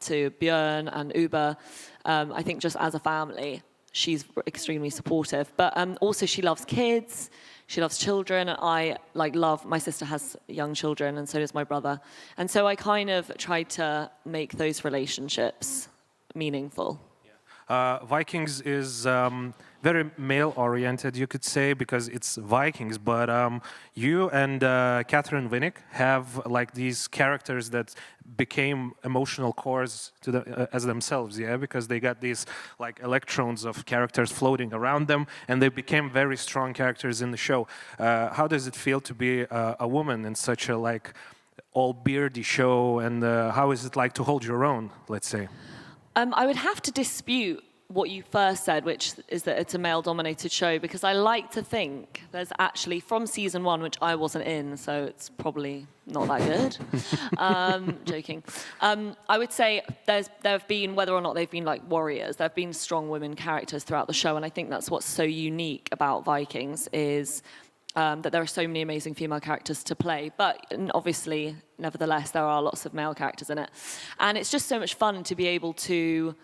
to Björn and Uber. I think just as a family, she's extremely supportive. But also she loves kids. She loves children, and I love, my sister has young children, and so does my brother. And so I kind of try to make those relationships meaningful. Vikings is very male-oriented, you could say, because it's Vikings. But you and Catherine Winnick have like these characters that became emotional cores to as themselves, yeah, because they got these like electrons of characters floating around them, and they became very strong characters in the show. How does it feel to be a woman in such a like all beardy show, and how is it like to hold your own, let's say? I would have to dispute what you first said, which is that it's a male-dominated show, because I like to think there's actually, from season 1, which I wasn't in, so it's probably not that good. Joking. I would say there have been, whether or not they've been like warriors, there have been strong women characters throughout the show, and I think that's what's so unique about Vikings is that there are so many amazing female characters to play, but obviously, nevertheless, there are lots of male characters in it. And it's just so much fun to be able to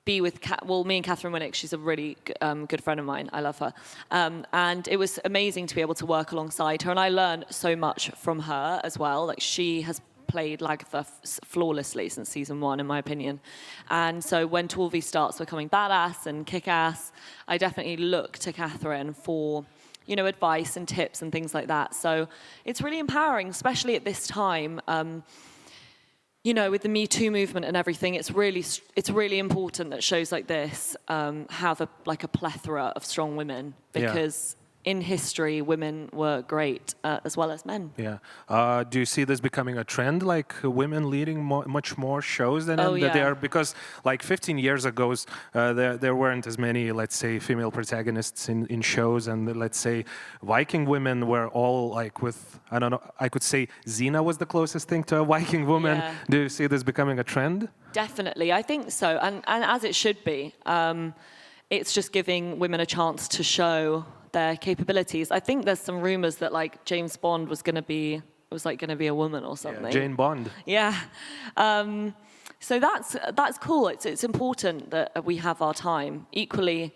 be with, me and Catherine Winnick, she's a really good friend of mine, I love her. And it was amazing to be able to work alongside her, and I learned so much from her as well. Like, she has played Lagertha flawlessly since season 1, in my opinion. And so when Torvi starts becoming badass and kick-ass, I definitely look to Catherine for advice and tips and things like that. So it's really empowering, especially at this time. With the Me Too movement and everything, it's really important that shows like this have a plethora of strong women, because in history, women were great as well as men. Yeah. Do you see this becoming a trend, like women leading much more shows than they are? Because like 15 years ago, there weren't as many, let's say, female protagonists in shows, and let's say Viking women were all like with, I don't know, I could say Xena was the closest thing to a Viking woman. Yeah. Do you see this becoming a trend? Definitely, I think so, and as it should be. It's just giving women a chance to show their capabilities. I think there's some rumors that like James Bond was going to be a woman or something. Yeah, Jane Bond. Yeah. So that's cool. It's important that we have our time. Equally,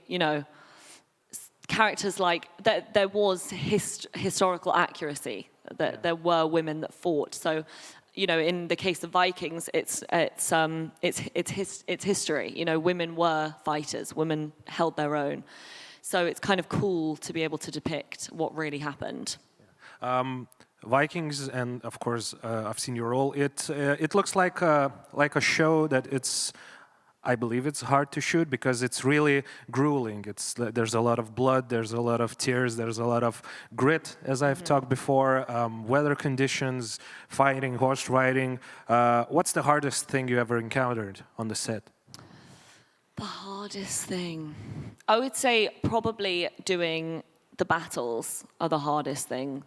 characters like there was historical accuracy. That there were women that fought. So, in the case of Vikings, it's history. Women were fighters. Women held their own. So it's kind of cool to be able to depict what really happened. Vikings, and of course, I've seen your role. It looks like a show that I believe it's hard to shoot because it's really grueling. There's a lot of blood, there's a lot of tears, there's a lot of grit, as I've talked before, weather conditions, fighting, horse riding. What's the hardest thing you ever encountered on the set? The hardest thing? I would say probably doing the battles are the hardest thing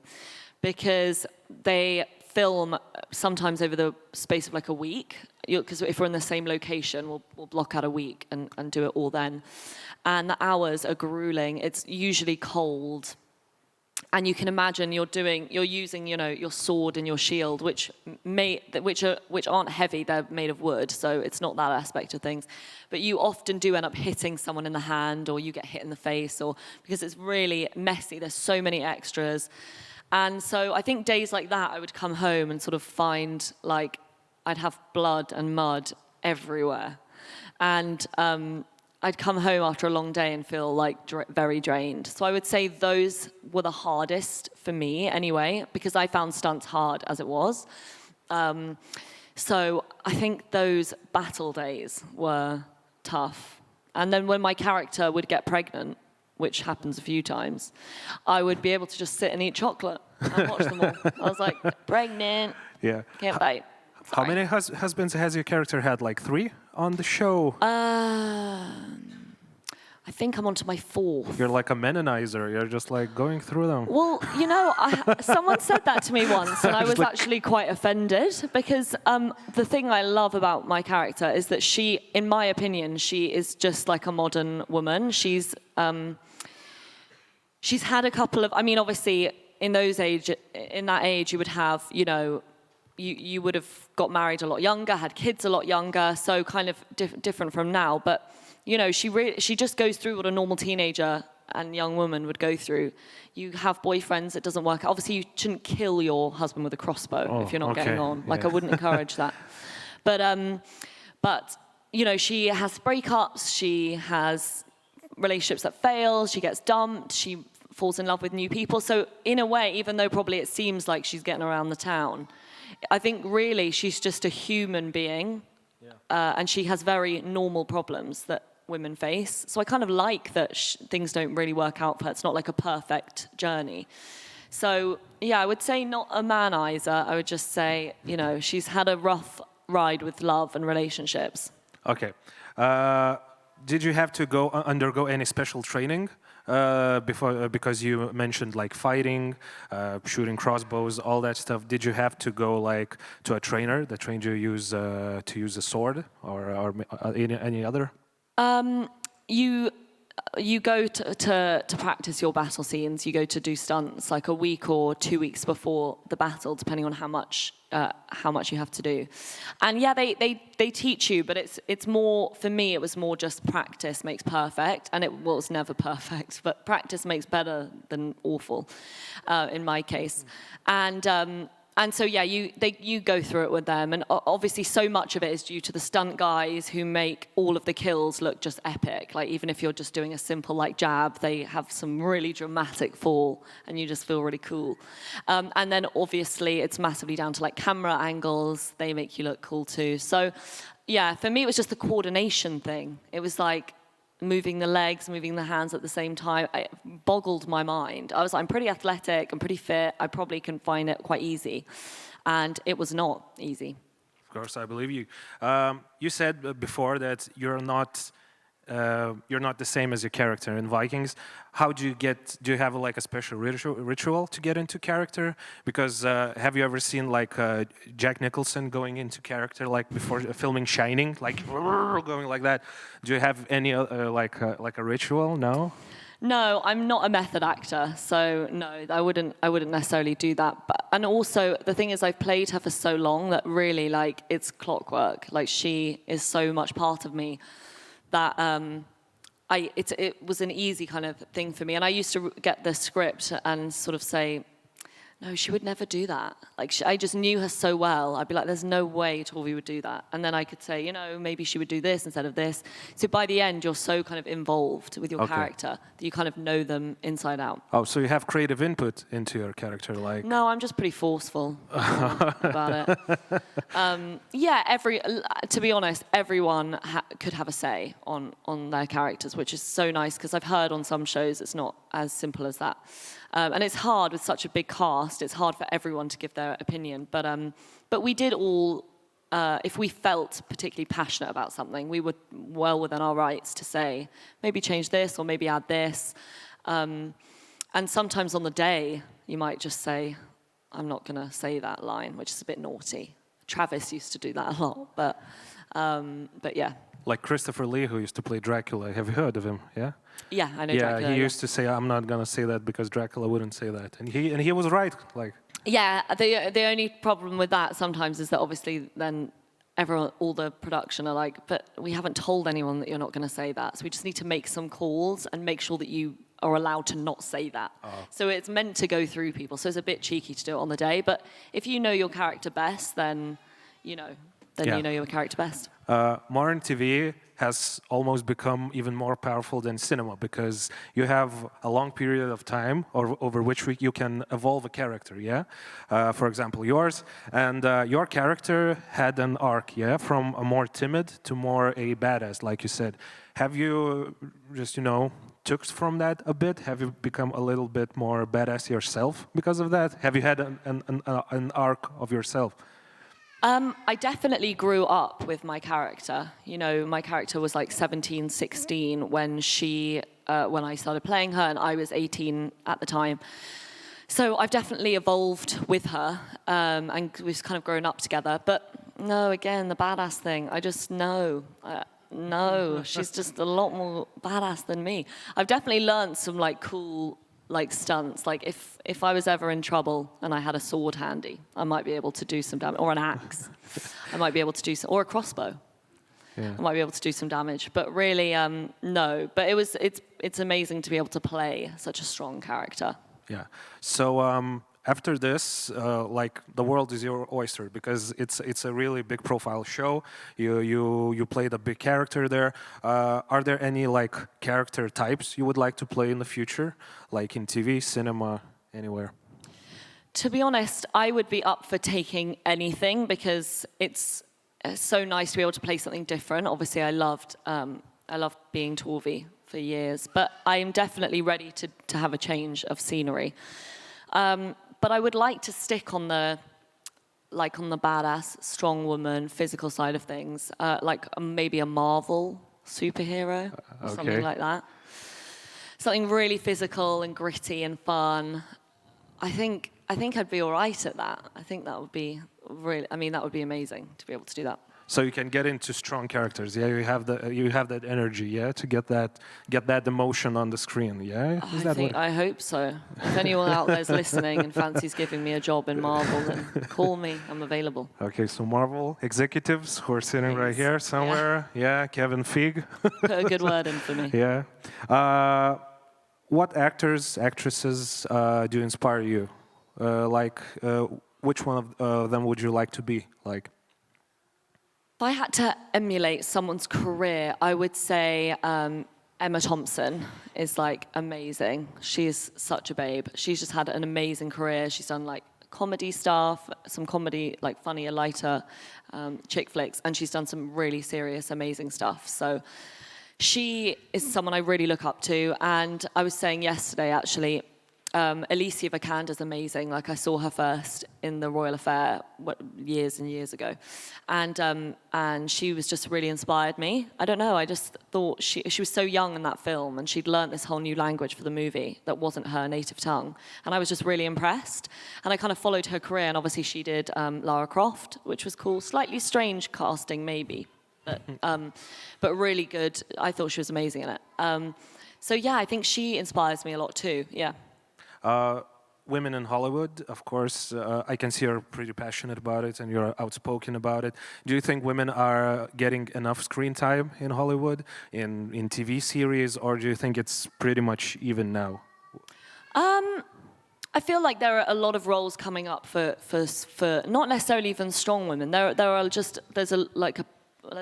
because they film sometimes over the space of like a week. Because if we're in the same location, we'll block out a week and do it all then. And the hours are grueling. It's usually cold. And you can imagine you're using, your sword and your shield, which aren't heavy. They're made of wood, so it's not that aspect of things. But you often do end up hitting someone in the hand, or you get hit in the face, or because it's really messy. There's so many extras, and so I think days like that, I would come home and sort of find like I'd have blood and mud everywhere, and I'd come home after a long day and feel like very drained. So I would say those were the hardest for me anyway, because I found stunts hard as it was. So I think those battle days were tough. And then when my character would get pregnant, which happens a few times, I would be able to just sit and eat chocolate and watch them all. I was like, pregnant, yeah. Can't fight. How many husbands has your character had? Like 3 on the show? I think I'm on to my 4th. You're like a Mennonizer. You're just like going through them. Well, someone said that to me once, and I was actually quite offended because the thing I love about my character is that she, in my opinion, she is just like a modern woman. She's had a couple of. I mean, obviously, in that age, you would have, you would have got married a lot younger, had kids a lot younger, so kind of different from now. But she just goes through what a normal teenager and young woman would go through. You have boyfriends, it doesn't work. Obviously, you shouldn't kill your husband with a crossbow if you're not getting on. Like, I wouldn't encourage that. But she has breakups, she has relationships that fail, she gets dumped, she falls in love with new people. So in a way, even though probably it seems like she's getting around the town, I think really she's just a human being, and she has very normal problems that women face. So I kind of like that things don't really work out for her. It's not like a perfect journey. So yeah, I would say not a manizer. I would just say, she's had a rough ride with love and relationships. Okay. Did you have to undergo any special training before? Because you mentioned like fighting, shooting crossbows, all that stuff. Did you have to go like to a trainer that trained you to use a sword or any other? You go to practice your battle scenes. You go to do stunts like a week or 2 weeks before the battle, depending on how much you have to do. And yeah, they teach you, but it's more, for me, it was more just practice makes perfect, and it was never perfect, but practice makes better than awful, in my case. And so, yeah, you go through it with them. And obviously, so much of it is due to the stunt guys who make all of the kills look just epic. Like, even if you're just doing a simple, jab, they have some really dramatic fall, and you just feel really cool. And then, obviously, it's massively down to, camera angles. They make you look cool, too. So, yeah, for me, it was just the coordination thing. It was moving the legs, moving the hands at the same time. It boggled my mind. I was like, I'm pretty athletic, I'm pretty fit, I probably can find it quite easy. And it was not easy. Of course, I believe you. You said before that you're not the same as your character in Vikings. How do you have a special ritual to get into character? Because have you ever seen Jack Nicholson going into character before filming Shining, going like that? Do you have any a ritual? No? No, I'm not a method actor, so no, I wouldn't necessarily do that. And also, the thing is, I've played her for so long that really, it's clockwork. She is so much part of me that it was an easy kind of thing for me. And I used to get the script and sort of say, no, she would never do that. Like, I just knew her so well. I'd be like, there's no way Torvi would do that. And then I could say, you know, maybe she would do this instead of this. So by the end, you're so kind of involved with your character that you kind of know them inside out. Oh, so you have creative input into your character, like... No, I'm just pretty forceful about it. Yeah, to be honest, everyone could have a say on their characters, which is so nice, because I've heard on some shows it's not as simple as that. And it's hard with such a big cast. It's hard for everyone to give their opinion. But we did all, if we felt particularly passionate about something, we were well within our rights to say, maybe change this or maybe add this. And sometimes on the day, you might just say, I'm not going to say that line, which is a bit naughty. Travis used to do that a lot, but yeah. Like Christopher Lee, who used to play Dracula. Have you heard of him? Yeah. Yeah, I know Dracula. Yeah, he used to say, "I'm not gonna say that," because Dracula wouldn't say that, and he was right. Like. Yeah, the only problem with that sometimes is that obviously then everyone, all the production are like, but we haven't told anyone that you're not going to say that, so we just need to make some calls and make sure that you are allowed to not say that. So it's meant to go through people. So it's a bit cheeky to do it on the day, but if you know your character best, then you know. You know your character best. Modern TV has almost become even more powerful than cinema, because you have a long period of time over which you can evolve a character, yeah? For example, yours. And your character had an arc, yeah? From a more timid to more a badass, like you said. Have you just, you know, took from that a bit? Have you become a little bit more badass yourself because of that? Have you had an arc of yourself? I definitely grew up with my character. You know, my character was like 17, 16 when I started playing her, and I was 18 at the time. So I've definitely evolved with her, and we've kind of grown up together. But no, again, the badass thing, I just know. No, she's just a lot more badass than me. I've definitely learned some like cool stunts. Like if I was ever in trouble and I had a sword handy, I might be able to do some damage, or an axe. I might be able to do some, or a crossbow. I might be able to do some damage. But really, no. But it's amazing to be able to play such a strong character. Yeah. So after this, like the world is your oyster, because it's a really big profile show. You played a big character there. Are there any like character types you would like to play in the future, like in TV, cinema, anywhere? To be honest, I would be up for taking anything, because it's so nice to be able to play something different. Obviously, I loved being Torvi for years, but I am definitely ready to have a change of scenery. But I would like to stick on the badass, strong woman, physical side of things, like maybe a Marvel superhero, or something like that. Something really physical and gritty and fun. I think I'd be all right at that. I think that would be really. I mean, that would be amazing to be able to do that. So you can get into strong characters. Yeah, you have that energy. Yeah, to get that emotion on the screen. Yeah, I hope so. If anyone out there's listening and fancies giving me a job in Marvel, then call me. I'm available. Okay, so Marvel executives who are sitting right here somewhere. Yeah, Kevin Feige. Put a good word in for me. Yeah. What actors, actresses do inspire you? Which one of them would you like to be? Like. If I had to emulate someone's career, I would say Emma Thompson is like amazing. She's such a babe. She's just had an amazing career. She's done like comedy stuff, some comedy, like funnier, lighter chick flicks, and she's done some really serious, amazing stuff. So she is someone I really look up to. And I was saying yesterday, actually, Alicia Vikander's amazing. Like, I saw her first in the Royal Affair years and years ago, and she was just really inspired me. I don't know. I just thought she was so young in that film, and she'd learned this whole new language for the movie that wasn't her native tongue, and I was just really impressed. And I kind of followed her career, and obviously she did Lara Croft, which was cool. Slightly strange casting, maybe, but really good. I thought she was amazing in it. So yeah, I think she inspires me a lot too. Yeah. Women in Hollywood, of course, I can see you're pretty passionate about it and you're outspoken about it. Do you think women are getting enough screen time in Hollywood, in TV series, or do you think it's pretty much even now? I feel like there are a lot of roles coming up for not necessarily even strong women. There's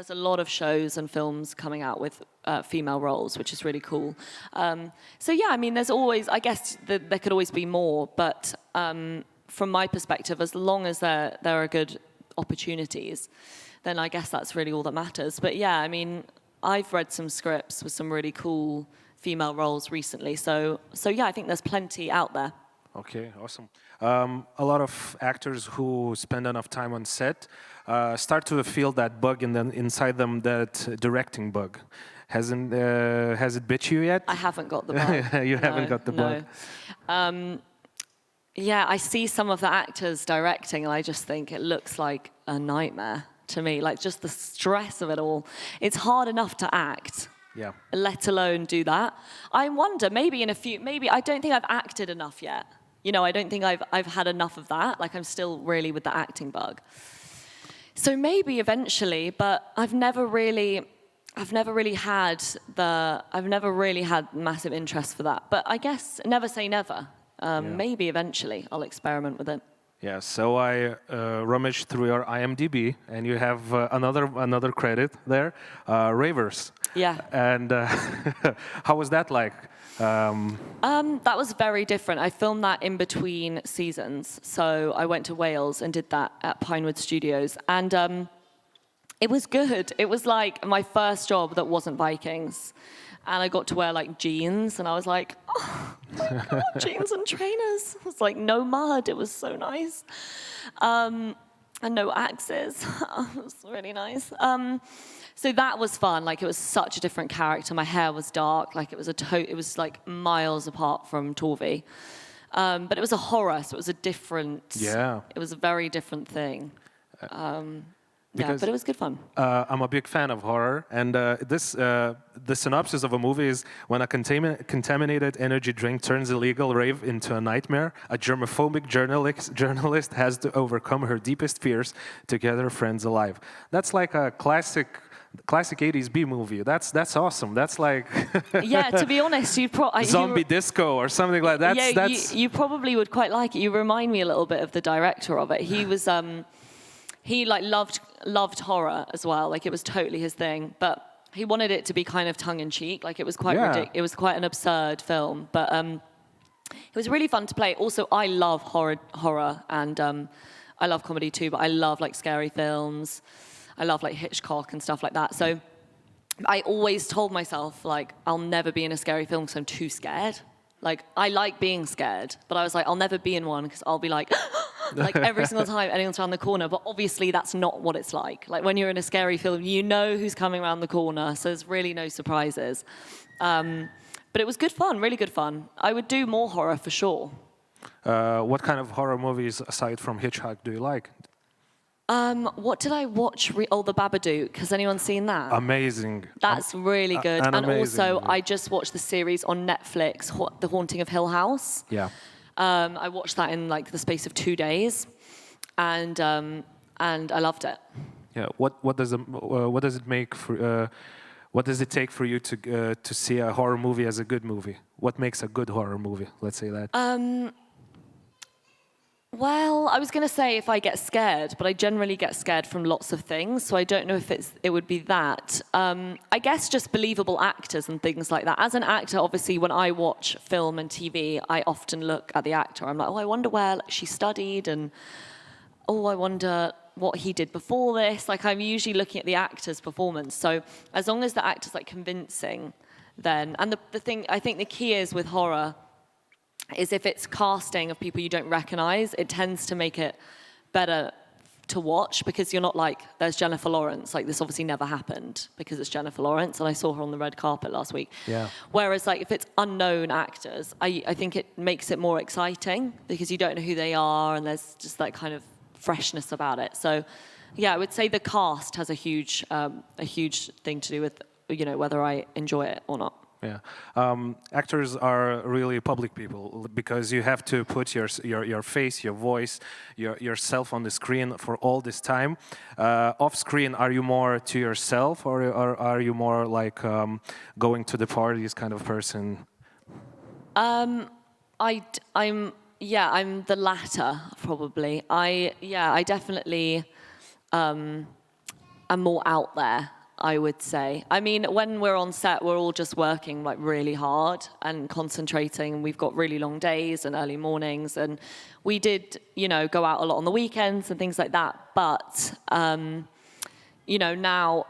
a lot of shows and films coming out with female roles, which is really cool. So yeah, I mean, there's always, I guess there could always be more, but from my perspective, as long as there are good opportunities, then I guess that's really all that matters. But yeah, I mean, I've read some scripts with some really cool female roles recently. So yeah, I think there's plenty out there. Okay, awesome. A lot of actors who spend enough time on set start to feel that bug inside them, that directing bug. Has it bit you yet? I haven't got the bug. You haven't got the bug. Yeah, I see some of the actors directing, and I just think it looks like a nightmare to me. Like just the stress of it all. It's hard enough to act. Yeah. Let alone do that. I wonder, maybe I don't think I've acted enough yet. You know, I don't think I've had enough of that. Like I'm still really with the acting bug. So maybe eventually, but I've never really had massive interest for that. But I guess never say never. Maybe eventually I'll experiment with it. Yeah, so I rummaged through your IMDb, and you have another credit there, Ravers. Yeah. And how was that like? That was very different. I filmed that in between seasons. So I went to Wales and did that at Pinewood Studios. And it was good. It was like my first job that wasn't Vikings. And I got to wear like jeans, and I was like, oh my God, jeans and trainers. It was like no mud. It was so nice. And no axes. It was really nice. So that was fun. Like it was such a different character. My hair was dark. Like it was like miles apart from Torvi. But it was a horror, so it was a different. Yeah. It was a very different thing. Yeah, but it was good fun. I'm a big fan of horror, and the synopsis of a movie is when a contaminated energy drink turns a legal rave into a nightmare, a germophobic journalist has to overcome her deepest fears to get her friends alive. That's like a classic 80s B movie. That's awesome. That's like yeah. To be honest, zombie disco or something like that. Yeah, you probably would quite like it. You remind me a little bit of the director of it. He was he like loved horror as well. Like it was totally his thing, but he wanted it to be kind of tongue in cheek. Like it was quite it was quite an absurd film, but it was really fun to play. Also, I love horror, and I love comedy too. But I love like scary films. I love like Hitchcock and stuff like that. So I always told myself like I'll never be in a scary film because I'm too scared. Like I like being scared, but I was like I'll never be in one because I'll be like like every single time anyone's around the corner. But obviously that's not what it's like. Like when you're in a scary film, you know who's coming around the corner, so there's really no surprises. But it was good fun, really good fun. I would do more horror for sure. What kind of horror movies aside from Hitchcock do you like? What did I watch? The Babadook. Has anyone seen that? Amazing. That's really good. And amazing also, movie. I just watched the series on Netflix, The Haunting of Hill House. Yeah. I watched that in like the space of 2 days, and I loved it. Yeah. What does it make for? What does it take for you to see a horror movie as a good movie? What makes a good horror movie? Let's say that. Well, I was going to say if I get scared, but I generally get scared from lots of things, so I don't know if it would be that. I guess just believable actors and things like that. As an actor, obviously, when I watch film and TV, I often look at the actor. I'm like, oh, I wonder where she studied, and oh, I wonder what he did before this. Like, I'm usually looking at the actor's performance. So as long as the actor's like convincing, then, and the thing, I think the key is with horror, is if it's casting of people you don't recognize, it tends to make it better to watch because you're not like, there's Jennifer Lawrence. Like, this obviously never happened because it's Jennifer Lawrence, and I saw her on the red carpet last week. Yeah. Whereas, like, if it's unknown actors, I think it makes it more exciting because you don't know who they are, and there's just that kind of freshness about it. So, yeah, I would say the cast has a huge thing to do with, you know, whether I enjoy it or not. Yeah, actors are really public people because you have to put your face, your voice, yourself on the screen for all this time. Off screen, are you more to yourself, or are you more like going to the parties kind of person? Yeah, I'm the latter, probably. I definitely am more out there, I would say. I mean, when we're on set, we're all just working like really hard and concentrating. We've got really long days and early mornings, and we did, go out a lot on the weekends and things like that. But now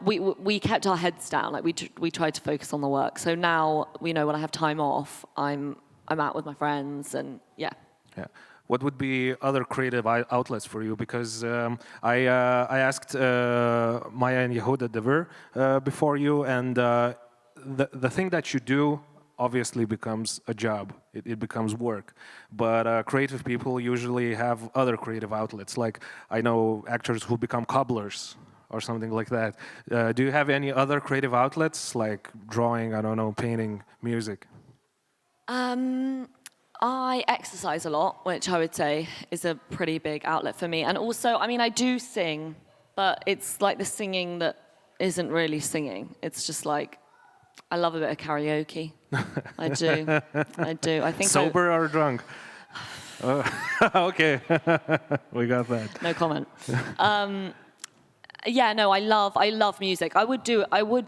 we kept our heads down. Like we tried to focus on the work. So now, when I have time off, I'm out with my friends, and yeah. Yeah. What would be other creative outlets for you? Because I asked Maya and Yehuda Devir before you, and the thing that you do obviously becomes a job. It becomes work. But creative people usually have other creative outlets. Like I know actors who become cobblers or something like that. Do you have any other creative outlets like drawing, I don't know, painting, music? I exercise a lot, which I would say is a pretty big outlet for me. And also, I mean, I do sing, but it's like the singing that isn't really singing. It's just like, I love a bit of karaoke. I do. I think sober or drunk? Okay, we got that. No comment. I love music. I would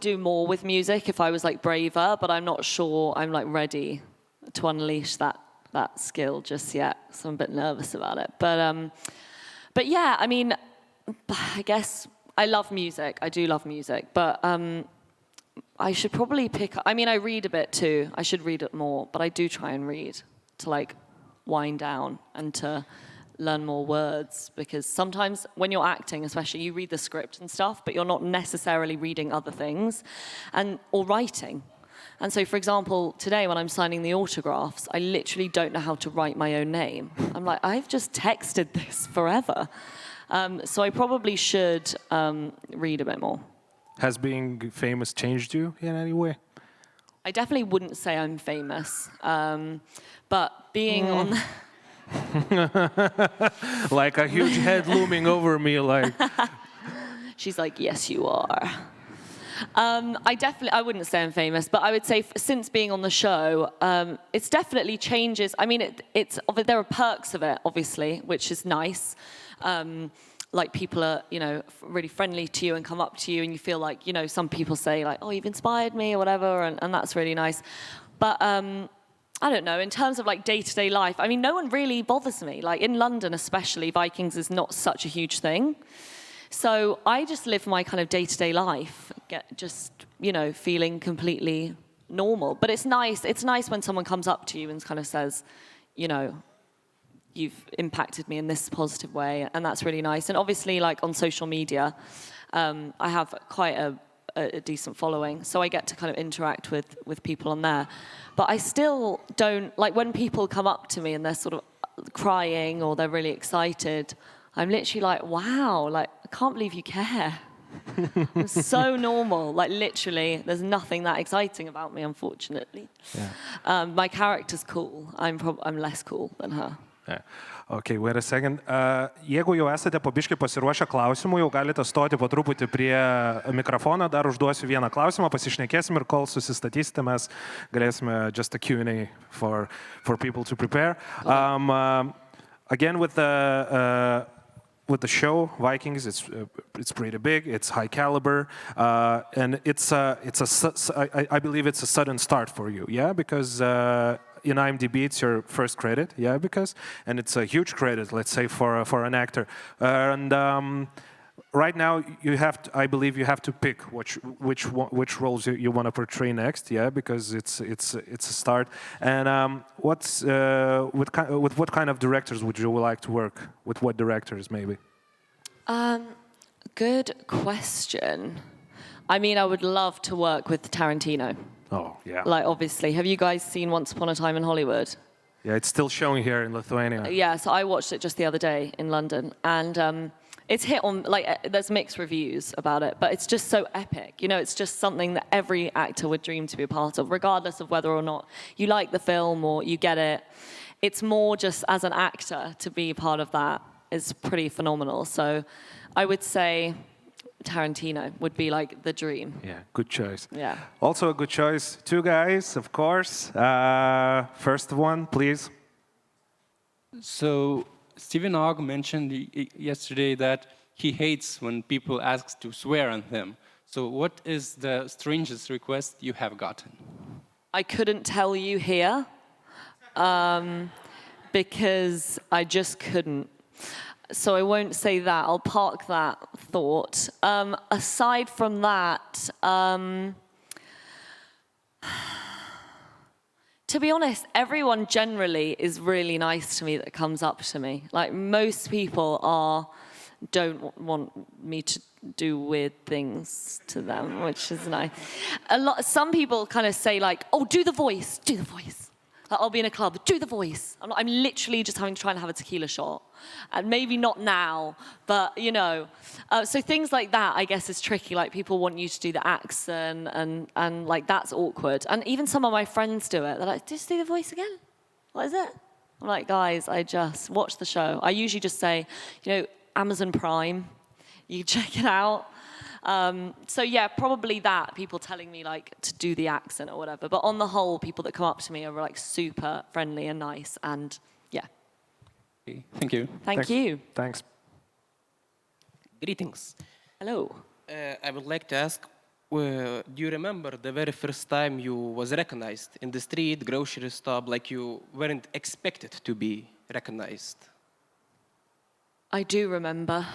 do more with music if I was like braver, but I'm not sure I'm like ready to unleash that skill just yet. So I'm a bit nervous about it. But yeah, I mean, I guess I love music. I do love music, but I should probably I read a bit too. I should read it more, but I do try and read to like wind down and to learn more words, because sometimes when you're acting, especially, you read the script and stuff, but you're not necessarily reading other things or writing. And so, for example, today when I'm signing the autographs, I literally don't know how to write my own name. I'm like, I've just texted this forever. So I probably should read a bit more. Has being famous changed you in any way? I definitely wouldn't say I'm famous, but being on... Like a huge head looming over me, like... She's like, yes, you are. I wouldn't say I'm famous, but I would say since being on the show, it's definitely changes. I mean, there are perks of it, obviously, which is nice. Like people are, really friendly to you and come up to you, and you feel like, some people say like, oh, you've inspired me or whatever, and that's really nice. But I don't know, in terms of like day-to-day life, I mean, no one really bothers me. Like in London especially, Vikings is not such a huge thing. So I just live my kind of day-to-day life, feeling completely normal. But it's nice when someone comes up to you and kind of says, you've impacted me in this positive way, and that's really nice. And obviously, like on social media, I have quite a decent following, so I get to kind of interact with people on there. But I still don't, like when people come up to me and they're sort of crying or they're really excited, I'm literally like, wow, like, I can't believe you care. I'm so normal. Like, literally, there's nothing that exciting about me, unfortunately. Yeah. My character's cool. I'm less cool than her. Yeah. Okay, wait a second. Jeigu jau esate po biškį pasiruošę klausimų, jau galite stoti po truputį prie mikrofono. Dar užduosiu vieną klausimą, pasišnekėsim, ir kol susistatysite, mes galėsime just a Q&A for people to prepare. Again, with the show Vikings, it's pretty big, it's high caliber, and I believe it's a sudden start for you, yeah, because in IMDb it's your first credit, yeah, and it's a huge credit, let's say, for an actor, and right now I believe you have to pick which roles you want to portray next, yeah, because it's a start. And with what kind of directors would you like to work? With what directors, maybe? Good question. I mean, I would love to work with Tarantino. Oh, yeah. Like, obviously. Have you guys seen Once Upon a Time in Hollywood? Yeah, it's still showing here in Lithuania. Yeah, so I watched it just the other day in London, and it's hit on, like, there's mixed reviews about it, but it's just so epic. It's just something that every actor would dream to be a part of, regardless of whether or not you like the film or you get it. It's more just as an actor to be part of that is pretty phenomenal. So I would say Tarantino would be like the dream. Yeah, good choice. Yeah. Also a good choice. Two guys, of course. First one, please. So Stephen Hogg mentioned yesterday that he hates when people ask to swear on him. So what is the strangest request you have gotten? I couldn't tell you here because I just couldn't. So I won't say that. I'll park that thought. Aside from that, to be honest, everyone generally is really nice to me that comes up to me. Like most people don't want me to do weird things to them, which is nice. Some people kind of say like, "Oh, do the voice, do the voice." Like, I'll be in a club, do the voice. I'm literally just trying to have a tequila shot, and maybe not now, but you know. So things like that, I guess, is tricky. Like people want you to do the accent, and like that's awkward. And even some of my friends do it. They're like, "Just do the voice again. What is it?" I'm like, "Guys, I just watched the show." I usually just say, you know, Amazon Prime, you check it out. So yeah, probably that, people telling me like to do the accent or whatever. But on the whole, people that come up to me are like super friendly and nice, and yeah. Okay, thank you. Thank you. Thanks. Greetings. Hello. I would like to ask, do you remember the very first time you was recognized in the street, grocery store, like you weren't expected to be recognized? I do remember.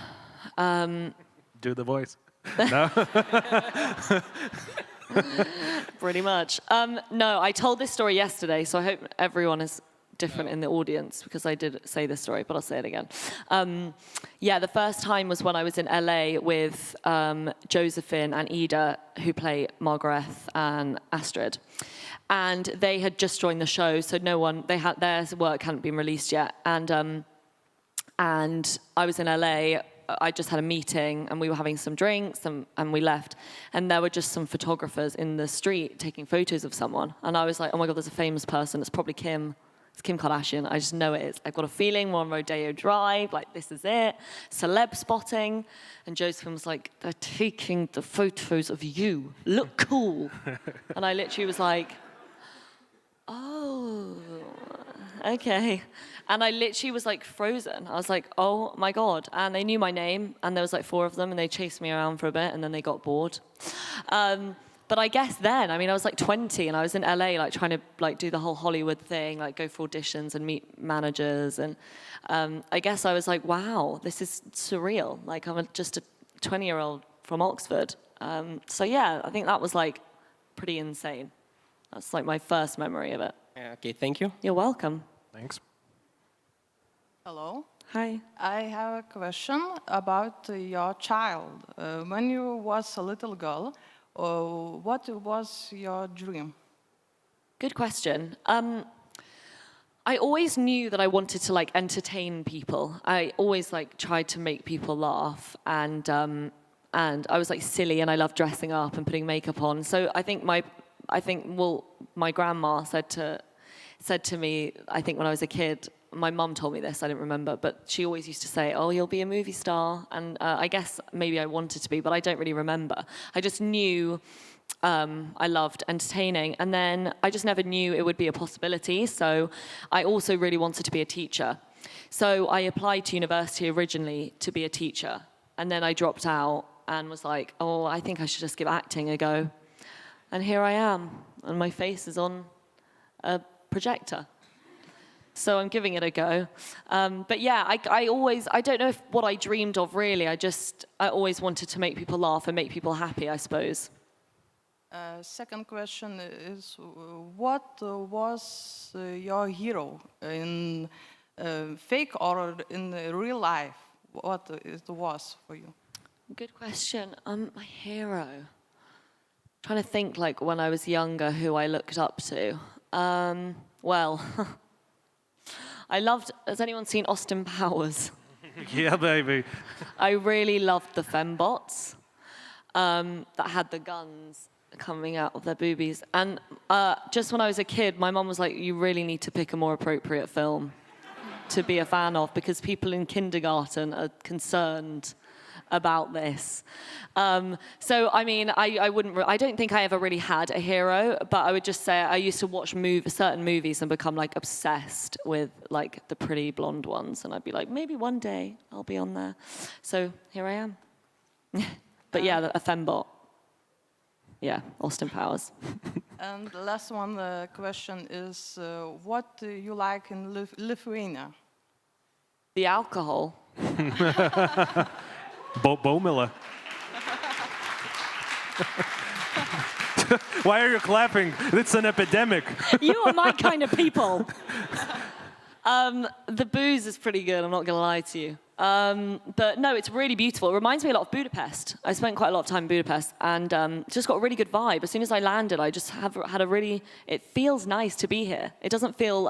Do the voice. No? Pretty much. No, I told this story yesterday, so I hope everyone is different in the audience, because I did say this story, but I'll say it again. Yeah, the first time was when I was in LA with Josephine and Ida, who play Margaret and Astrid. And they had just joined the show, so their work hadn't been released yet. And I was in LA. I just had a meeting and we were having some drinks and we left. And there were just some photographers in the street taking photos of someone. And I was like, oh my God, there's a famous person. It's probably Kim. It's Kim Kardashian. I just know it is. I've got a feeling we're on Rodeo Drive. Like, this is it. Celeb spotting. And Josephine was like, they're taking the photos of you. Look cool. And I literally was like, oh, okay. And I literally was like frozen. I was like, oh my God. And they knew my name, and there was like 4 of them, and they chased me around for a bit, and then they got bored. But I guess then, I mean, I was like 20, and I was in LA, like trying to like do the whole Hollywood thing, like go for auditions and meet managers. And I guess I was like, wow, this is surreal. Like, I'm just a 20-year-old from Oxford. So yeah, I think that was like pretty insane. That's like my first memory of it. Okay, thank you. You're welcome. Thanks. Hello. Hi. I have a question about your child. When you was a little girl, what was your dream? Good question. I always knew that I wanted to like entertain people. I always like tried to make people laugh, and I was like silly, and I loved dressing up and putting makeup on. So I think my grandma said to me, I think when I was a kid, my mum told me this, I didn't remember, but she always used to say, oh, you'll be a movie star. And I guess maybe I wanted to be, but I don't really remember. I just knew I loved entertaining. And then I just never knew it would be a possibility. So I also really wanted to be a teacher. So I applied to university originally to be a teacher. And then I dropped out and was like, oh, I think I should just give acting a go. And here I am, and my face is on a projector. So I'm giving it a go. But yeah, I don't know if what I dreamed of really. I always wanted to make people laugh and make people happy, I suppose. Second question is, what was your hero in fake or in real life? What it was for you? Good question. My hero. Trying to think like when I was younger who I looked up to. Well, has anyone seen Austin Powers? Yeah, baby. I really loved the fembots that had the guns coming out of their boobies. And just when I was a kid, my mum was like, you really need to pick a more appropriate film to be a fan of, because people in kindergarten are concerned about this. So, I mean, I don't think I ever really had a hero, but I would just say I used to watch certain movies and become like obsessed with like the pretty blonde ones. And I'd be like, maybe one day I'll be on there. So here I am. But yeah, a fembot. Yeah, Austin Powers. And the last one, the question is, what do you like in Lithuania? The alcohol. Bo Miller. Why are you clapping? It's an epidemic. You are my kind of people. The booze is pretty good, I'm not going to lie to you. But no, it's really beautiful. It reminds me a lot of Budapest. I spent quite a lot of time in Budapest and just got a really good vibe. As soon as I landed, I just had a really, it feels nice to be here. It doesn't feel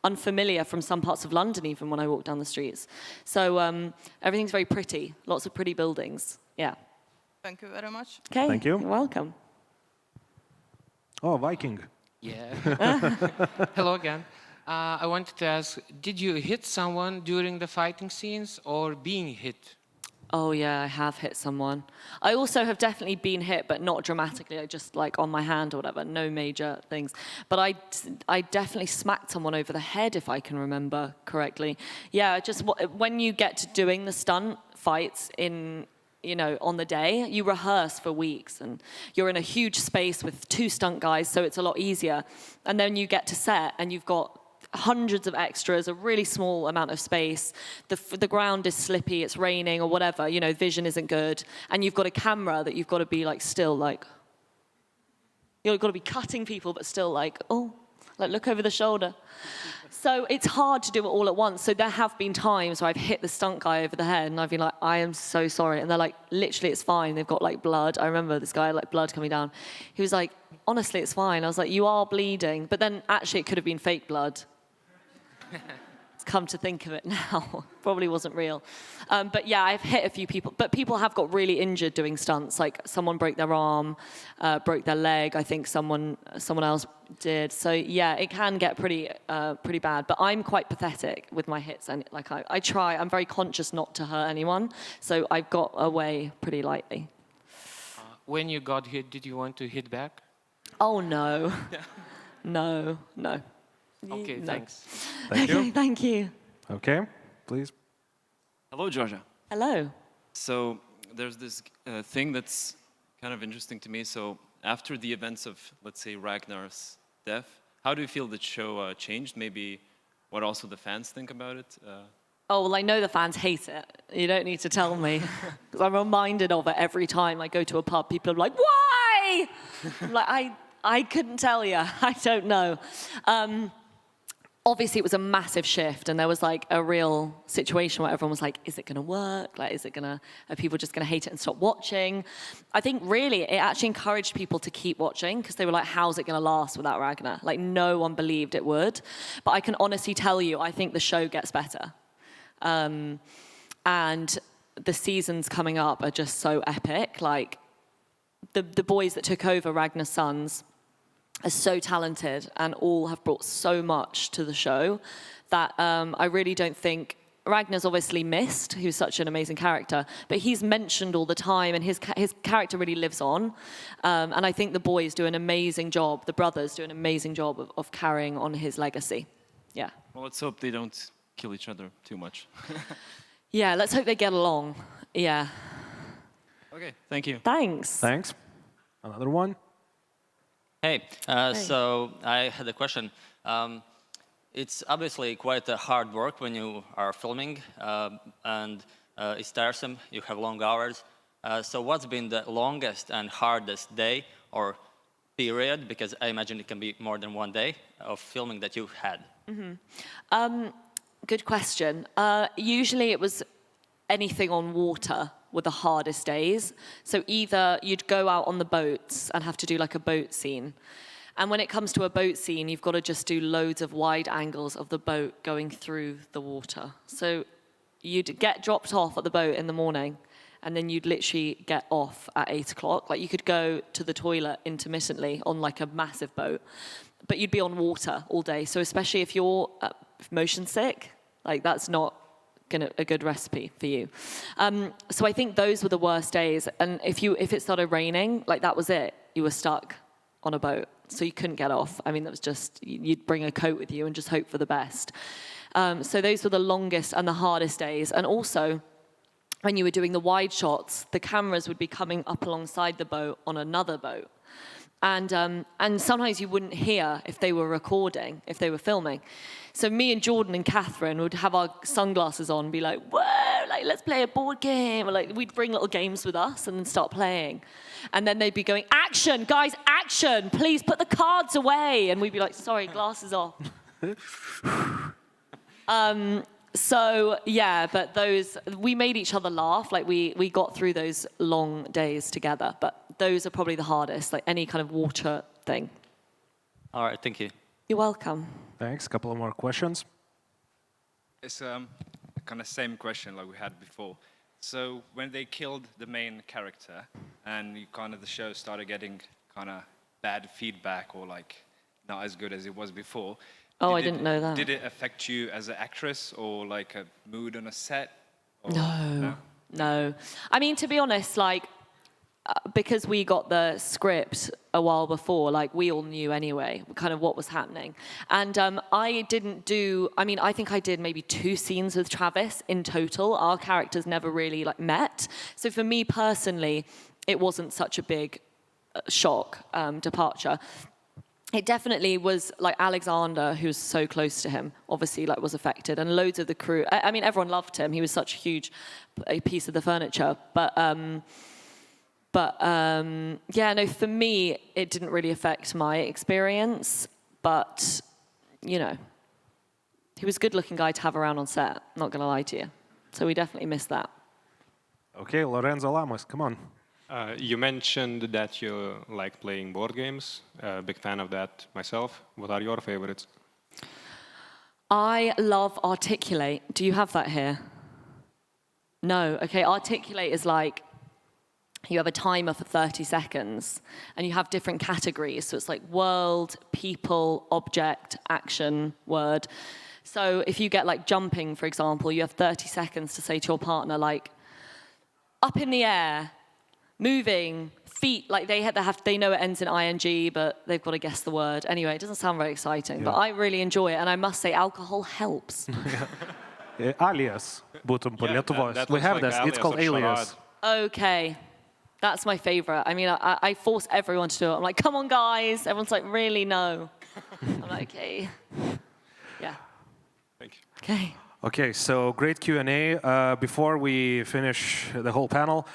unfamiliar from some parts of London even when I walk down the streets. So everything's very pretty, lots of pretty buildings, yeah. Thank you very much. Okay, thank you. You're welcome. Oh, Viking. Yeah. Hello again. I wanted to ask, did you hit someone during the fighting scenes or being hit? Oh yeah, I have hit someone. I also have definitely been hit, but not dramatically, like just like on my hand or whatever, no major things. But I definitely smacked someone over the head, if I can remember correctly. Yeah, just when you get to doing the stunt fights on the day, you rehearse for weeks and you're in a huge space with 2 stunt guys, so it's a lot easier. And then you get to set and you've got hundreds of extras, a really small amount of space. The ground is slippy, it's raining or whatever, vision isn't good. And you've got a camera that you've got to be like still like, you've got to be cutting people but still like, oh, like look over the shoulder. So it's hard to do it all at once. So there have been times where I've hit the stunt guy over the head and I've been like, I am so sorry. And they're like, literally, it's fine. They've got like blood. I remember this guy, like blood coming down. He was like, honestly, it's fine. I was like, you are bleeding. But then actually it could have been fake blood. Come to think of it now, probably wasn't real. But yeah, I've hit a few people. But people have got really injured doing stunts. Like someone broke their arm, broke their leg. I think someone else did. So yeah, it can get pretty bad. But I'm quite pathetic with my hits, and like I try. I'm very conscious not to hurt anyone. So I got away pretty lightly. When you got hit, did you want to hit back? Oh no, no. Okay, No. thanks. Thank you. Okay, thank you. Okay, please. Hello, Georgia. Hello. So there's this thing that's kind of interesting to me. So after the events of, let's say, Ragnar's death, how do you feel the show changed? Maybe what also the fans think about it? Oh, well, I know the fans hate it. You don't need to tell me. Because I'm reminded of it every time I go to a pub. People are like, why? I'm like, I couldn't tell you. I don't know. Obviously, it was a massive shift, and there was like a real situation where everyone was like, is it going to work? Like, are people just going to hate it and stop watching? I think really it actually encouraged people to keep watching because they were like, how's it going to last without Ragnar? Like, no one believed it would. But I can honestly tell you, I think the show gets better. And the seasons coming up are just so epic. Like, the boys that took over Ragnar's sons are so talented and all have brought so much to the show that I really don't think Ragnar's obviously missed, who's such an amazing character, but he's mentioned all the time and his character really lives on. And I think the boys do an amazing job, the brothers do an amazing job of carrying on his legacy. Yeah. Well, let's hope they don't kill each other too much. Yeah, let's hope they get along. Yeah. Okay, thank you. Thanks. Thanks. Another one. Hey, so I had a question. It's obviously quite a hard work when you are filming, and it's tiresome. You have long hours. So what's been the longest and hardest day or period, because I imagine it can be more than one day, of filming that you've had? Mm-hmm. Good question. Usually it was anything on water were the hardest days. So either you'd go out on the boats and have to do like a boat scene. And when it comes to a boat scene, you've got to just do loads of wide angles of the boat going through the water. So you'd get dropped off at the boat in the morning, and then you'd literally get off at 8 o'clock. Like you could go to the toilet intermittently on like a massive boat, but you'd be on water all day. So especially if you're motion sick, like that's not a good recipe for you. So I think those were the worst days. And if it started raining, like that was it. You were stuck on a boat, so you couldn't get off. I mean, that was just, you'd bring a coat with you and just hope for the best. So those were the longest and the hardest days. And also, when you were doing the wide shots, the cameras would be coming up alongside the boat on another boat. And sometimes you wouldn't hear if they were recording, if they were filming. So me and Jordan and Catherine would have our sunglasses on and be like, whoa, like, let's play a board game. Or like, we'd bring little games with us and then start playing. And then they'd be going, action, guys, action, please put the cards away. And we'd be like, sorry, glasses off. So yeah, but we made each other laugh. Like we got through those long days together, but those are probably the hardest, like any kind of water thing. All right, thank you. You're welcome. Thanks. Couple of more questions. It's kind of same question like we had before. So when they killed the main character and the show started getting kind of bad feedback or like not as good as it was before. Oh, I didn't know that. Did it affect you as an actress or like a mood on a set? Or, No. I mean, to be honest, like, because we got the script a while before, like, we all knew anyway, kind of what was happening. And I think I did maybe 2 scenes with Travis in total. Our characters never really, like, met. So for me personally, it wasn't such a big shock, departure. It definitely was, like, Alexander, who was so close to him, obviously, like, was affected. And loads of the crew, I mean, everyone loved him. He was such a huge piece of the furniture. But yeah, no, for me, it didn't really affect my experience. But, you know, he was a good-looking guy to have around on set, not going to lie to you. So we definitely missed that. Okay, Lorenzo Lamas, come on. You mentioned that you like playing board games. Big fan of that myself. What are your favorites? I love Articulate. Do you have that here? No. Okay, Articulate is like, you have a timer for 30 seconds, and you have different categories. So it's like world, people, object, action, word. So if you get like jumping, for example, you have 30 seconds to say to your partner, like, up in the air, moving, feet, like they know it ends in ing, but they've got to guess the word. Anyway, it doesn't sound very exciting, but I really enjoy it, and I must say alcohol helps. Alias būtum po Lietuvos. We have this, it's called Alias. Okay, that's my favorite. I mean, I force everyone to do it. I'm like, come on, guys. Everyone's like, really, no. I'm like, okay. Yeah. Thank you. Okay. Okay, so great Q&A. Before we finish the whole panel,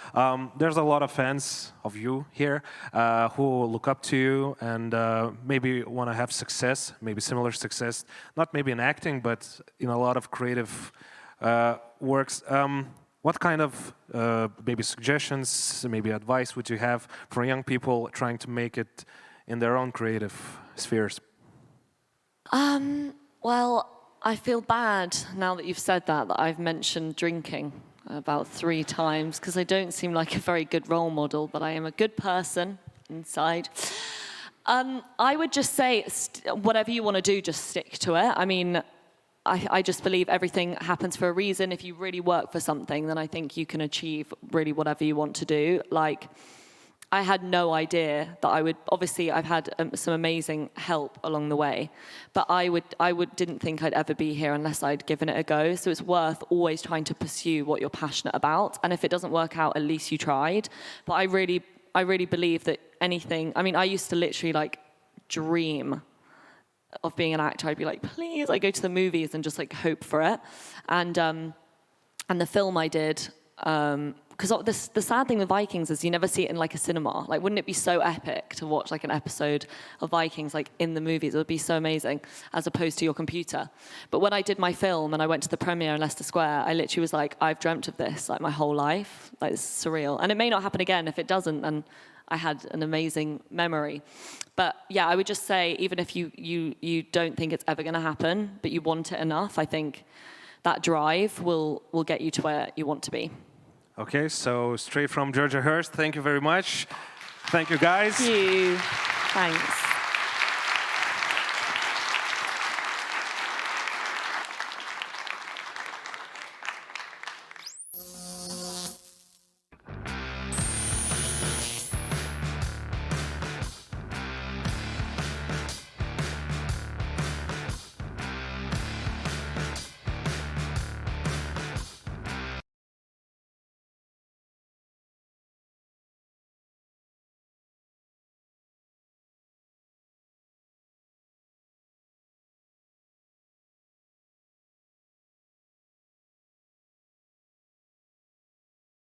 there's a lot of fans of you here who look up to you and maybe want to have success, maybe similar success, not maybe in acting, but in a lot of creative works. What kind of maybe suggestions, maybe advice would you have for young people trying to make it in their own creative spheres? Well, I feel bad now that you've said that I've mentioned drinking about 3 times, because I don't seem like a very good role model, but I am a good person inside. I would just say, whatever you want to do, just stick to it. I mean, I just believe everything happens for a reason. If you really work for something, then I think you can achieve really whatever you want to do. Like, I had no idea that I would, obviously I've had some amazing help along the way, but I didn't think I'd ever be here unless I'd given it a go. So it's worth always trying to pursue what you're passionate about. And if it doesn't work out, at least you tried. But I really believe that anything, I mean, I used to literally like dream of being an actor. I'd be like, please, I go to the movies and just like hope for it. And the film I did, because the sad thing with Vikings is you never see it in like a cinema. Like, wouldn't it be so epic to watch like an episode of Vikings like in the movies? It would be so amazing, as opposed to your computer. But when I did my film and I went to the premiere in Leicester Square, I literally was like, I've dreamt of this like my whole life. Like, it's surreal. And it may not happen again. If it doesn't, then I had an amazing memory. But yeah, I would just say, even if you don't think it's ever going to happen, but you want it enough, I think that drive will get you to where you want to be. Okay, so straight from Georgia Hirst, thank you very much. Thank you, guys. Thank you. Thanks.